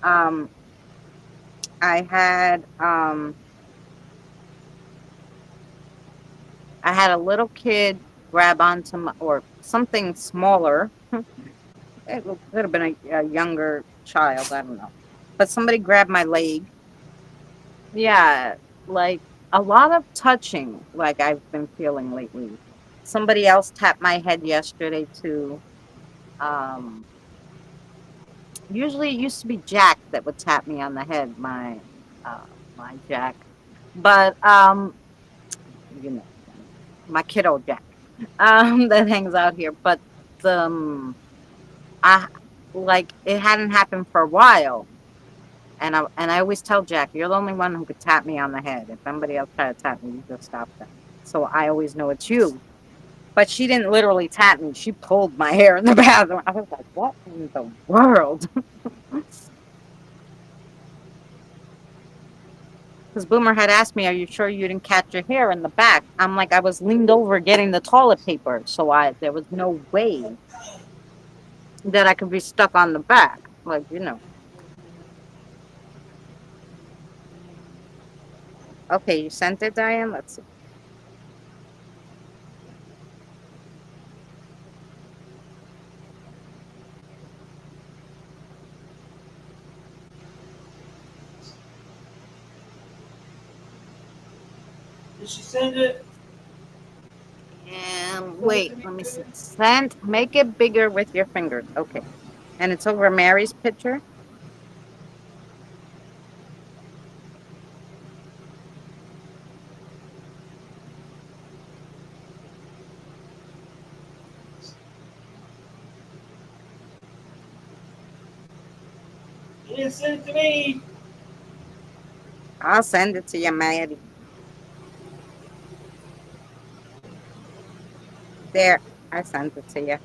Speaker 3: um, I had um, I had a little kid grab onto my, or something smaller. It could have been a younger child. I don't know, but somebody grabbed my leg. Yeah, like a lot of touching, like I've been feeling lately. Somebody else tapped my head yesterday too. Um, Usually it used to be Jack that would tap me on the head, uh my Jack. But you know, my kiddo Jack. That hangs out here. But I like it hadn't happened for a while. And I always tell Jack, you're the only one who could tap me on the head. If somebody else try to tap me, you just stop them. So I always know it's you. But she didn't literally tap me. She pulled my hair in the bathroom. I was like, what in the world? Because Boomer had asked me, are you sure you didn't catch your hair in the back? I'm like, I was leaned over getting the toilet paper. So there was no way that I could be stuck on the back. Like, Okay, you sent it, Diane? Let's see.
Speaker 2: Did she send it?
Speaker 3: And wait, let me see. Send, make it bigger with your fingers. Okay. And it's over Mary's picture.
Speaker 2: You didn't send it to me.
Speaker 3: I'll send it to you, Mary. There, I sent it to you.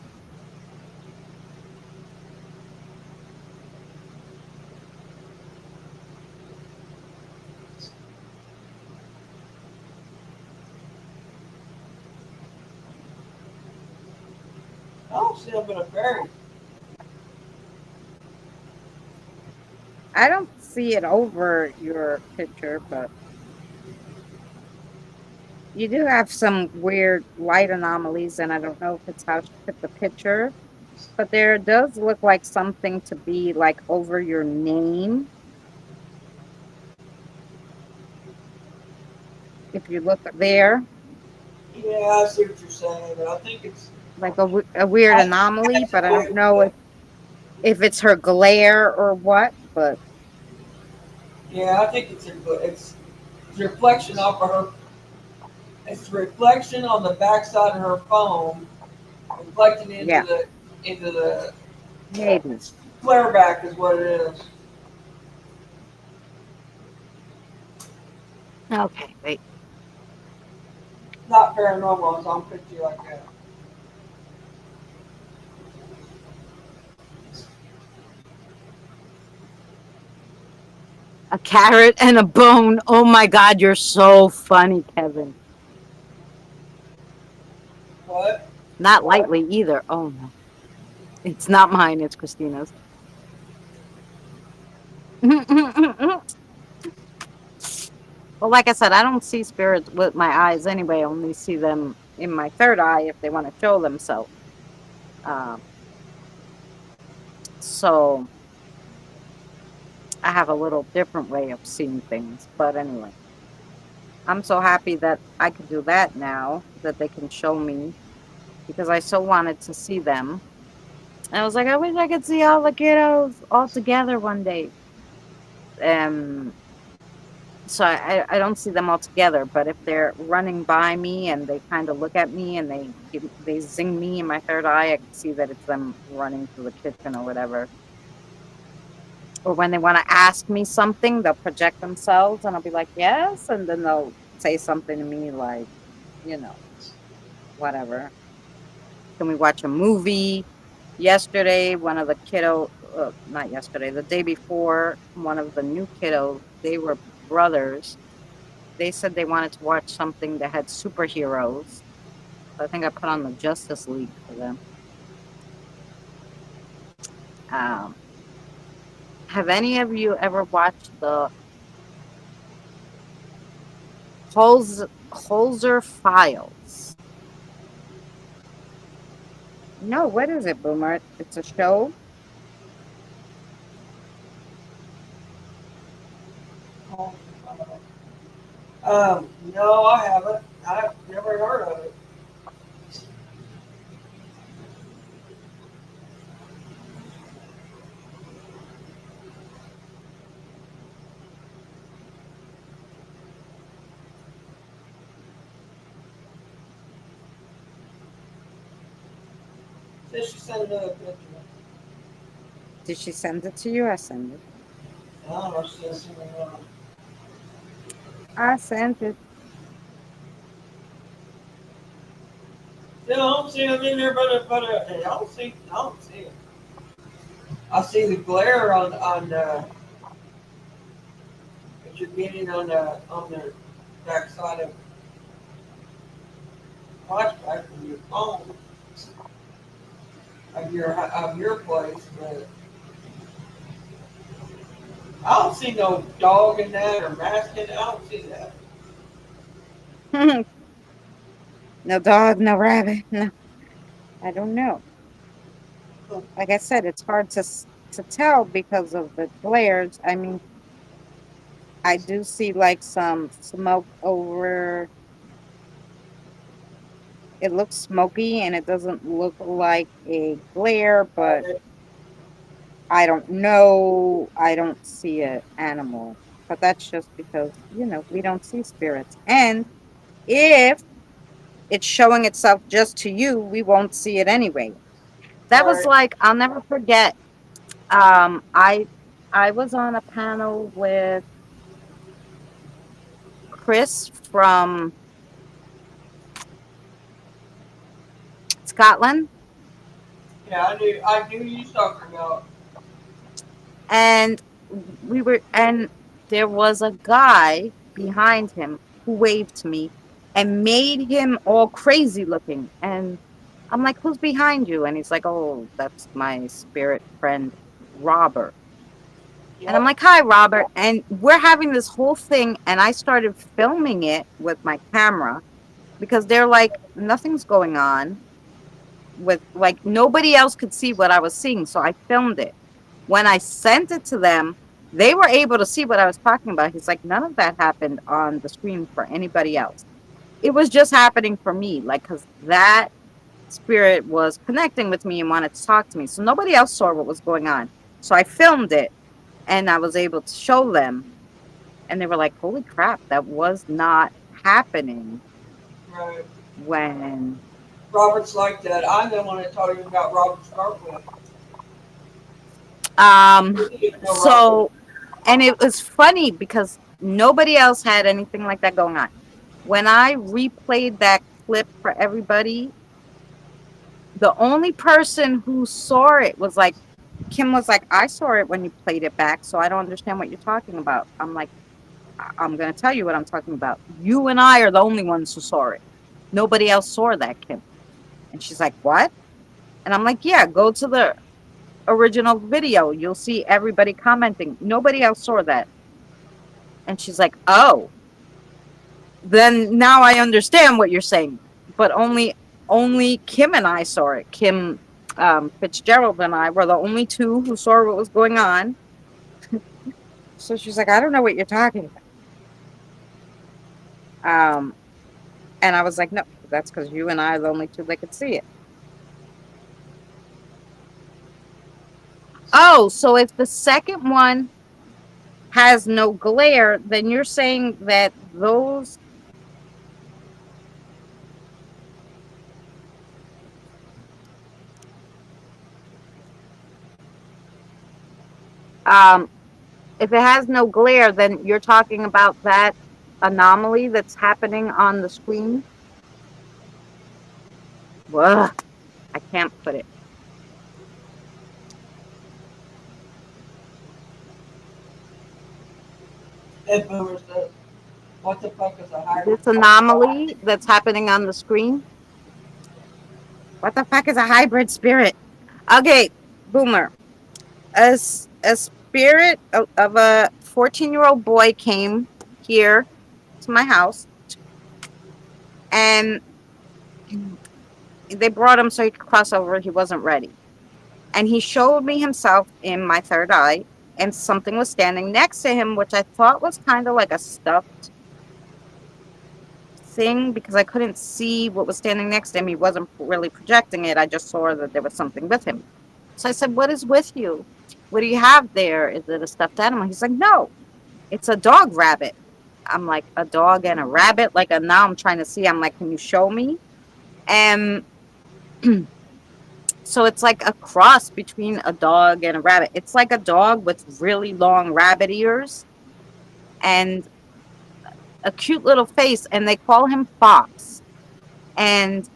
Speaker 2: I don't see I'm gonna bury.
Speaker 3: I don't see it over your picture, but you do have some weird light anomalies, and I don't know if it's how she took the picture, but there does look like something to be like over your name. If you look there,
Speaker 2: Yeah, I see what you're saying, but I think it's.
Speaker 3: like a weird
Speaker 2: I think
Speaker 3: anomaly,
Speaker 2: that's
Speaker 3: but I don't
Speaker 2: weird,
Speaker 3: know
Speaker 2: but
Speaker 3: if it's her glare or what, but
Speaker 2: yeah, I think it's a reflection off of her. It's a reflection on the backside of her phone, reflecting
Speaker 3: yeah,
Speaker 2: into the
Speaker 3: maybe.
Speaker 2: flare back is what it is.
Speaker 3: Okay, wait.
Speaker 2: Not paranormal, so I'm picture you like that.
Speaker 3: A carrot and a bone. Oh my God, you're so funny, Kevin.
Speaker 2: What?
Speaker 3: Not lightly either. Oh no. It's not mine, it's Christina's. Well, like I said, I don't see spirits with my eyes anyway. I only see them in my third eye if they want to show themselves. Um, so I have a little different way of seeing things. But anyway, I'm so happy that I could do that now, that they can show me, because I so wanted to see them. And I was like, I wish I could see all the kiddos all together one day. Um, so I don't see them all together, but if they're running by me and they kind of look at me and they zing me in my third eye, I can see that it's them running to the kitchen or whatever. Or when they want to ask me something, they'll project themselves and I'll be like, yes, and then they'll say something to me like, you know, whatever. Can we watch a movie? Yesterday, one of the not yesterday, the day before, one of the new kiddos, they were brothers. They said they wanted to watch something that had superheroes. So I think I put on the Justice League for them. Um, have any of you ever watched the Holzer Files? No, what is it, Boomer? It's a show.
Speaker 2: No, I haven't. I've never heard of it. Says she sent another picture.
Speaker 3: Did she send it to you? I sent it.
Speaker 2: I don't know if she sent something else.
Speaker 3: I sent it.
Speaker 2: Still, I don't see them in there, I don't see it. I see the glare on that you're getting on the back side of flashback from your phone of your place, but I don't see no dog in that or mask in it. I don't see that.
Speaker 3: No dog, no rabbit. No, I don't know. Like I said, it's hard to tell because of the glares. I mean, I do see like some smoke over. It looks smoky and it doesn't look like a glare, but I don't know. I don't see an animal. But that's just because, we don't see spirits. And if it's showing itself just to you, we won't see it anyway. That was
Speaker 2: Right.
Speaker 3: like, I'll never forget. I was on a panel with Chris from Scotland,
Speaker 2: Yeah, I knew you was talking about.
Speaker 3: and and there was a guy behind him who waved to me and made him all crazy looking. And I'm like, "Who's behind you?" And he's like, "Oh, that's my spirit friend, Robert." And I'm
Speaker 2: Yep.
Speaker 3: like, "Hi, Robert." And we're having this whole thing, and I started filming it with my camera because they're like, nothing's going on. With like nobody else could see what I was seeing, so I filmed it. When I sent it to them, they were able to see what I was talking about. He's like, none of that happened on the screen for anybody else. It was just happening for me, like, because that spirit was connecting with me and wanted to talk to me. So nobody else saw what was going on. So I filmed it and I was able to show them, and they were like, holy crap, that was not happening
Speaker 2: Right.
Speaker 3: when
Speaker 2: Robert's like that. I'm the one that told you about Robert Scarfield.
Speaker 3: um
Speaker 2: You didn't know Robert.
Speaker 3: so and it was funny because nobody else had anything like that going on. When I replayed that clip for everybody, the only person who saw it was like Kim was like, I saw it when you played it back, so I don't understand what you're talking about. I'm like, I'm going to tell you what I'm talking about. You and I are the only ones who saw it. Nobody else saw that, Kim. And she's like, what? And I'm like, yeah, go to the original video. You'll see everybody commenting. Nobody else saw that. And she's like, oh, then now I understand what you're saying. But only Kim and I saw it. Kim Fitzgerald and I were the only two who saw what was going on. So she's like, I don't know what you're talking about. And I was like, no, that's because you and I are the only two that could see it. Oh, so if the second one has no glare, then you're saying that those if it has no glare, then you're talking about that anomaly that's happening on the screen. Ugh, I can't put it.
Speaker 2: Ed Boomer said, what the fuck is a hybrid?
Speaker 3: This anomaly that's happening on the screen. What the fuck is a hybrid spirit? Okay, Boomer. A spirit of a 14-year-old boy came here to my house, and they brought him so he could cross over. He wasn't ready. And he showed me himself in my third eye, and something was standing next to him, which I thought was kind of like a stuffed thing because I couldn't see what was standing next to him. He wasn't really projecting it. I just saw that there was something with him. So I said, "What is with you? What do you have there? Is it a stuffed animal?" He's like, "No, it's a dog rabbit." I'm like, "A dog and a rabbit?" Like, now I'm trying to see. I'm like, "Can you show me?" And so it's like a cross between a dog and a rabbit. It's like a dog with really long rabbit ears and a cute little face, and they call him Fox. And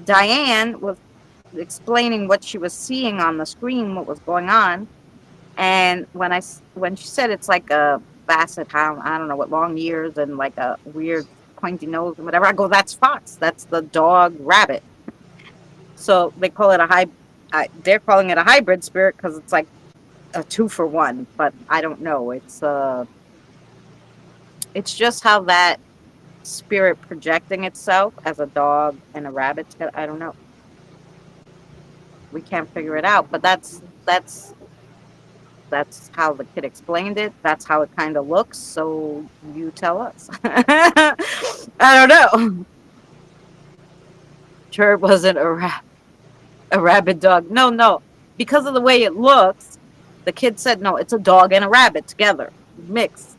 Speaker 3: Diane was explaining what she was seeing on the screen, what was going on. And when she said it's like a basset hound, I don't know what, long ears and like a weird pointy nose and whatever, I go, "That's Fox. That's the dog rabbit." So they call it they're calling it a hybrid spirit because it's like a 2-for-1, but I don't know. It's just how that spirit projecting itself as a dog and a rabbit. I don't know. We can't figure it out, but that's how the kid explained it. That's how it kind of looks. So you tell us. I don't know. Sure, it wasn't a rabid dog. No, no, because of the way it looks. The kid said, "No, it's a dog and a rabbit together, mixed."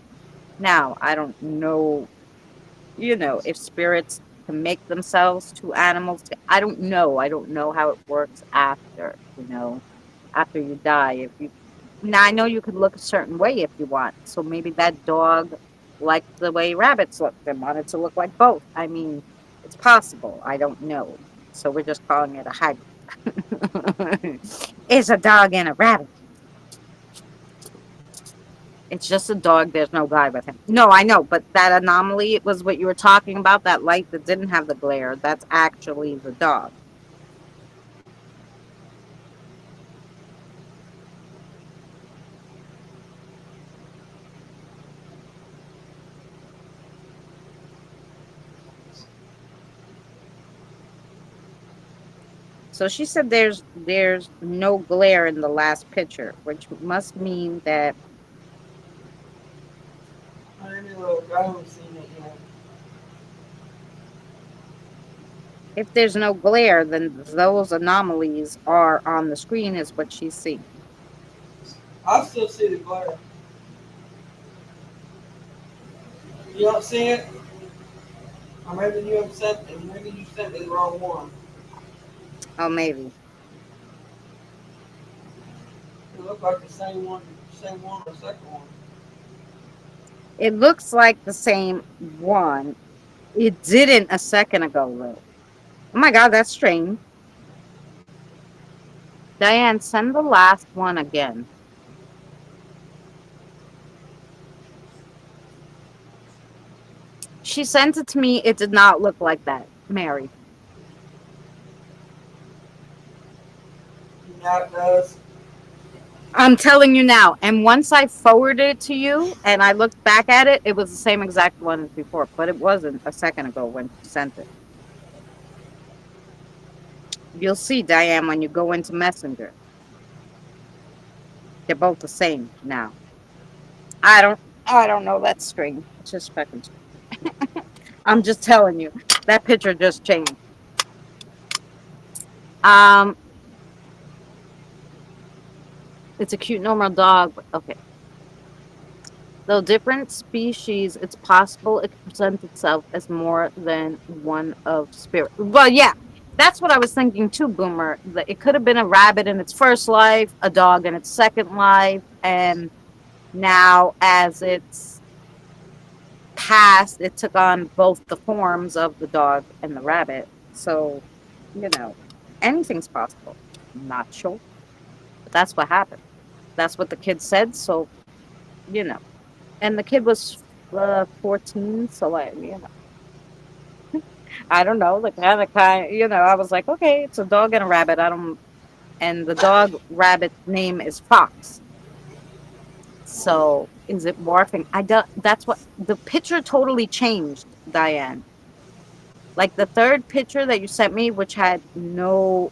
Speaker 3: Now I don't know, if spirits can make themselves two animals. I don't know. I don't know how it works after. After you die. If you Now I know you could look a certain way if you want. So maybe that dog liked the way rabbits look and wanted to look like both. I mean, it's possible. I don't know. So we're just calling it a hybrid. It's a dog and a rabbit. It's just a dog. There's no guy with him. No, I know, but that anomaly was what you were talking about. That light that didn't have the glare. That's actually the dog. So she said there's no glare in the last picture, which must mean that
Speaker 2: I don't know. I haven't seen it yet.
Speaker 3: if there's no glare, then those anomalies are on the screen, is what she's seeing.
Speaker 2: I still see the glare. You don't see it? Or maybe you have sent it. Maybe you sent me the wrong one.
Speaker 3: Oh, maybe.
Speaker 2: It looked like the same one or second one.
Speaker 3: It looks like the same one. It didn't a second ago, though. Oh my God, that's strange. Diane, send the last one again. She sent it to me. It did not look like that, Mary.
Speaker 2: Yeah, it does.
Speaker 3: I'm telling you now. And once I forwarded it to you and I looked back at it, it was the same exact one as before, but it wasn't a second ago when she sent it. You'll see, Diane, when you go into Messenger. They're both the same now. I don't know. That's strange. It's just fucking strange. I'm just telling you. That picture just changed. It's a cute normal dog. Okay. Though different species, it's possible it could present itself as more than one of spirit. Well, yeah, that's what I was thinking too, Boomer. That it could have been a rabbit in its first life, a dog in its second life, and now as it's passed, it took on both the forms of the dog and the rabbit. So, anything's possible. I'm not sure, but that's what happened. That's what the kid said. So, you know. And the kid was 14, so I don't know, the kind, I was like, okay, it's a dog and a rabbit. I don't, and the dog rabbit's name is Fox. So is it morphing? I don't. That's what the picture totally changed, Diane. Like the third picture that you sent me, which had no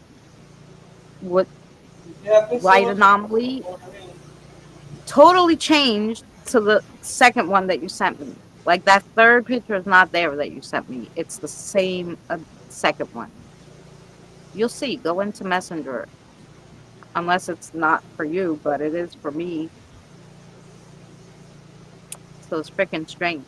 Speaker 3: what
Speaker 2: Yeah, if it's
Speaker 3: light
Speaker 2: so,
Speaker 3: anomaly, totally changed to the second one that you sent me. Like that third picture is not there that you sent me. It's the same second one. You'll see. Go into Messenger. Unless it's not for you, but it is for me. So it's freaking strange.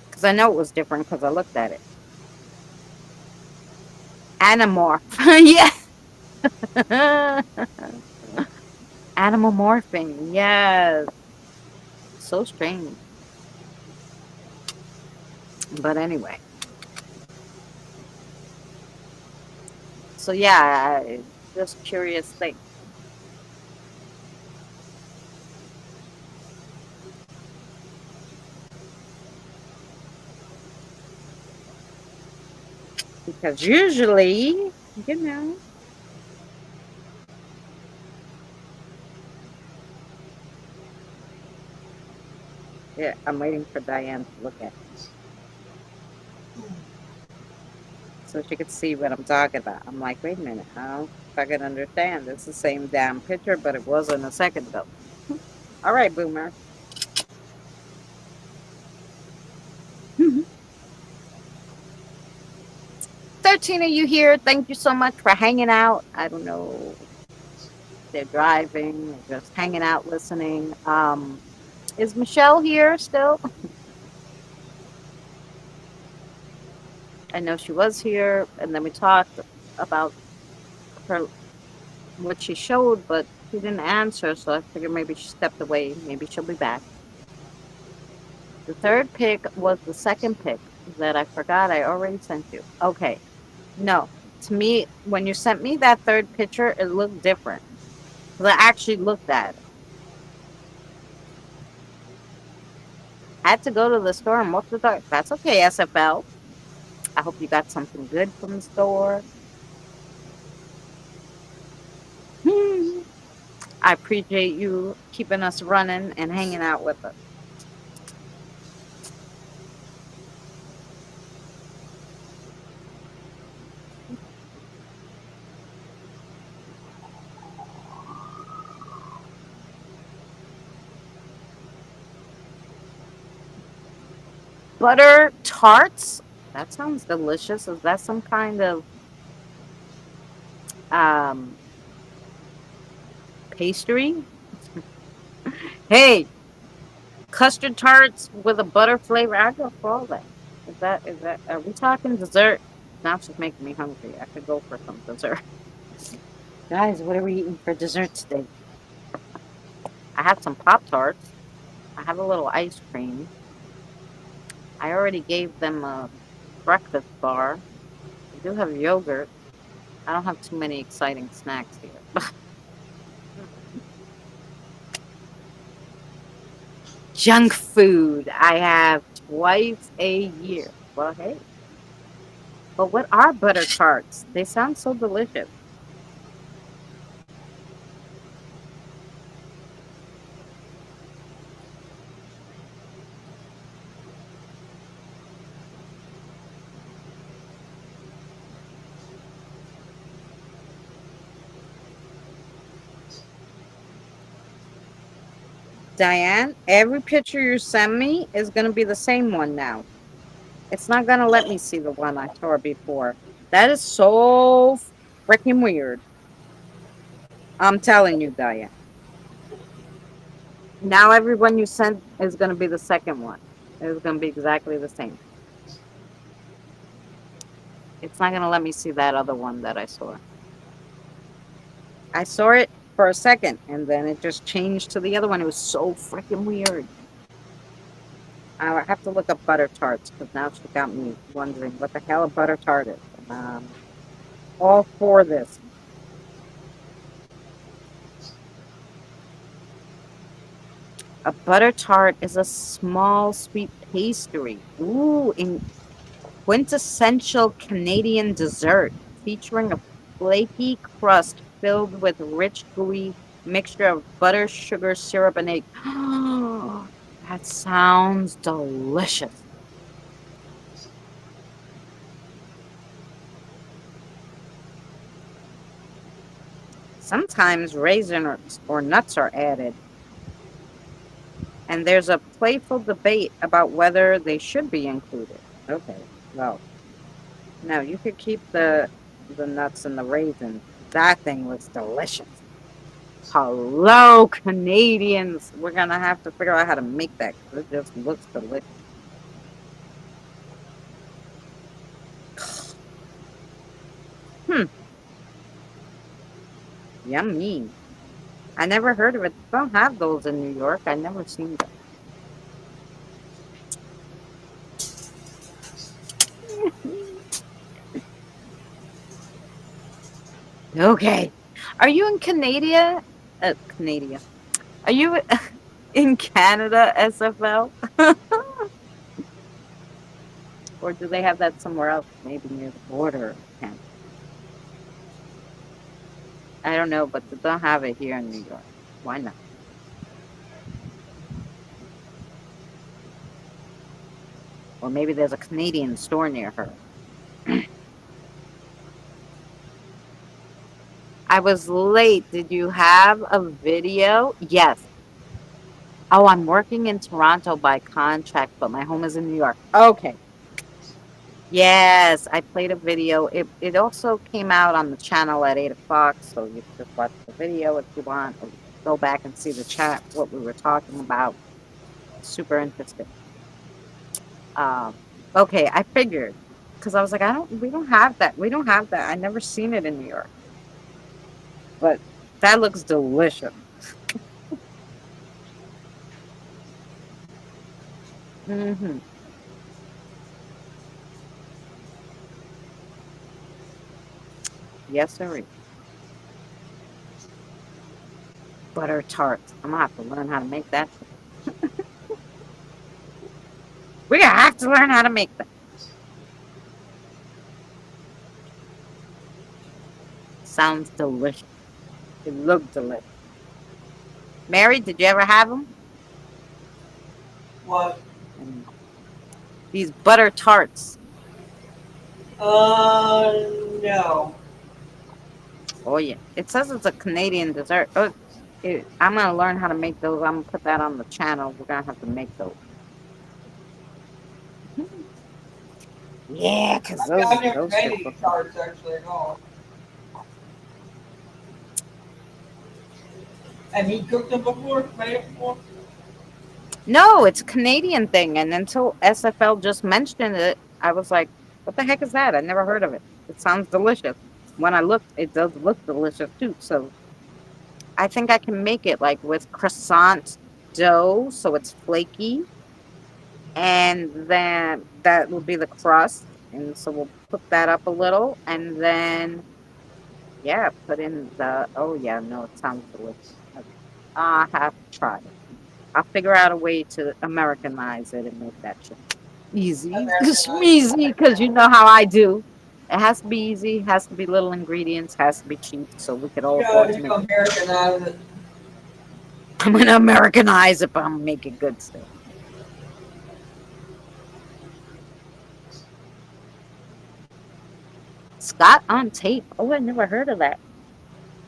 Speaker 3: Because I know it was different because I looked at it. Animorph. Yeah. Animal morphing. Yes. So strange. But anyway. So yeah, just curious thing. Because usually, you know. Yeah, I'm waiting for Diane to look at it so she could see what I'm talking about. I'm like, wait a minute, I don't fucking understand. It's the same damn picture, but it wasn't a second ago. All right, Boomer. 13 of you here. Thank you so much for hanging out. I don't know if they're driving or just hanging out listening. Is Michelle here still? I know she was here, and then we talked about her what she showed, but she didn't answer, so I figured maybe she stepped away. Maybe she'll be back. The third pick was the second pick that I forgot I already sent you. Okay. No. To me, when you sent me that third picture, it looked different. Because I actually looked at it. I had to go to the store and walk the dog. That's okay, SFL. I hope you got something good from the store. I appreciate you keeping us running and hanging out with us. Butter tarts? That sounds delicious. Is that some kind of um, pastry? Hey, custard tarts with a butter flavor. I go for all that. Is that, are we talking dessert? Now it's just making me hungry. I could go for some dessert. Guys, what are we eating for dessert today? I have some Pop Tarts. I have a little ice cream. I already gave them a breakfast bar. I do have yogurt. I don't have too many exciting snacks here. Junk food I have twice a year. Well, hey. But what are butter tarts? They sound so delicious. Diane, every picture you send me is going to be the same one now. It's not going to let me see the one I saw before. That is so freaking weird. I'm telling you, Diane. Now everyone you sent is going to be the second one. It's going to be exactly the same. It's not going to let me see that other one that I saw. I saw it for a second, and then it just changed to the other one. It was so freaking weird. I have to look up butter tarts because now she got me wondering what the hell a butter tart is. All for this. A butter tart is a small sweet pastry. Ooh, quintessential Canadian dessert featuring a flaky crust filled with rich, gooey mixture of butter, sugar, syrup, and egg. That sounds delicious. Sometimes raisins or nuts are added, and there's a playful debate about whether they should be included. Okay, well, no, you could keep the nuts and the raisins. That thing looks delicious. Hello, Canadians. We're gonna have to figure out how to make that 'cause it just looks delicious. Hmm, yummy. I never heard of it. They don't have those in New York. I never seen them. Okay. Are you in Canada? Canada. Are you in Canada, SFL? Or do they have that somewhere else? Maybe near the border of Canada. I don't know, but they don't have it here in New York. Why not? Or maybe there's a Canadian store near her. I was late. Did you have a video? Yes. Oh, I'm working in Toronto by contract, but my home is in New York. Okay. Yes, I played a video. It also came out on the channel at 8 o'clock, so you can just watch the video if you want, or go back and see the chat, what we were talking about. Super interesting. Um, okay, I figured because I was like, we don't have that. We don't have that. I never seen it in New York, but that looks delicious. Hmm. Yes, sir. Butter tarts. I'm gonna have to learn how to make that. We're gonna have to learn how to make that. Sounds delicious. It looked delicious. Mary, did you ever have them?
Speaker 2: What?
Speaker 3: These butter tarts.
Speaker 2: No.
Speaker 3: Oh yeah, it says it's a Canadian dessert. Oh, I'm gonna learn how to make those. I'm gonna put that on the channel. We're gonna have to make those. Yeah, cause
Speaker 2: I've never
Speaker 3: those
Speaker 2: made
Speaker 3: shit
Speaker 2: any
Speaker 3: look.
Speaker 2: tarts actually at all. Have you cooked them before? Made it before?
Speaker 3: No, it's a Canadian thing, and until SFL just mentioned it, I was like, "What the heck is that? I never heard of it. It sounds delicious." When I looked, it does look delicious too. So I think I can make it like with croissant dough, so it's flaky, and then that will be the crust, and so we'll put that up a little, and then yeah, put in the. Oh yeah, no, it sounds delicious. Okay. I have to try it. I'll figure out a way to Americanize it and make that shit easy,
Speaker 2: Americanized.
Speaker 3: easy, because you know how I do. It has to be easy, has to be little ingredients, has to be cheap, so we could all
Speaker 2: You know,
Speaker 3: afford to
Speaker 2: you
Speaker 3: make it.
Speaker 2: Americanize it.
Speaker 3: I'm gonna Americanize it, but I'm gonna make it good still. Scott on tape. Oh, I never heard of that.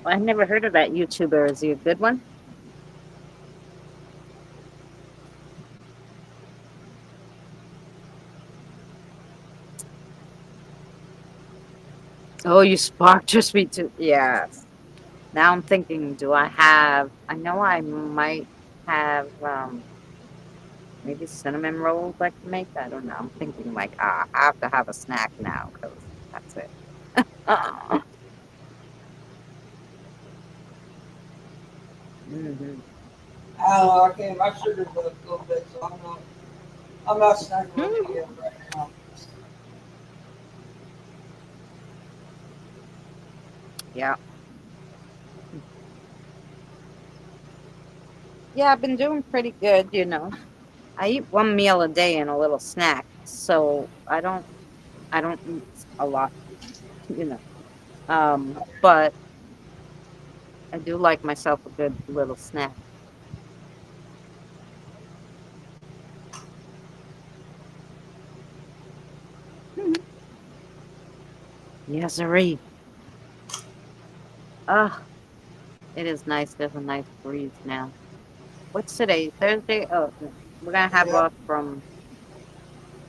Speaker 3: I never heard of that YouTuber. Is he a good one? Oh, you sparked your sweet tooth. Yes. Now I'm thinking, do I have? I know I might have maybe cinnamon rolls I can make. I don't know. I'm thinking like I have to have a snack now because that's it. Hmm.
Speaker 2: I don't know, I can't, my sugar's up a little bit, so I'm not snacking on it yet right now.
Speaker 3: Yeah. Yeah, I've been doing pretty good. I eat one meal a day and a little snack, so I don't. I don't eat a lot, you know. But I do like myself a good little snack. Mhm. Yes, sirree. Ah, it is nice. There's a nice breeze now. What's today? Thursday? Oh, no. We're gonna have
Speaker 2: Yep.
Speaker 3: off from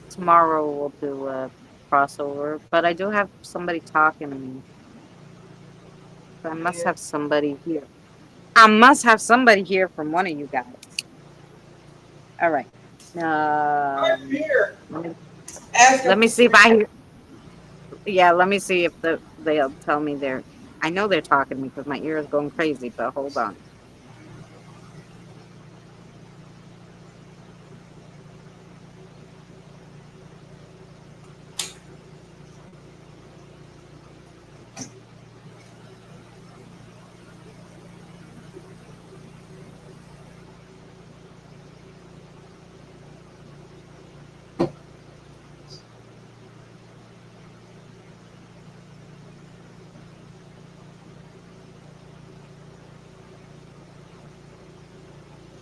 Speaker 3: tomorrow. We'll do a crossover, but I do have somebody talking to me. So I must
Speaker 2: Yeah.
Speaker 3: have somebody here. I must have somebody here from one of you guys. All right.
Speaker 2: Right
Speaker 3: Um,
Speaker 2: here.
Speaker 3: let me,
Speaker 2: Ask
Speaker 3: let
Speaker 2: them
Speaker 3: me
Speaker 2: for
Speaker 3: see if
Speaker 2: free.
Speaker 3: I hear. Yeah, let me see if they'll tell me they're. I know they're talking to me because my ear is going crazy. But hold on.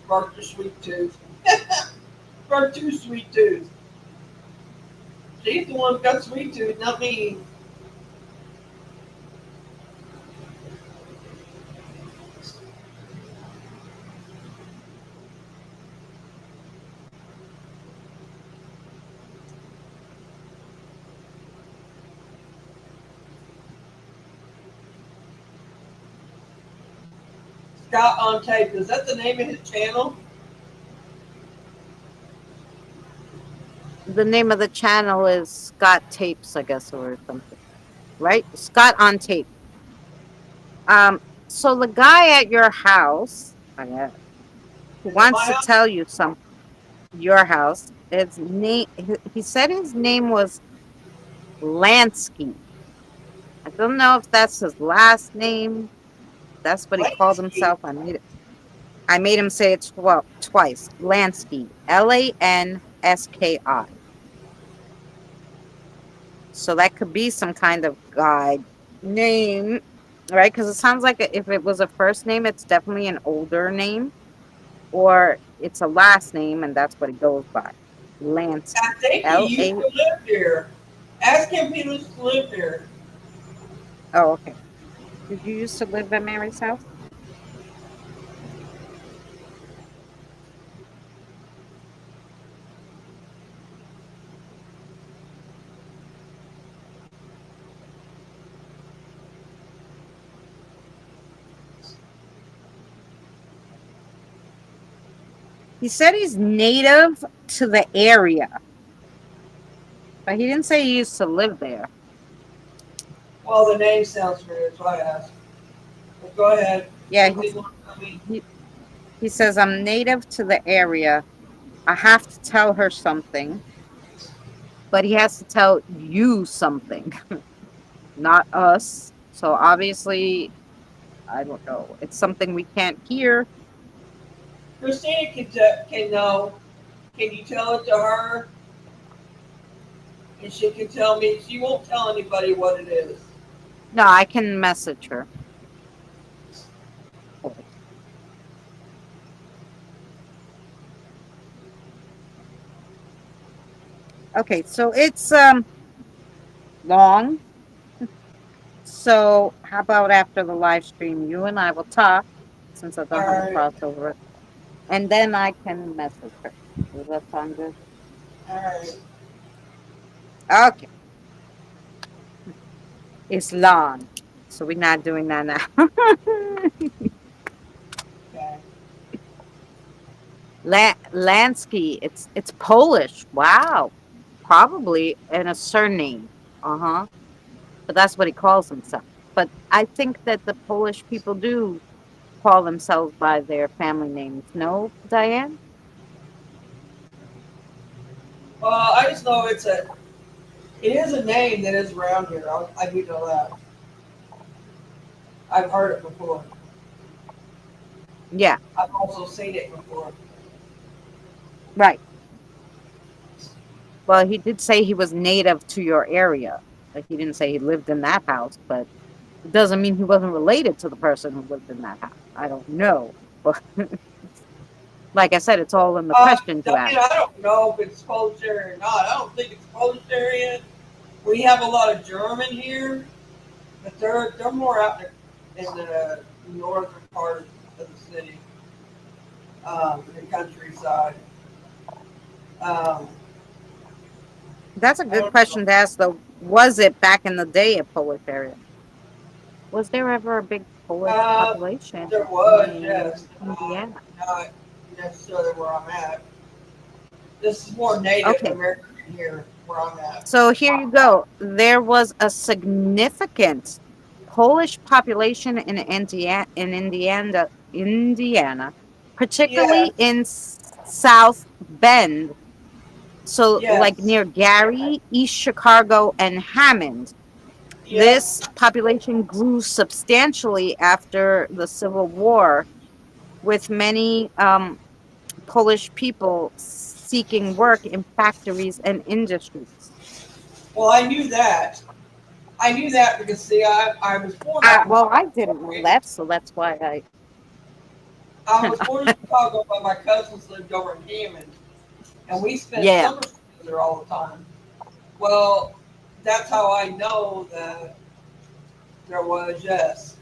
Speaker 2: Spark your sweet tooth. Spark two sweet tooth. She's the one who got sweet tooth, not me. Scott on tape. Is that the name of his channel?
Speaker 3: The name of the channel is Scott Tapes, I guess, or something. Right? Scott on Tape. So the guy at your house, I guess,
Speaker 2: Is it
Speaker 3: wants
Speaker 2: my
Speaker 3: to
Speaker 2: house?
Speaker 3: tell you something. Your house. His name. He said his name was Lansky. I don't know if that's his last name. That's what he called
Speaker 2: Lansky.
Speaker 3: himself. I made him say it twice. Lansky. Lanski. So that could be some kind of guide name, right? Because it sounds like if it was a first name, it's definitely an older name, or it's a last name, and that's what it goes by.
Speaker 2: I
Speaker 3: Lansky.
Speaker 2: think he
Speaker 3: L
Speaker 2: used
Speaker 3: A.
Speaker 2: to live here. Ask him if he used to live here.
Speaker 3: Oh, okay. Did you used to live at Mary's house? He said he's native to the area, but he didn't say he used to live there.
Speaker 2: Well, the name sounds familiar, so I asked. But go ahead.
Speaker 3: Yeah,
Speaker 2: What do you want to tell me?
Speaker 3: he, he says, I'm native to the area. I have to tell her something, but he has to tell you something, not us. So obviously, I don't know. It's something we can't hear.
Speaker 2: Christina can know. Can you tell it to her? And she can tell me. She won't tell anybody what it is.
Speaker 3: No, I can message her. Okay, so it's long. So how about after the live stream, you and I will talk since I
Speaker 2: All
Speaker 3: don't have a
Speaker 2: right.
Speaker 3: crossover, and then I can message her. Does that sound good?
Speaker 2: All right.
Speaker 3: Okay, it's long, so we're not doing that now.
Speaker 2: Okay.
Speaker 3: Lansky, it's Polish. Wow, probably and a surname. Uh huh. But that's what he calls himself. But I think that the Polish people do call themselves by their family names. No, Diane?
Speaker 2: Well, I just know it is a name that is around here. I do know that. I've heard it before.
Speaker 3: Yeah,
Speaker 2: I've also seen it before.
Speaker 3: right. Well, he did say he was native to your area. Like he didn't say he lived in that house, but it doesn't mean he wasn't related to the person who lived in that house. I don't know. But like I said, it's all in the questions you
Speaker 2: I mean,
Speaker 3: ask.
Speaker 2: I don't know if it's Polish or not. I don't think it's Polish. We have a lot of German here, but they're more out in the northern part of the city, the countryside. Um,
Speaker 3: That's a
Speaker 2: I
Speaker 3: good
Speaker 2: don't know.
Speaker 3: question to ask, though. Was it back in the day a Polish area? Was there ever a big Polish
Speaker 2: Uh,
Speaker 3: population
Speaker 2: there was, yes,
Speaker 3: in Indiana?
Speaker 2: not necessarily where I'm at. This is more Native
Speaker 3: Okay,
Speaker 2: American here where I'm at.
Speaker 3: so here you go. There was a significant Polish population in Indiana, particularly
Speaker 2: Yes,
Speaker 3: in South Bend. So, like
Speaker 2: yes,
Speaker 3: near Gary, East Chicago, and Hammond.
Speaker 2: yep,
Speaker 3: This population grew substantially after the Civil War, with many Polish people seeking work in factories and industries.
Speaker 2: well, I knew that. I knew that because see, I was born out in
Speaker 3: Well, I didn't know
Speaker 2: Chicago.
Speaker 3: that, so that's why I.
Speaker 2: I was born in Chicago, but my cousins lived over in Hammond, and we spent
Speaker 3: Yeah.
Speaker 2: summers together all the time. Well, that's how I know that there was, yes.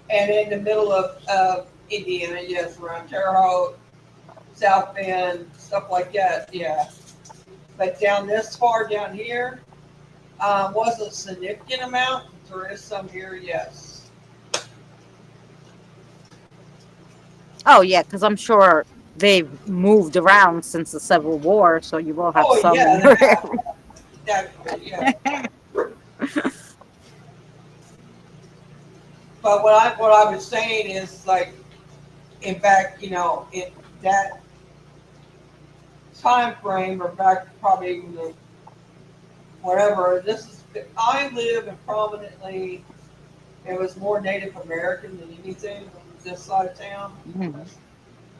Speaker 2: And in the middle of Indiana, yes, around Terre Haute, South Bend, stuff like that, yeah. But down this far down here, wasn't a significant amount. There is some here, yes.
Speaker 3: Oh, yeah, because I'm sure they've moved around since the Civil War, so you will have
Speaker 2: Oh
Speaker 3: some in
Speaker 2: yeah,
Speaker 3: your
Speaker 2: definitely, yeah.
Speaker 3: area.
Speaker 2: But what I was saying is like, in fact, in that time frame, or back probably even the whatever. This is I live in prominently. It was more Native American than anything on this side of town
Speaker 3: Mhm.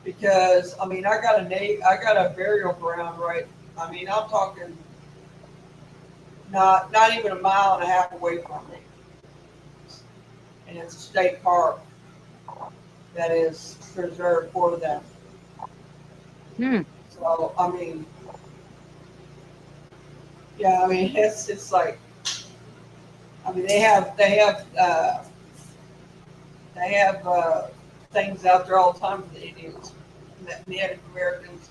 Speaker 2: because I mean I got a burial ground right. I mean I'm talking not even a mile and a half away from me, and it's a state park that is preserved for them.
Speaker 3: Hmm.
Speaker 2: So I mean, yeah, I mean it's like I mean they have things out there all the time for the Indians, Native Americans.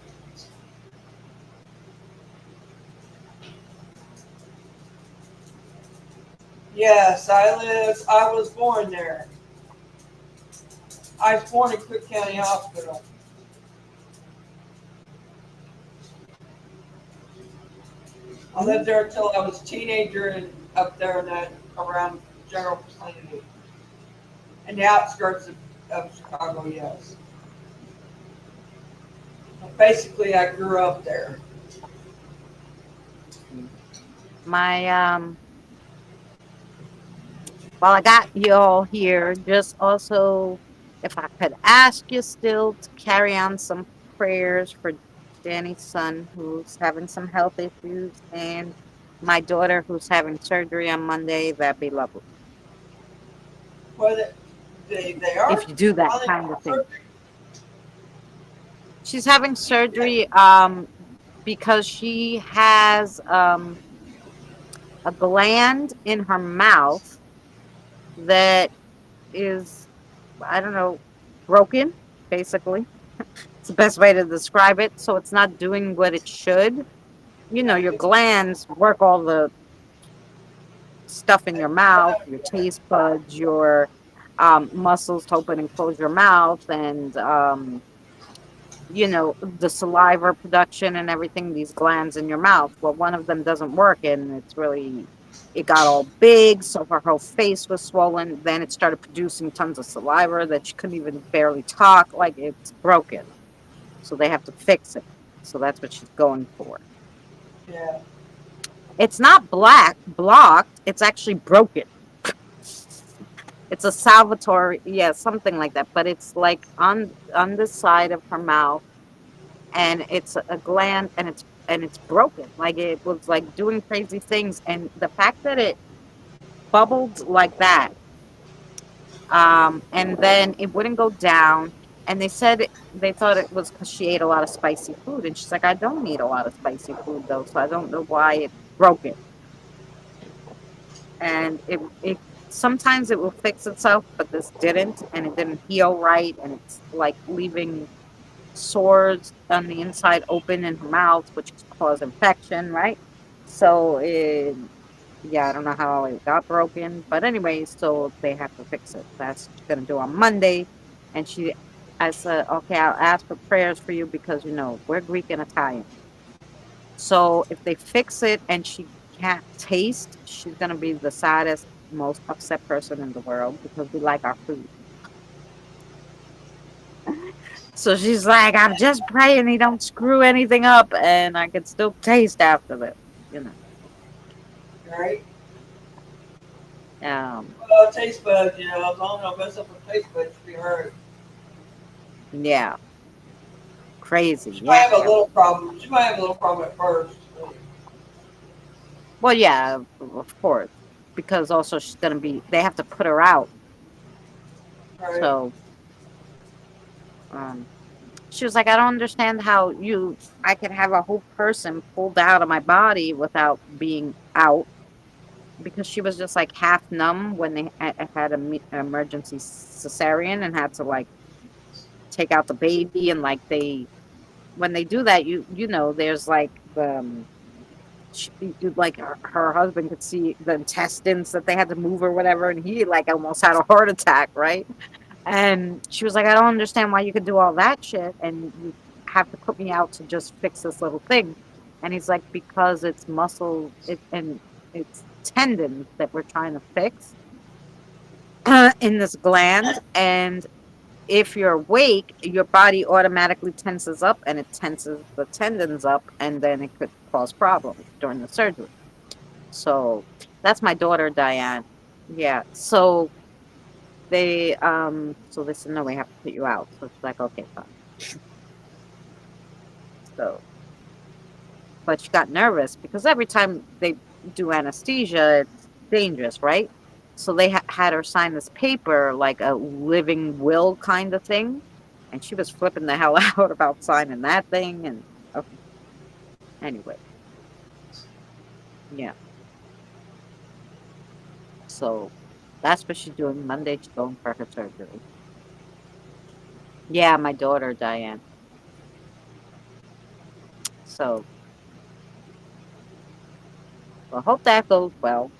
Speaker 2: Yes, I was born there. I was born in Cook County Hospital. I lived there until I was a teenager and up there in that around general vicinity. In the outskirts of Chicago, yes. But basically, I grew up there.
Speaker 3: My Well, I got you all here. Just also, if I could ask you still to carry on some prayers for Danny's son, who's having some health issues, and my daughter, who's having surgery on Monday, that'd be lovely.
Speaker 2: Well, they are.
Speaker 3: If you do that
Speaker 2: I think
Speaker 3: kind of thing. She's having surgery because she has a gland in her mouth that is, I don't know, broken, basically. It's the best way to describe it. So it's not doing what it should. You know, your glands work all the stuff in your mouth, your taste buds, your muscles to open and close your mouth, and you know, the saliva production and everything, these glands in your mouth. Well, one of them doesn't work, and it got all big, so her whole face was swollen. Then it started producing tons of saliva that she couldn't even barely talk. Like, it's broken. So they have to fix it. So that's what she's going for.
Speaker 2: Yeah.
Speaker 3: It's not blocked, it's actually broken. It's a salvatore, yeah, something like that. But it's like on the side of her mouth, and it's a gland, and it's and it's broken. Like it was like doing crazy things, and the fact that it bubbled like that, and then it wouldn't go down. And they said they thought it was because she ate a lot of spicy food, and she's like, I don't eat a lot of spicy food though, so I don't know why it broke it. And it sometimes it will fix itself, but this didn't, and it didn't heal right, and it's like leaving sores on the inside open in her mouth, which cause infection, right? So yeah, I don't know how it got broken, but anyway, so they have to fix it. That's what she's gonna do on Monday. And I said, okay, I'll ask for prayers for you because we're Greek and Italian. So if they fix it and she can't taste, she's gonna be the saddest, most upset person in the world because we like our food. So she's like, I'm just praying he don't screw anything up and I can still taste after this, you know.
Speaker 2: Right?
Speaker 3: Um,
Speaker 2: Well, taste buds, as long as I mess up with taste buds, she be hurt.
Speaker 3: yeah, crazy.
Speaker 2: She might
Speaker 3: Yeah.
Speaker 2: have a little problem. She might have a little problem at first.
Speaker 3: Well, yeah, of course, because also they have to put her out.
Speaker 2: Right?
Speaker 3: So, um, she was like, I don't understand how I could have a whole person pulled out of my body without being out because she was just like half numb when they had an emergency cesarean and had to like take out the baby and like when they do that there's like like her husband could see the intestines that they had to move or whatever, and he like almost had a heart attack, right? And she was like, I don't understand why you could do all that shit and you have to put me out to just fix this little thing. And he's like, because it's muscle and it's tendons that we're trying to fix in this gland. And if you're awake, your body automatically tenses up and it tenses the tendons up, and then it could cause problems during the surgery. So that's my daughter, Diane. Yeah. So they said, no, we have to put you out. So she's like, okay, fine. So, but she got nervous because every time they do anesthesia, it's dangerous, right? So they had her sign this paper, like a living will kind of thing. And she was flipping the hell out about signing that thing. And okay, anyway, yeah. So that's what she's doing. Monday, she's going for her surgery. Yeah, my daughter, Diane. So, I hope that goes well.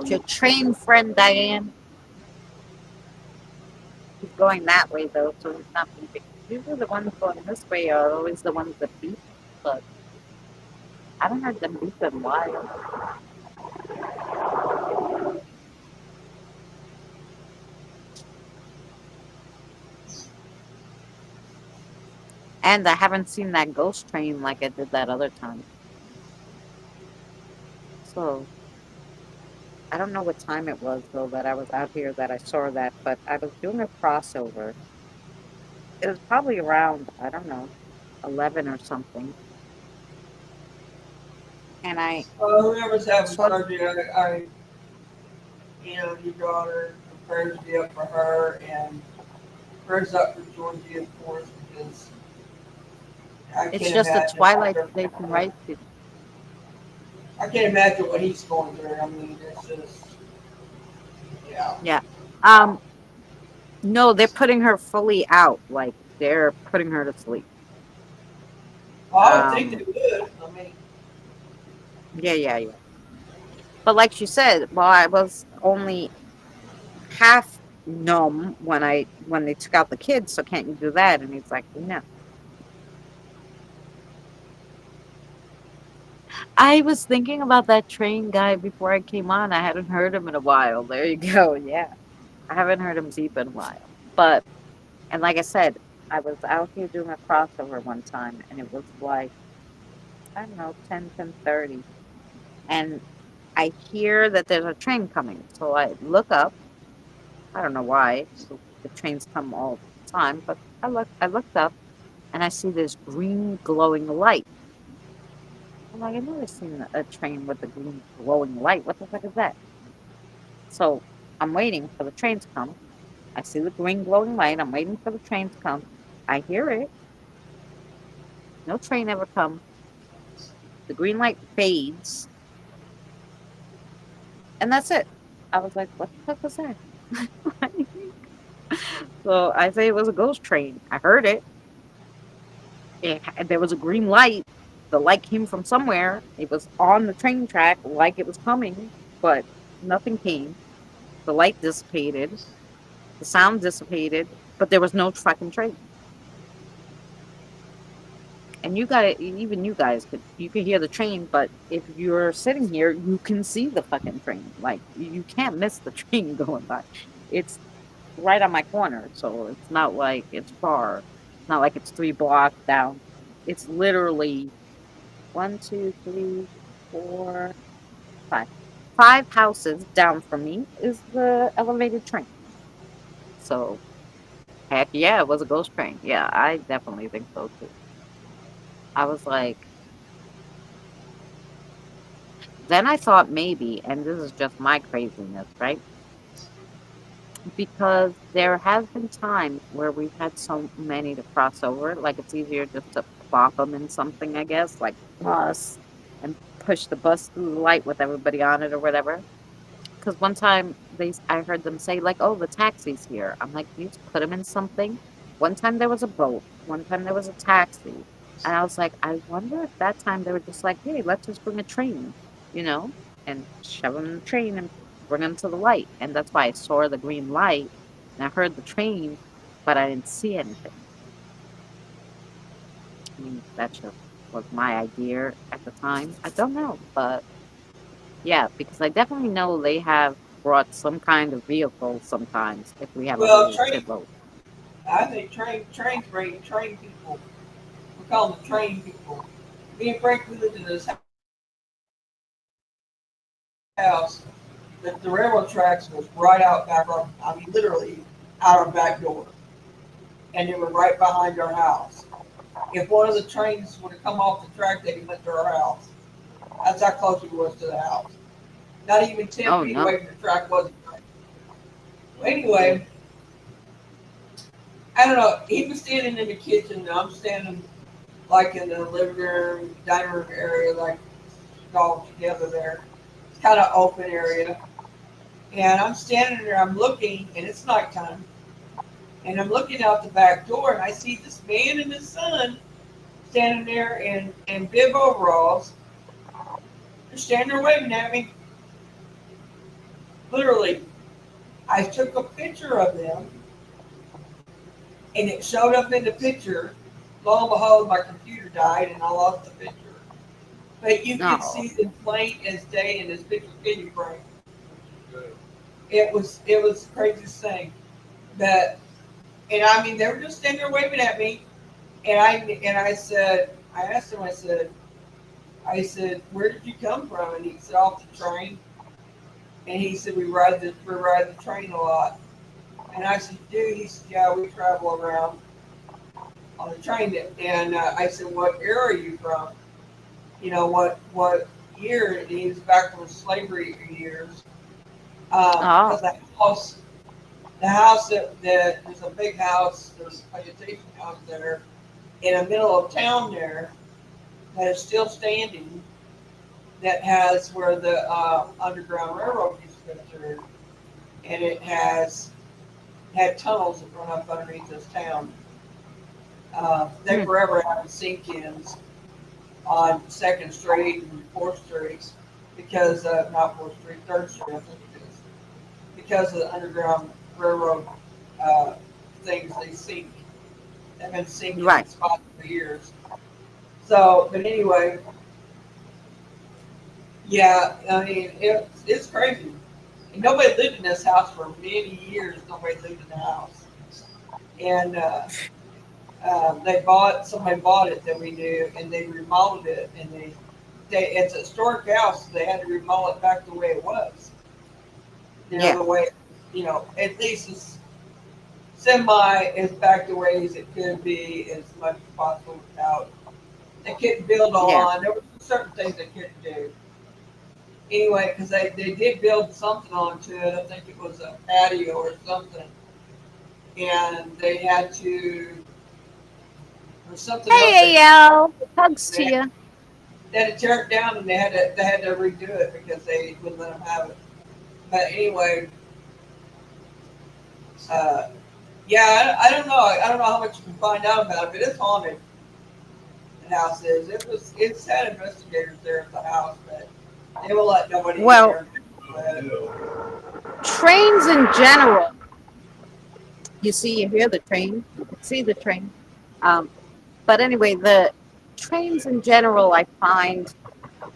Speaker 3: Your train friend, Diane, he's going that way, though, so he's not beeping. Usually the ones going this way are always the ones that beep, but I don't heard them beep in a while. And I haven't seen that ghost train like I did that other time. So, I don't know what time it was, though, that I was out here that I saw that, but I was doing a crossover. It was probably around, I don't know, 11 or something. And I
Speaker 2: Whoever's having
Speaker 3: saw,
Speaker 2: surgery, your daughter, the prayers be up for her, and prayers up for Georgie, of course, because I
Speaker 3: it's
Speaker 2: can't
Speaker 3: just a
Speaker 2: imagine.
Speaker 3: Twilight Station, right?
Speaker 2: I can't imagine what he's going through. I mean, it's just, yeah.
Speaker 3: Yeah. Um, no, they're putting her fully out. Like they're putting her to sleep.
Speaker 2: Well, I would think
Speaker 3: Um,
Speaker 2: they would. I mean,
Speaker 3: yeah. But like she said, well, I was only half numb when they took out the kids, so can't you do that? And he's like, no. I was thinking about that train guy before I came on. I hadn't heard him in a while. There you go. Yeah. I haven't heard him deep in a while. But and like I said, I was out here doing a crossover one time and it was like, I don't know, 10:30. And I hear that there's a train coming. So I look up. I don't know why. the trains come all the time, but I looked up and I see this green glowing light. I'm like, I've never seen a train with a green glowing light. What the fuck is that? So I'm waiting for the train to come. I see the green glowing light. I'm waiting for the train to come. I hear it. No train ever comes. The green light fades, and that's it. I was like, what the fuck was that? So I say it was a ghost train. I heard it. There was a green light. The light came from somewhere. It was on the train track like it was coming, but nothing came. The light dissipated. The sound dissipated, but there was no fucking train. And you got it. Even you guys could hear the train, but if you're sitting here, you can see the fucking train. Like you can't miss the train going by. It's right on my corner, so it's not like it's far. It's not like it's 3 blocks down. It's literally 1, 2, 3, 4, 5. 5 houses down from me is the elevated train. So heck yeah, it was a ghost train. Yeah, I definitely think so too. I was like, then I thought maybe, and this is just my craziness, right? Because there has been times where we've had so many to cross over, like it's easier just to plop them in something, I guess, like bus, and push the bus through the light with everybody on it or whatever. Because one time I heard them say like, "Oh, the taxi's here." I'm like, "You just put them in something." One time there was a boat. One time there was a taxi, and I was like, I wonder if that time they were just like, "Hey, let's just bring a train," you know, and shove them in the train and bring them to the light. And that's why I saw the green light and I heard the train, but I didn't see anything. I mean, that just was my idea at the time. I don't know, but yeah, because I definitely know they have brought some kind of vehicle sometimes if we have a
Speaker 2: Well,
Speaker 3: whole
Speaker 2: train.
Speaker 3: shitload.
Speaker 2: I think trains bring train people. We call them train people. Me and Frank, we lived in this house. The railroad tracks was right out back our, I mean, literally out our back door, and they were right behind our house. If one of the trains would have come off the track, they'd have went to our house. That's how close it was to the house. Not even 10
Speaker 3: Oh
Speaker 2: feet
Speaker 3: no.
Speaker 2: away from the track wasn't. Well, anyway, I don't know. He was standing in the kitchen, and I'm standing like in the living room, dining room area, like all together there. It's kind of open area. And I'm standing there, I'm looking, and it's nighttime. And I'm looking out the back door, and I see this man and his son standing there in bib overalls. They're standing there waving at me. Literally, I took a picture of them, and it showed up in the picture. Lo and behold, my computer died, and I lost the picture. But you can
Speaker 3: No.
Speaker 2: see them plain as day in this picture. Can you, Frank?
Speaker 4: Good.
Speaker 2: It was the craziest thing. That, and I mean, they were just standing there waving at me, and I said, I asked him, I said, where did you come from? And he said, off the train. And he said, we ride the train a lot. And I said, dude, he said, yeah, we travel around on the train. And I said, what era are you from? You know, what year? And he was back from the slavery years.
Speaker 3: Oh.
Speaker 2: Because the house that there's a big house, there's a plantation house there in the middle of town there that is still standing, that has where the Underground Railroad used to go through, and it has had tunnels that run up underneath this town. They
Speaker 3: Hmm.
Speaker 2: forever having sink-ins on Second Street and Fourth Street because not Fourth Street, Third Street, I think it is, because of the Underground Railroad uh, things they sink. They've been sinking
Speaker 3: Right.
Speaker 2: spots for years. So, but anyway, yeah, I mean, it's crazy. And nobody lived in this house for many years. Nobody lived in the house. And somebody bought it that we knew, and they remodeled it. And it's a historic house. So they had to remodel it back the way it was. You know,
Speaker 3: Yeah.
Speaker 2: the way, at least as semi as back the way as it could be as much as possible without. They couldn't build
Speaker 3: Yeah.
Speaker 2: on. There were certain things they couldn't do. Anyway, because they did build something onto it. I think it was a patio or something. And they had to, or something else,
Speaker 3: Hey, AL. Hugs to
Speaker 2: they,
Speaker 3: you.
Speaker 2: they had to tear it down and they had to redo it because they wouldn't let them have it. But anyway, uh, yeah, I don't know. I don't know how much you can find out about it, but it's haunted. The house is. It's had investigators there at the house, but they will let nobody in
Speaker 3: Well,
Speaker 2: there. But,
Speaker 3: trains in general. You see, you hear the train. You can see the train. Um, but anyway, the trains in general, I find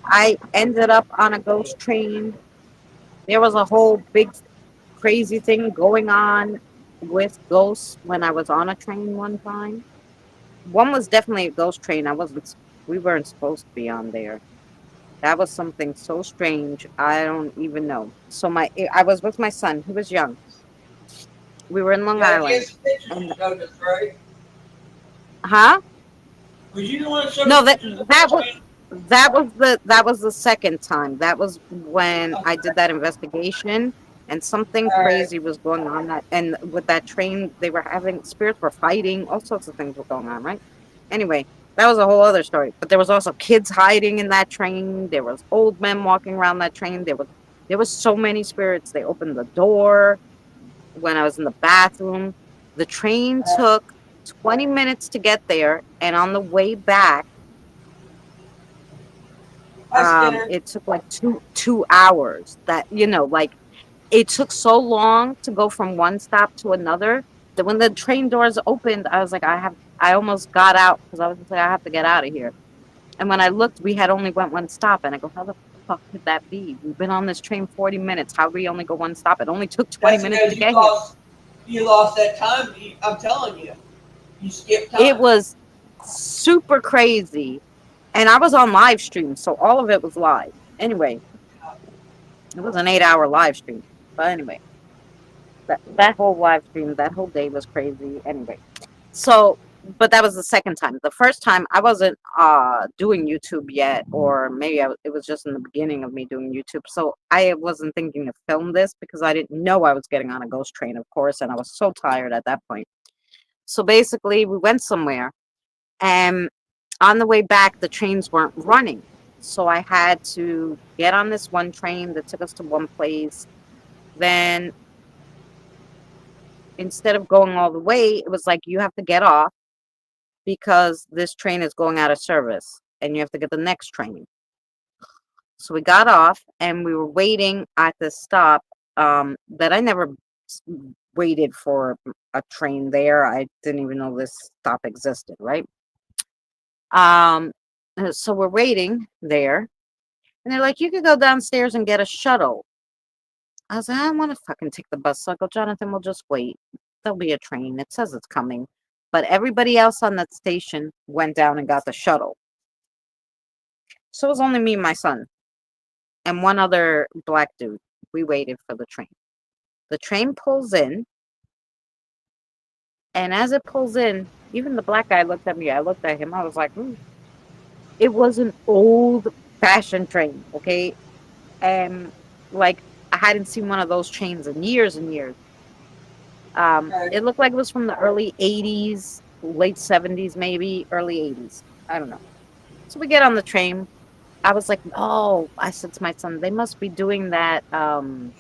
Speaker 3: I ended up on a ghost train. There was a whole big crazy thing going on with ghosts when I was on a train one time. One was definitely a ghost train. We weren't supposed to be on there. That was something so strange. I don't even know. I was with my son. He was young. We were in Long
Speaker 2: yeah, he
Speaker 3: Island.
Speaker 2: has pictures
Speaker 3: And
Speaker 2: you showed us, right?
Speaker 3: huh?
Speaker 2: Was you the one that showed us
Speaker 3: No,
Speaker 2: pictures of
Speaker 3: that
Speaker 2: the
Speaker 3: was
Speaker 2: train?
Speaker 3: that was the second time. That was when I
Speaker 2: Okay.
Speaker 3: did that investigation and something
Speaker 2: All right.
Speaker 3: crazy was going on that and with that train they were having spirits were fighting, all sorts of things were going on, right? Anyway, that was a whole other story. But there was also kids hiding in that train. There was old men walking around that train. There was so many spirits. They opened the door when I was in the bathroom. The train took 20 minutes to get there, and on the way back
Speaker 2: Hi, Skinner.
Speaker 3: it took like two hours. That like it took so long to go from one stop to another that when the train doors opened, I was like, I almost got out because I was just like, I have to get out of here. And when I looked, we had only went one stop, and I go, how the fuck could that be? We've been on this train 40 minutes. How we only go one stop? It only took 20
Speaker 2: That's
Speaker 3: minutes
Speaker 2: because
Speaker 3: to get here.
Speaker 2: you lost that time. I'm telling you, you skipped
Speaker 3: It
Speaker 2: time.
Speaker 3: was super crazy, and I was on live stream, so all of it was live. Anyway, it was an 8-hour live stream, but anyway. That whole live stream, that whole day was crazy. Anyway, so but that was the second time. The first time I wasn't doing YouTube yet, or maybe it was just in the beginning of me doing YouTube. So I wasn't thinking to film this because I didn't know I was getting on a ghost train, of course, and I was so tired at that point. So basically, we went somewhere, and on the way back, the trains weren't running. So I had to get on this one train that took us to one place. Then instead of going all the way, it was like you have to get off because this train is going out of service and you have to get the next train. So we got off and we were waiting at this stop that I never waited for a train there. I didn't even know this stop existed, right? Um, so we're waiting there and they're like, you could go downstairs and get a shuttle. I was like, I don't want to fucking take the bus. So I go, Jonathan, we'll just wait. There'll be a train. It says it's coming. But everybody else on that station went down and got the shuttle. So it was only me and my son and one other black dude. We waited for the train. The train pulls in. And as it pulls in, even the black guy looked at me. I looked at him. I was like, It was an old fashioned train. Okay. And like, I hadn't seen one of those trains in years and years.
Speaker 2: Okay.
Speaker 3: It looked like it was from the early 80s, late 70s, maybe early 80s. I don't know. So we get on the train. I was like, oh, I said to my son, they must be doing that. Because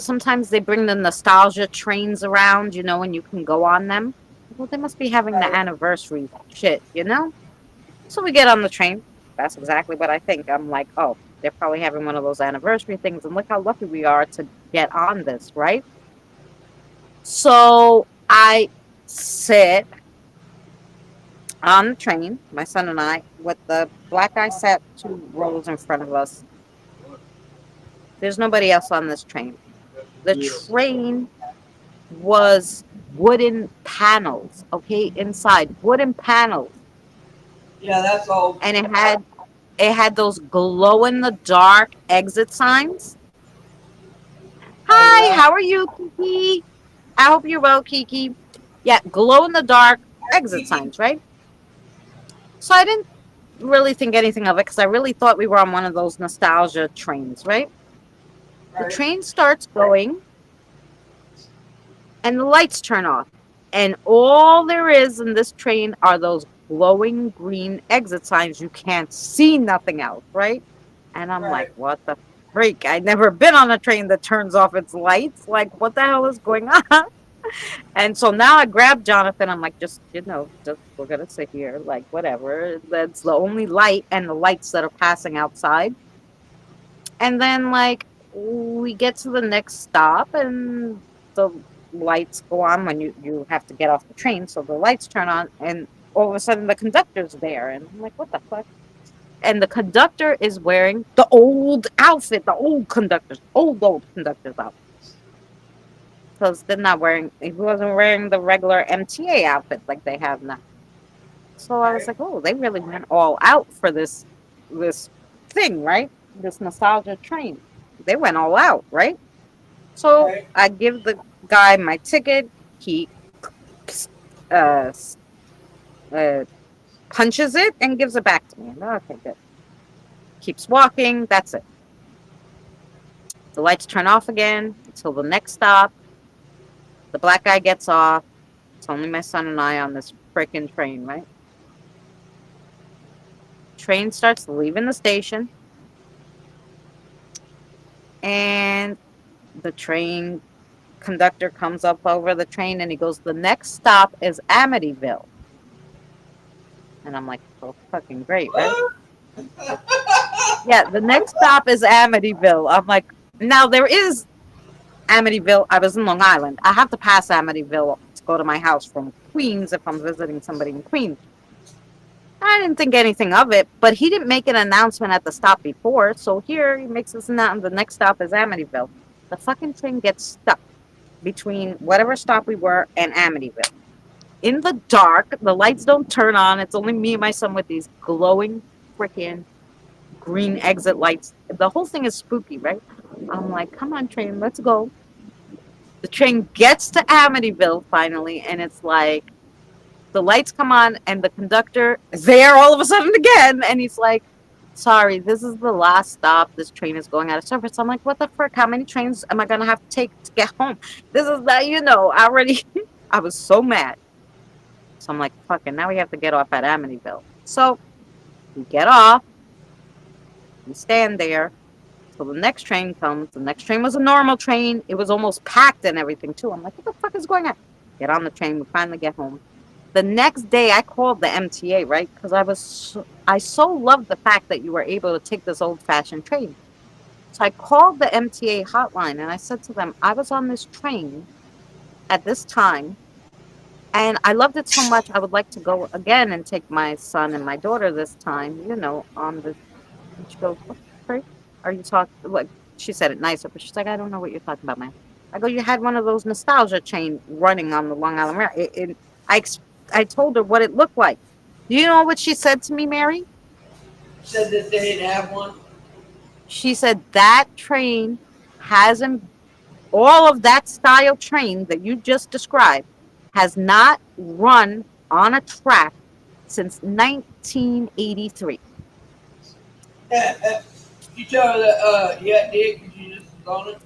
Speaker 3: sometimes they bring the nostalgia trains around, and you can go on them. Well, they must be having the
Speaker 2: Right.
Speaker 3: anniversary shit. So we get on the train. That's exactly what I think. I'm like, oh, they're probably having one of those anniversary things. And look how lucky we are to get on this, right? So I sit on the train, my son and I, with the black guy sat 2 rows in front of us. There's nobody else on this train. The train was wooden panels, okay, inside wooden panels,
Speaker 2: Yeah, that's all.
Speaker 3: and it had those glow in the dark exit signs.
Speaker 2: Oh
Speaker 3: Hi,
Speaker 2: yeah.
Speaker 3: how are you, Kiki? I hope you're well, Kiki. Yeah, glow in the dark exit
Speaker 2: Kiki.
Speaker 3: signs, right? So I didn't really think anything of it because I really thought we were on one of those nostalgia trains, right? The
Speaker 2: Right.
Speaker 3: train starts going and the lights turn off. And all there is in this train are those glowing green exit signs. You can't see nothing else, right? And I'm like,
Speaker 2: Right.
Speaker 3: what the freak? I've never been on a train that turns off its lights. Like, what the hell is going on? And so now I grabbed Jonathan. I'm like, just we're gonna sit here, like whatever. That's the only light and the lights that are passing outside. And then like we get to the next stop and the lights go on when you have to get off the train. So the lights turn on and all of a sudden the conductor's there and I'm like, what the fuck? And the conductor is wearing the old outfit, the old conductor's outfit. Because they're not wearing, he wasn't wearing the regular MTA outfit like they have now. So I was
Speaker 2: Right.
Speaker 3: like, oh, they really went all out for this thing, right? This nostalgia train. They went all out, right? So
Speaker 2: Right.
Speaker 3: I give the guy my ticket. He uh, uh, punches it and gives it back to me. Okay, good. Keeps walking. That's it. The lights turn off again until the next stop. The black guy gets off. It's only my son and I on this freaking train, right? Train starts leaving the station. And the train conductor comes up over the train and he goes, the next stop is Amityville. And I'm like, oh, fucking great, right? Yeah, the next stop is Amityville. I'm like, now there is Amityville. I was in Long Island. I have to pass Amityville to go to my house from Queens if I'm visiting somebody in Queens. I didn't think anything of it, but he didn't make an announcement at the stop before. So here he makes this announcement. The next stop is Amityville. The fucking train gets stuck between whatever stop we were and Amityville. In the dark, the lights don't turn on. It's only me and my son with these glowing freaking green exit lights. The whole thing is spooky, right? I'm like, come on, train, let's go. The train gets to Amityville finally, and it's like the lights come on, and the conductor is there all of a sudden again, and he's like, sorry, this is the last stop. This train is going out of service. I'm like, what the frick? How many trains am I going to have to take to get home? This is that, I already, I was so mad. So I'm like, fucking, now we have to get off at Amityville. So we get off, we stand there. So the next train comes. The next train was a normal train. It was almost packed and everything too. I'm like, what the fuck is going on? Get on the train. We finally get home. The next day, I called the MTA, right? Because I so loved the fact that you were able to take this old-fashioned train. So I called the MTA hotline and I said to them, I was on this train at this time, and I loved it so much. I would like to go again and take my son and my daughter this time, on the. And she goes, what the frick are you talking? Like, she said it nicer, but she's like, I don't know what you're talking about, man. I go, you had one of those nostalgia train running on the Long Island Railroad. I told her what it looked like. Do you know what she said to me, Mary?
Speaker 2: Said that they didn't have one.
Speaker 3: She said that train hasn't, all of that style train that you just described has not run on a track since 1983.
Speaker 2: You tell her that, yeah, it did, because you just was on it.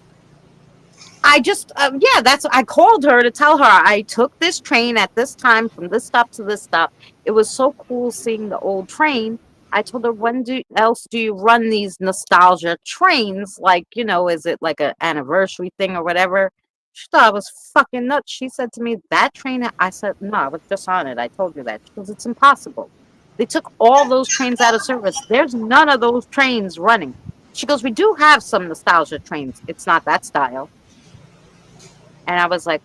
Speaker 3: I called her to tell her I took this train at this time from this stop to this stop. It was so cool seeing the old train. I told her, when else do you run these nostalgia trains? Like, is it like an anniversary thing or whatever? She thought I was fucking nuts. She said to me, that train, I said, no, I was just on it. I told you that. She goes, it's impossible. They took all those trains out of service. There's none of those trains running. She goes, we do have some nostalgia trains. It's not that style. And I was like,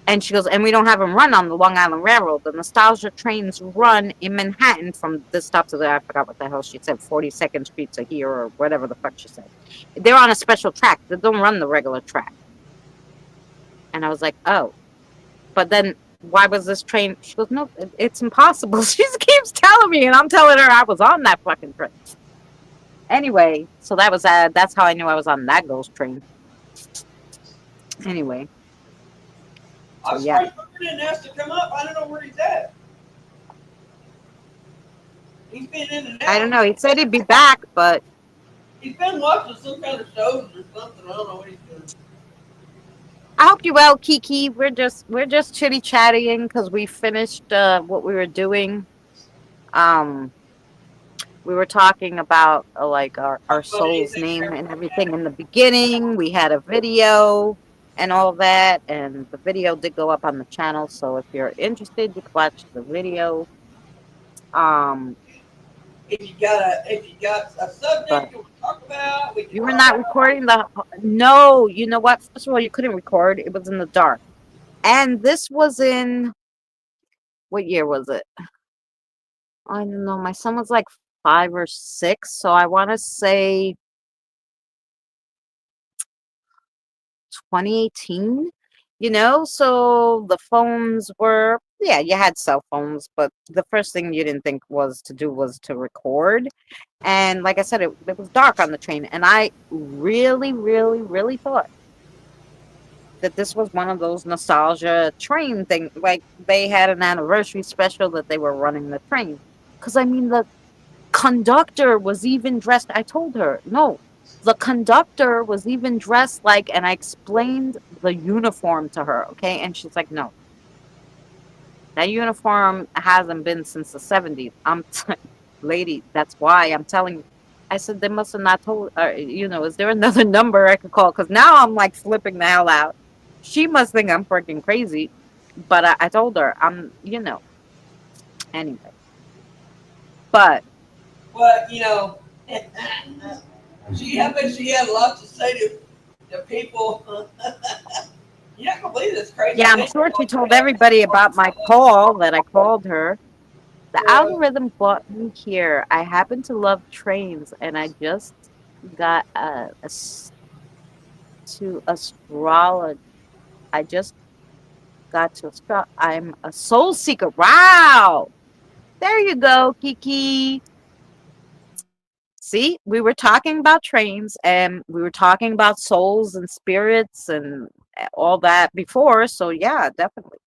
Speaker 3: and she goes, and we don't have them run on the Long Island Railroad. The nostalgia trains run in Manhattan from this stop to I forgot what the hell she said, 42nd Street to here or whatever the fuck she said. They're on a special track. They don't run the regular track. And I was like, oh. But then why was this train? She goes, no, it's impossible. She keeps telling me, and I'm telling her I was on that fucking train. Anyway, so that's how I knew I was on that ghost train. Anyway. So
Speaker 2: I'm
Speaker 3: yeah,
Speaker 2: surprised Booker didn't ask to come up. I don't know where he's at. He's been in and
Speaker 3: I don't
Speaker 2: out.
Speaker 3: know. He said he'd be back, but
Speaker 2: He's been watching some kind of shows or something. I don't know what he's doing.
Speaker 3: I hope you well, Kiki. We're just chitty chatting because we finished what we were doing. Um, we were talking about like our
Speaker 2: But he's
Speaker 3: soul's
Speaker 2: in
Speaker 3: name
Speaker 2: there.
Speaker 3: and everything in the beginning. We had a video and all that, and the video did go up on the channel. So if you're interested, you can watch the video. Um,
Speaker 2: If you got a
Speaker 3: but
Speaker 2: subject you want to talk about, we can
Speaker 3: you were
Speaker 2: talk
Speaker 3: not
Speaker 2: about it.
Speaker 3: recording the. No, you know what? First of all, you couldn't record. It was in the dark, and this was in what year was it? I don't know. My son was like 5 or 6, so I want to say 2018. So the phones were, yeah, you had cell phones, but the first thing you didn't think was to do was to record. And like I said, it was dark on the train, and I really, really, really thought that this was one of those nostalgia train thing, like they had an anniversary special that they were running the train. Because I mean, the conductor was even dressed. I told her, no, the conductor was even dressed like, and I explained the uniform to her, okay? And she's like, no, that uniform hasn't been since the 70s. Lady, that's why I'm telling you. I said, they must have not told, is there another number I could call? Because now I'm like flipping the hell out. She must think I'm freaking crazy. But I told her, anyway. But
Speaker 2: But I bet she had a lot to say to people. You're not gonna believe this crazy
Speaker 3: yeah, I'm
Speaker 2: thing.
Speaker 3: sure she told everybody about my call that I called her. The
Speaker 2: Yeah.
Speaker 3: algorithm brought me here. I happen to love trains, and I just got to astrology. I just got to I'm a soul seeker. Wow! There you go, Kiki. See, we were talking about trains, and we were talking about souls and spirits and all that before. So yeah, definitely.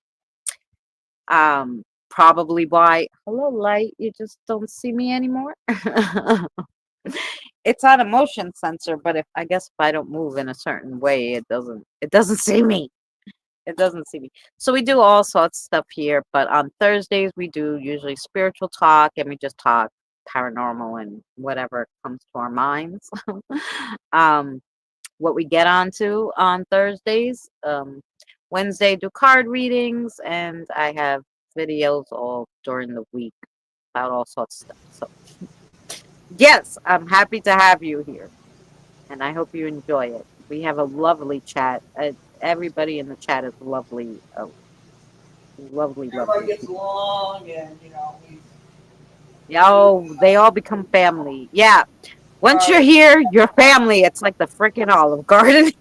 Speaker 3: Probably why. Hello, light. You just don't see me anymore. It's on a motion sensor, but if I guess if I don't move in a certain way, it doesn't see me. It doesn't see me. So we do all sorts of stuff here, but on Thursdays we do usually spiritual talk, and we just talk paranormal and whatever comes to our minds. um what we get onto on Thursdays. Wednesday do card readings, and I have videos all during the week about all sorts of stuff. So yes, I'm happy to have you here, and I hope you enjoy it. We have a lovely chat. Everybody in the chat is lovely, lovely,
Speaker 2: Everybody
Speaker 3: lovely
Speaker 2: gets
Speaker 3: people.
Speaker 2: along, and
Speaker 3: Yeah, oh, they all become family. Yeah, once you're
Speaker 2: right.
Speaker 3: here, you're family. It's like the freaking Olive Garden.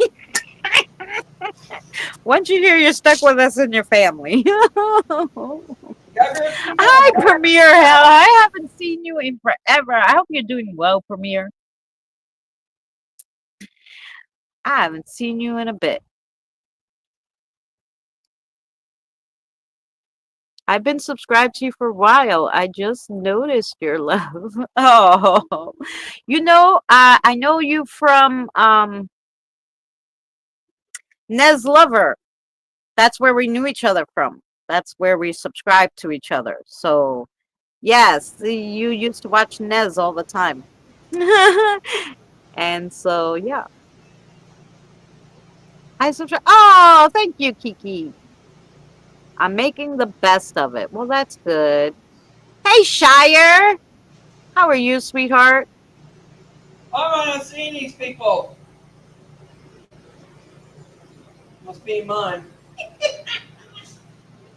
Speaker 3: Once you're here, you're stuck with us and your family.
Speaker 2: Got her
Speaker 3: Hi,
Speaker 2: female.
Speaker 3: Premier. Hell, I haven't seen you in forever. I hope you're doing well, Premier. I haven't seen you in a bit. I've been subscribed to you for a while. I just noticed your love. Oh, I know you from Nez Lover. That's where we knew each other from. That's where we subscribed to each other. So, yes, you used to watch Nez all the time. And so, yeah, I subscribe. Oh, thank you, Kiki. I'm making the best of it. Well, that's good. Hey, Shire. How are you, sweetheart?
Speaker 2: I'm not seeing these people. Must be mine.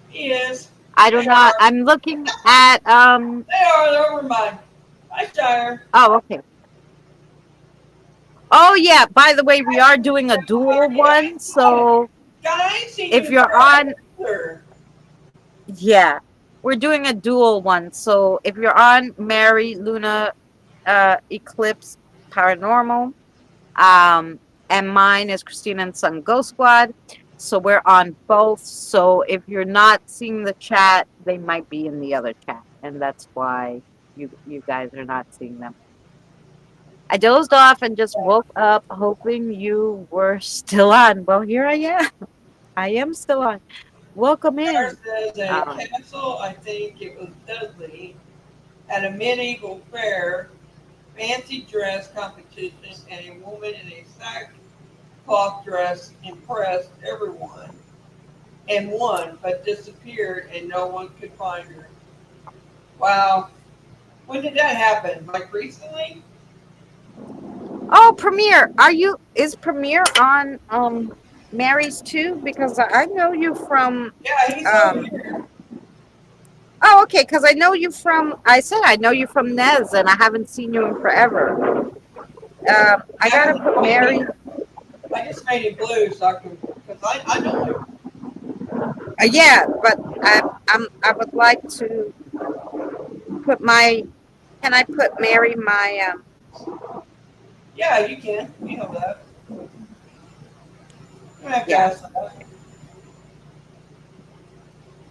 Speaker 2: He is.
Speaker 3: I
Speaker 2: They
Speaker 3: don't know.
Speaker 2: are.
Speaker 3: I'm looking at
Speaker 2: They're over mine. Hi, Shire.
Speaker 3: oh, okay. Oh yeah, by the way, we are doing a dual one. So
Speaker 2: God, I ain't seen you
Speaker 3: if
Speaker 2: in
Speaker 3: you're
Speaker 2: forever.
Speaker 3: on, yeah, we're doing a dual one. So if you're on Mary Luna Eclipse Paranormal, um and mine is Christina and Sun Ghost Squad. So we're on both. So if you're not seeing the chat, they might be in the other chat, and that's why you guys are not seeing them. I dozed off and just woke up, hoping you were still on. Well, here I am. I am still on. Welcome in.
Speaker 2: There's a castle, I think it was Dudley, at a medieval fair, fancy dress competition, and a woman in a sackcloth dress impressed everyone and won, but disappeared and no one could find her. Wow. When did that happen? Like recently?
Speaker 3: Oh, Premiere, is Premiere on Mary's too? Because I know you from
Speaker 2: Yeah, he's over
Speaker 3: um
Speaker 2: here.
Speaker 3: oh, okay, because I know you from I said I know you from Nez and I haven't seen you in forever. I gotta put Mary.
Speaker 2: I just made it blue so I can, because I know him.
Speaker 3: Yeah, but I would like to put my. Can I put Mary my
Speaker 2: Yeah, you can. You know that. You don't have to
Speaker 3: yeah.
Speaker 2: ask that.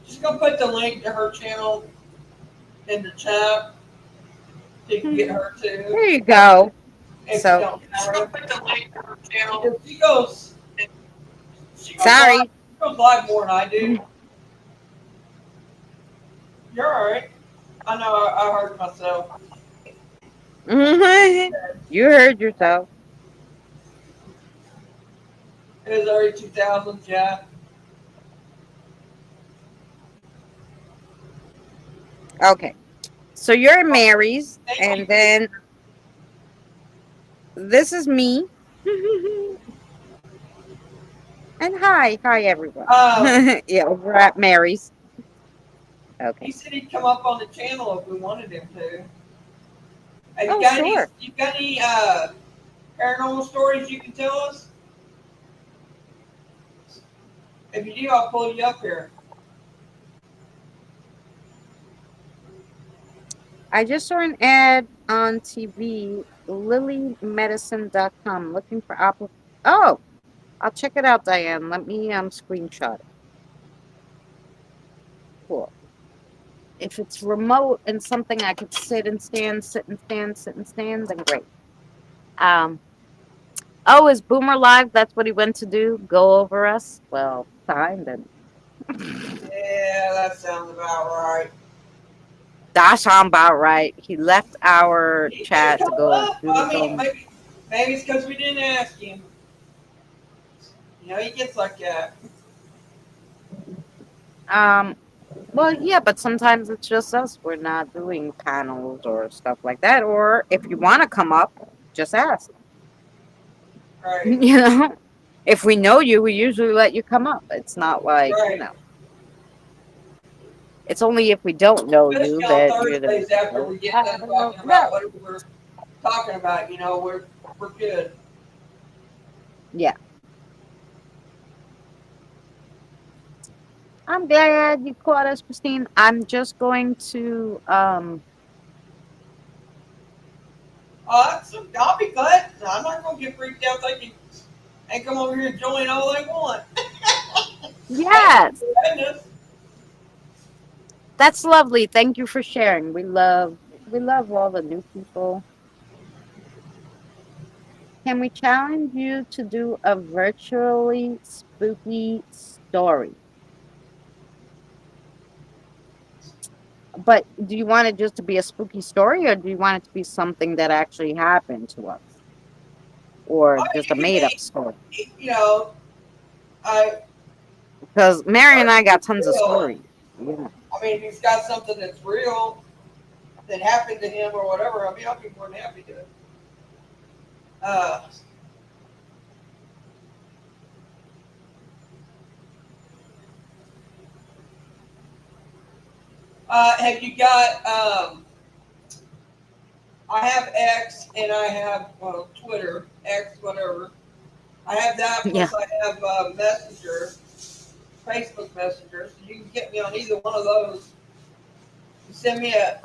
Speaker 2: Just go put the link to her channel in the chat so you can get her too.
Speaker 3: There you go.
Speaker 2: If you
Speaker 3: So
Speaker 2: don't have her. Put the link to her channel. Because
Speaker 3: sorry.
Speaker 2: she goes live more than I do. You're alright. I know I heard myself.
Speaker 3: You heard yourself.
Speaker 2: It was early 2000s, yeah.
Speaker 3: Okay. So you're Mary's, and then this is me. And hi everyone. Yeah, over at Mary's. Okay.
Speaker 2: He said he'd come up on the channel if we wanted him to. Have
Speaker 3: Oh,
Speaker 2: you got
Speaker 3: sure.
Speaker 2: any paranormal stories you can tell us? If you do, I'll pull you up here.
Speaker 3: I just saw an ad on TV, lilymedicine.com, looking for apple. Oh, I'll check it out, Diane. Let me screenshot it. Cool. If it's remote and something I could sit and stand, then great. Oh, is Boomer live? That's what he went to do? Go over us? Well, fine then.
Speaker 2: Yeah, that sounds about right.
Speaker 3: That sounds about right. He left our
Speaker 2: He
Speaker 3: chat
Speaker 2: did
Speaker 3: to
Speaker 2: come
Speaker 3: go
Speaker 2: up.
Speaker 3: do
Speaker 2: I
Speaker 3: his
Speaker 2: mean,
Speaker 3: own.
Speaker 2: maybe it's because we didn't ask him. You know, he gets like that.
Speaker 3: Well, yeah, but sometimes it's just us. We're not doing panels or stuff like that. Or if you want to come up, just ask.
Speaker 2: Right.
Speaker 3: You know, if we know you, we usually let you come up. It's not like,
Speaker 2: Right.
Speaker 3: It's only if we don't know
Speaker 2: Especially
Speaker 3: you
Speaker 2: on
Speaker 3: that you're the.
Speaker 2: Thursdays after we get done talking about what we're talking about, you know, we're good.
Speaker 3: Yeah. I'm glad you caught us, Christine. I'm just going to
Speaker 2: I'll be glad. I'm not gonna get freaked out thinking and come over here and join all they want.
Speaker 3: yes.
Speaker 2: Goodness.
Speaker 3: That's lovely. Thank you for sharing. We love all the new people. Can we challenge you to do a virtually spooky story? But do you want it just to be a spooky story or do you want it to be something that actually happened to us? Or just a made up story?
Speaker 2: You know, I
Speaker 3: Because Mary and I got tons of stories. Yeah.
Speaker 2: I mean, if he's got something that's real that happened to him or whatever, I mean, I'll be more than happy to. Uh, have you got? I have X and I have Twitter, X, whatever. I have that. Plus,
Speaker 3: Yeah.
Speaker 2: I have Messenger, Facebook Messenger. So you can get me on either one of those. You send me a.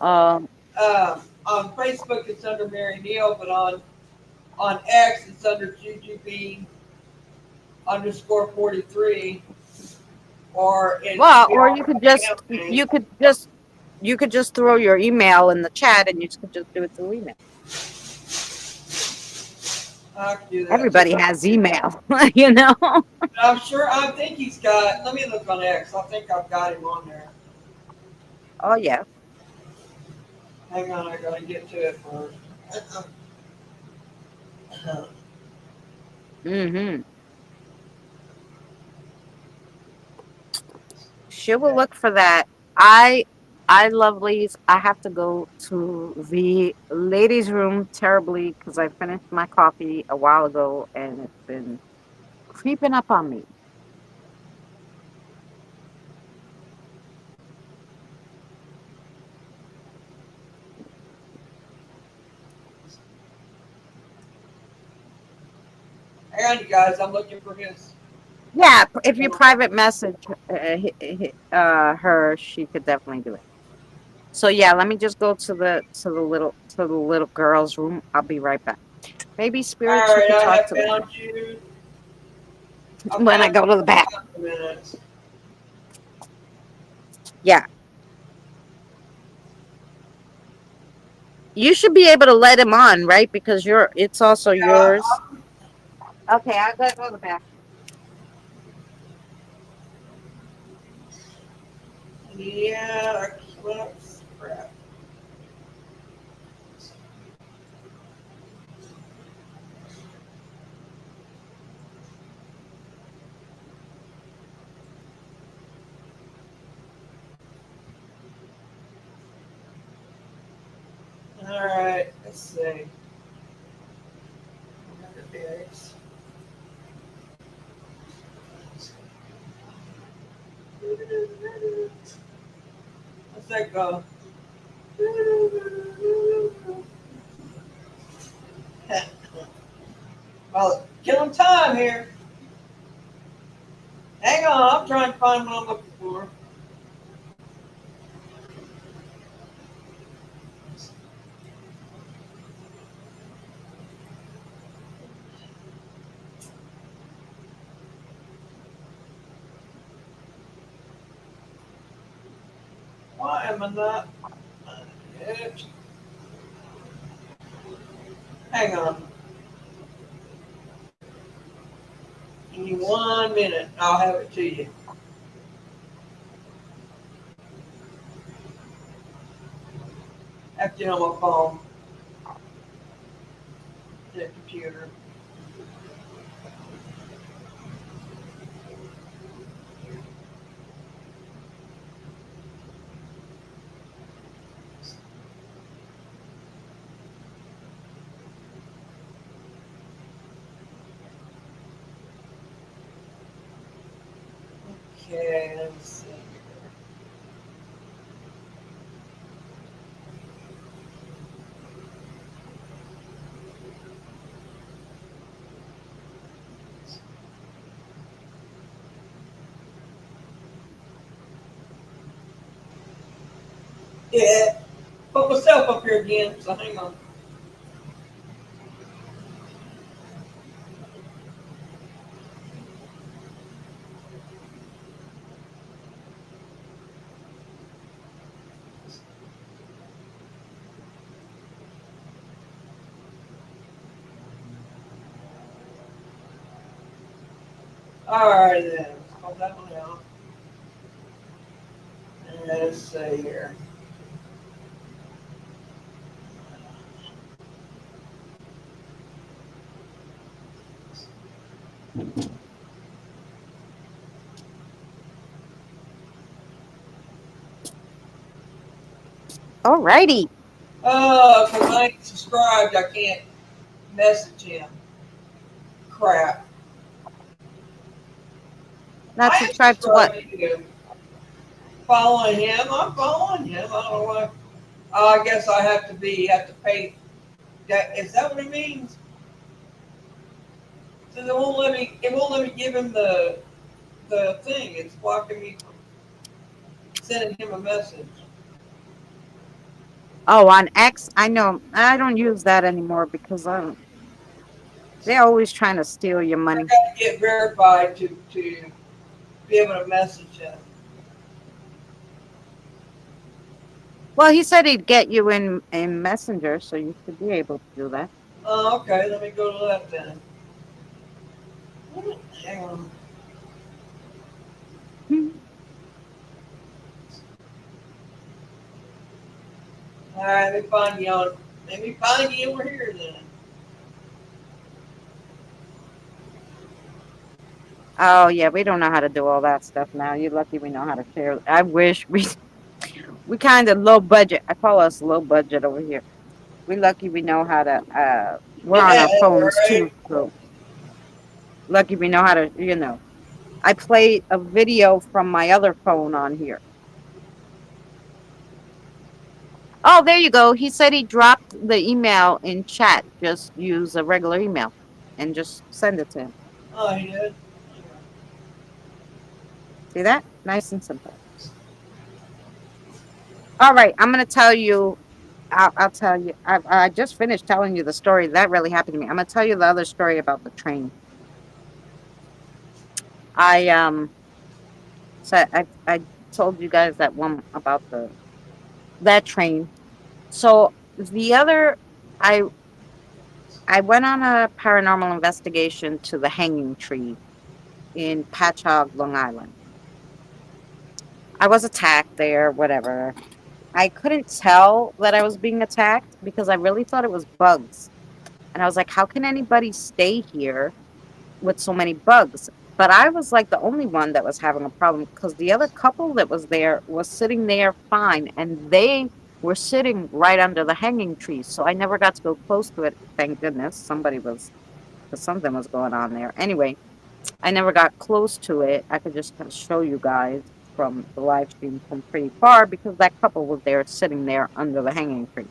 Speaker 2: On Facebook, it's under Mary Neal, but on X, it's under Juju B underscore 43, or in
Speaker 3: Well, or
Speaker 2: your account name.
Speaker 3: you could just throw your email in the chat and you could just do it through email.
Speaker 2: I can do that too.
Speaker 3: Everybody has email, you know.
Speaker 2: I'm sure. I think he's got. Let me look on X. I think I've got him on there.
Speaker 3: Oh yeah.
Speaker 2: Hang on, I gotta get to it first.
Speaker 3: Mm-hmm. She will look for that. I lovelies, I have to go to the ladies' room terribly because I finished my coffee a while ago and it's been creeping up on me.
Speaker 2: Hang on, you guys. I'm looking for his.
Speaker 3: Yeah, if you private message her, she could definitely do it. So yeah, let me just go to the little girl's room. I'll be right back. Maybe
Speaker 2: All
Speaker 3: spirits you
Speaker 2: right,
Speaker 3: could
Speaker 2: I
Speaker 3: talk
Speaker 2: have
Speaker 3: to them
Speaker 2: found you. I
Speaker 3: when I
Speaker 2: found
Speaker 3: go to the
Speaker 2: you
Speaker 3: back.
Speaker 2: in a minute.
Speaker 3: Yeah, you should be able to let him on, right? Because it's also yours. Okay, I'll go to the back.
Speaker 2: Yeah, well, crap. All right, let's see. Let's that go. Well, killing time here. Hang on, I'm trying to find what I'm looking for. Why am I not? It? Hang on. Give me 1 minute. I'll have it to you. After on my phone. The computer. Okay, let's see. Yeah. Put myself up here again, so hang on. Alright then. Let's hold that one out. And let's see here.
Speaker 3: Alrighty.
Speaker 2: Oh, because I ain't subscribed, I can't message him. Crap.
Speaker 3: Not
Speaker 2: I am
Speaker 3: subscribe to what?
Speaker 2: subscribed to you. Following him, I'm following him. I don't know why. I guess I have to pay. That is that what it means? So it won't let me give him the thing. It's blocking me from sending him a message.
Speaker 3: Oh, on X, I know. I don't use that anymore because They're always trying to steal your
Speaker 2: I
Speaker 3: money.
Speaker 2: got to get verified to be able to message him.
Speaker 3: Well, he said he'd get you in Messenger, so you should be able to do that.
Speaker 2: Oh, okay. Let me go to that then. Hang on. All right, let me find you on. Let me find you over here then.
Speaker 3: Oh yeah, we don't know how to do all that stuff now. You're lucky we know how to share. I wish we kind of low budget. I call us low budget over here. We lucky we know how to. We're on
Speaker 2: Yeah,
Speaker 3: our phones
Speaker 2: right.
Speaker 3: too, so lucky we know how to. I played a video from my other phone on here. Oh, there you go. He said he dropped the email in chat. Just use a regular email and just send it to him.
Speaker 2: Oh, he did.
Speaker 3: See that? Nice and simple. All right, I'm gonna tell you. I'll tell you. I just finished telling you the story that really happened to me. I'm gonna tell you the other story about the train. I so I told you guys that one about that train. So the other, I I went on a paranormal investigation to the Hanging Tree in Patchogue, Long Island. I was attacked there, whatever. I couldn't tell that I was being attacked because I really thought it was bugs. And I was like, how can anybody stay here with so many bugs? But I was like the only one that was having a problem because the other couple that was there was sitting there fine and they were sitting right under the hanging tree. So I never got to go close to it. Thank goodness. Because something was going on there. Anyway, I never got close to it. I could just kind of show you guys from the live stream from pretty far because that couple was there sitting there under the hanging tree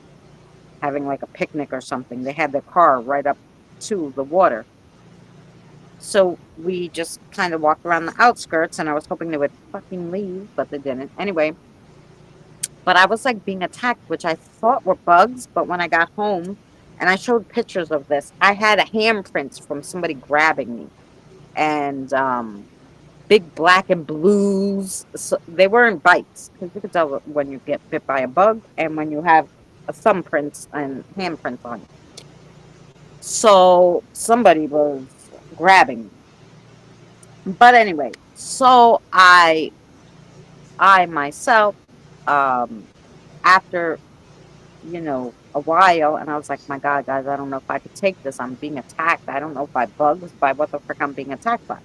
Speaker 3: having like a picnic or something. They had their car right up to the water. So we just kind of walked around the outskirts and I was hoping they would fucking leave, but they didn't. Anyway, but I was like being attacked, which I thought were bugs. But when I got home and I showed pictures of this, I had a handprints from somebody grabbing me and big black and blues. So they weren't bites because you could tell when you get bit by a bug and when you have a thumbprints and handprints on you. So somebody was grabbing me. But anyway, so I myself, um, after a while, and I was like, my God, guys, I don't know if I could take this. I'm being attacked. I don't know by bugs, by what the frick I'm being attacked by.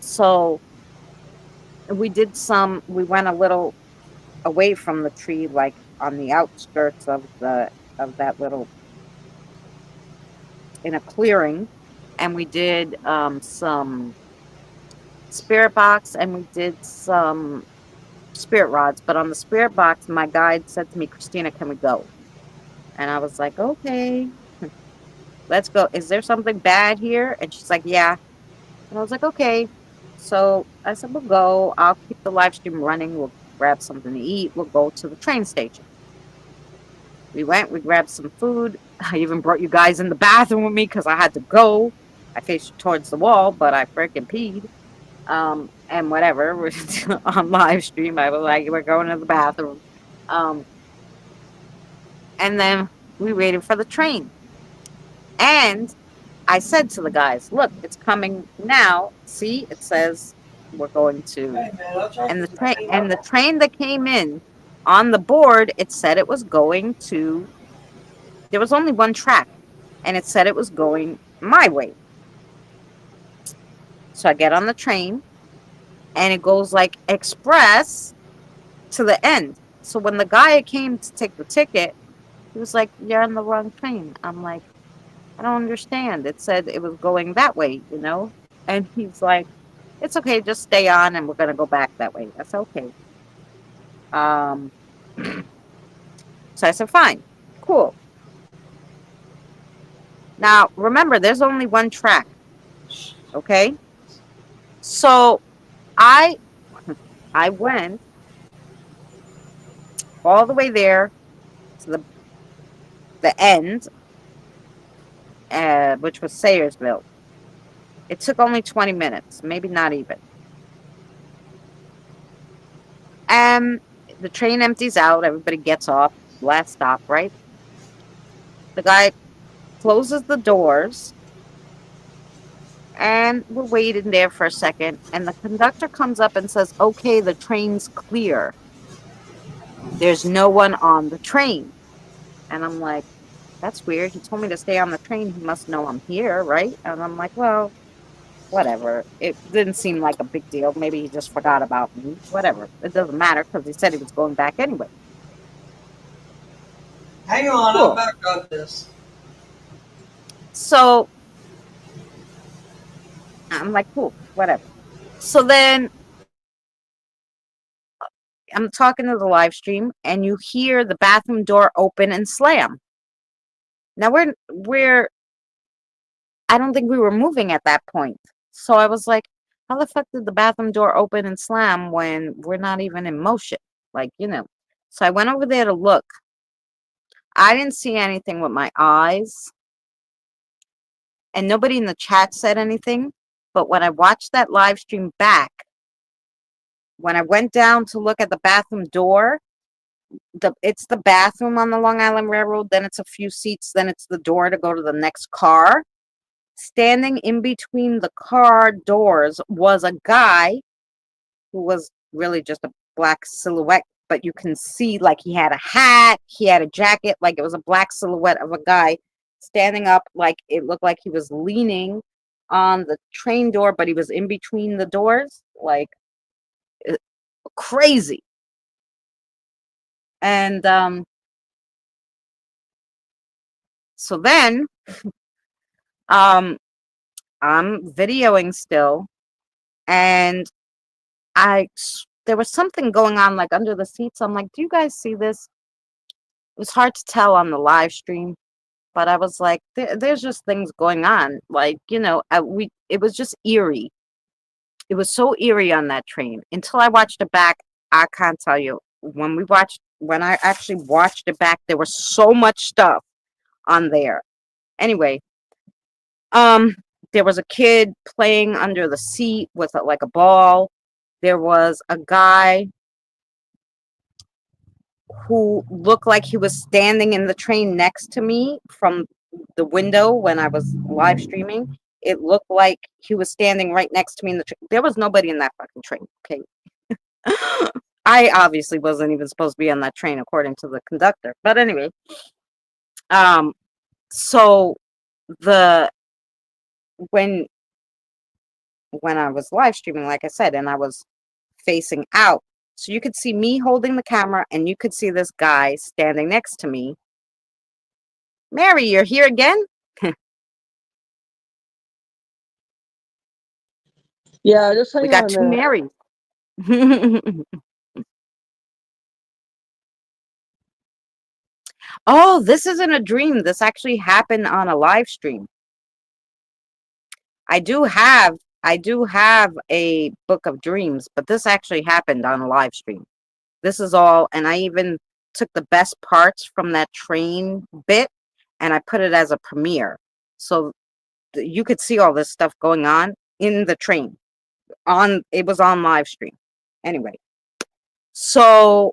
Speaker 3: So we went a little away from the tree, like on the outskirts of that little in a clearing, and we did some spirit box and we did some spirit rods. But on the spirit box, my guide said to me, Christina, can we go? And I was like, okay, let's go. Is there something bad here? And she's like, yeah. And I was like, okay. So I said, we'll go. I'll keep the live stream running. We'll grab something to eat. We'll go to the train station. We went, we grabbed some food. I even brought you guys in the bathroom with me because I had to go. I faced towards the wall, but I freaking peed. And whatever, we're on live stream. I was like, we're going to the bathroom. And then we waited for the train. And I said to the guys, look, it's coming now. See, it says we're going to.
Speaker 2: Hey man, I'll try
Speaker 3: And the
Speaker 2: to
Speaker 3: train
Speaker 2: find
Speaker 3: and the
Speaker 2: out.
Speaker 3: train that came in on the board, it said it was going to. There was only one track, and it said it was going my way. So I get on the train, and it goes like express to the end. So when the guy came to take the ticket, he was like, you're on the wrong train. I'm like, I don't understand. It said it was going that way. And he's like, it's okay, just stay on and we're gonna go back that way. That's okay. Um so I said, fine, cool. Now remember, there's only one track, okay? So I I went all the way there to the end, which was Sayersville. It took only 20 minutes, maybe not even. And the train empties out, everybody gets off, last stop, right? The guy closes the doors, and we're waiting there for a second, and the conductor comes up and says, okay, the train's clear. There's no one on the train. And I'm like, that's weird. He told me to stay on the train. He must know I'm here, right? And I'm like, well, whatever. It didn't seem like a big deal. Maybe he just forgot about me. Whatever. It doesn't matter because he said he was going back anyway.
Speaker 2: Hang on,
Speaker 3: Cool.
Speaker 2: I'm back on this.
Speaker 3: So I'm like, cool, whatever. So then I'm talking to the live stream, and you hear the bathroom door open and slam. Now we're I don't think we were moving at that point. So I was like, how the fuck did the bathroom door open and slam when we're not even in motion? Like, you know. So I went over there to look. I didn't see anything with my eyes. And nobody in the chat said anything. But when I watched that live stream back, when I went down to look at the bathroom door, it's the bathroom on the Long Island Railroad, then it's a few seats, then it's the door to go to the next car. Standing in between the car doors was a guy who was really just a black silhouette, but you can see like he had a hat, he had a jacket, like it was a black silhouette of a guy standing up, like it looked like he was leaning on the train door, but he was in between the doors, like crazy. And so then I'm videoing still, and there was something going on like under the seats. I'm like, do you guys see this? It was hard to tell on the live stream, but I was like, there's just things going on, like, you know, it was just eerie. It was so eerie on that train until I watched it back. I can't tell you, when I actually watched it back, there was so much stuff on there. Anyway, there was a kid playing under the seat with like a ball. There was a guy who looked like he was standing in the train next to me from the window when I was live streaming. It looked like he was standing right next to me in the train. There was nobody in that fucking train, okay? I obviously wasn't even supposed to be on that train according to the conductor. But anyway, so when I was live streaming, like I said, and I was facing out, so you could see me holding the camera and you could see this guy standing next to me. Mary, you're here again?
Speaker 5: Yeah, just hang
Speaker 3: We got
Speaker 5: on
Speaker 3: two
Speaker 5: a minute.
Speaker 3: Marys. Oh, this isn't a dream. This actually happened on a live stream. I do have a book of dreams, but this actually happened on a live stream. This is all, and I even took the best parts from that train bit and I put it as a premiere. So you could see all this stuff going on in the train. It was on live stream. Anyway. So,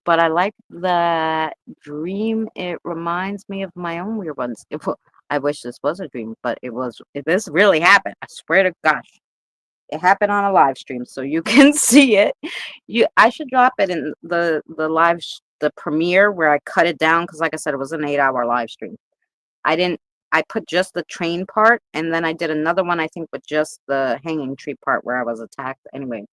Speaker 3: but I like that dream. It reminds me of my own weird ones. I wish this was a dream, but this really happened. I swear to gosh. It happened on a live stream, so you can see it. I should drop it in the premiere where I cut it down, because like I said, it was an 8-hour live stream. I put just the train part, and then I did another one, I think, with just the hanging tree part where I was attacked. Anyway,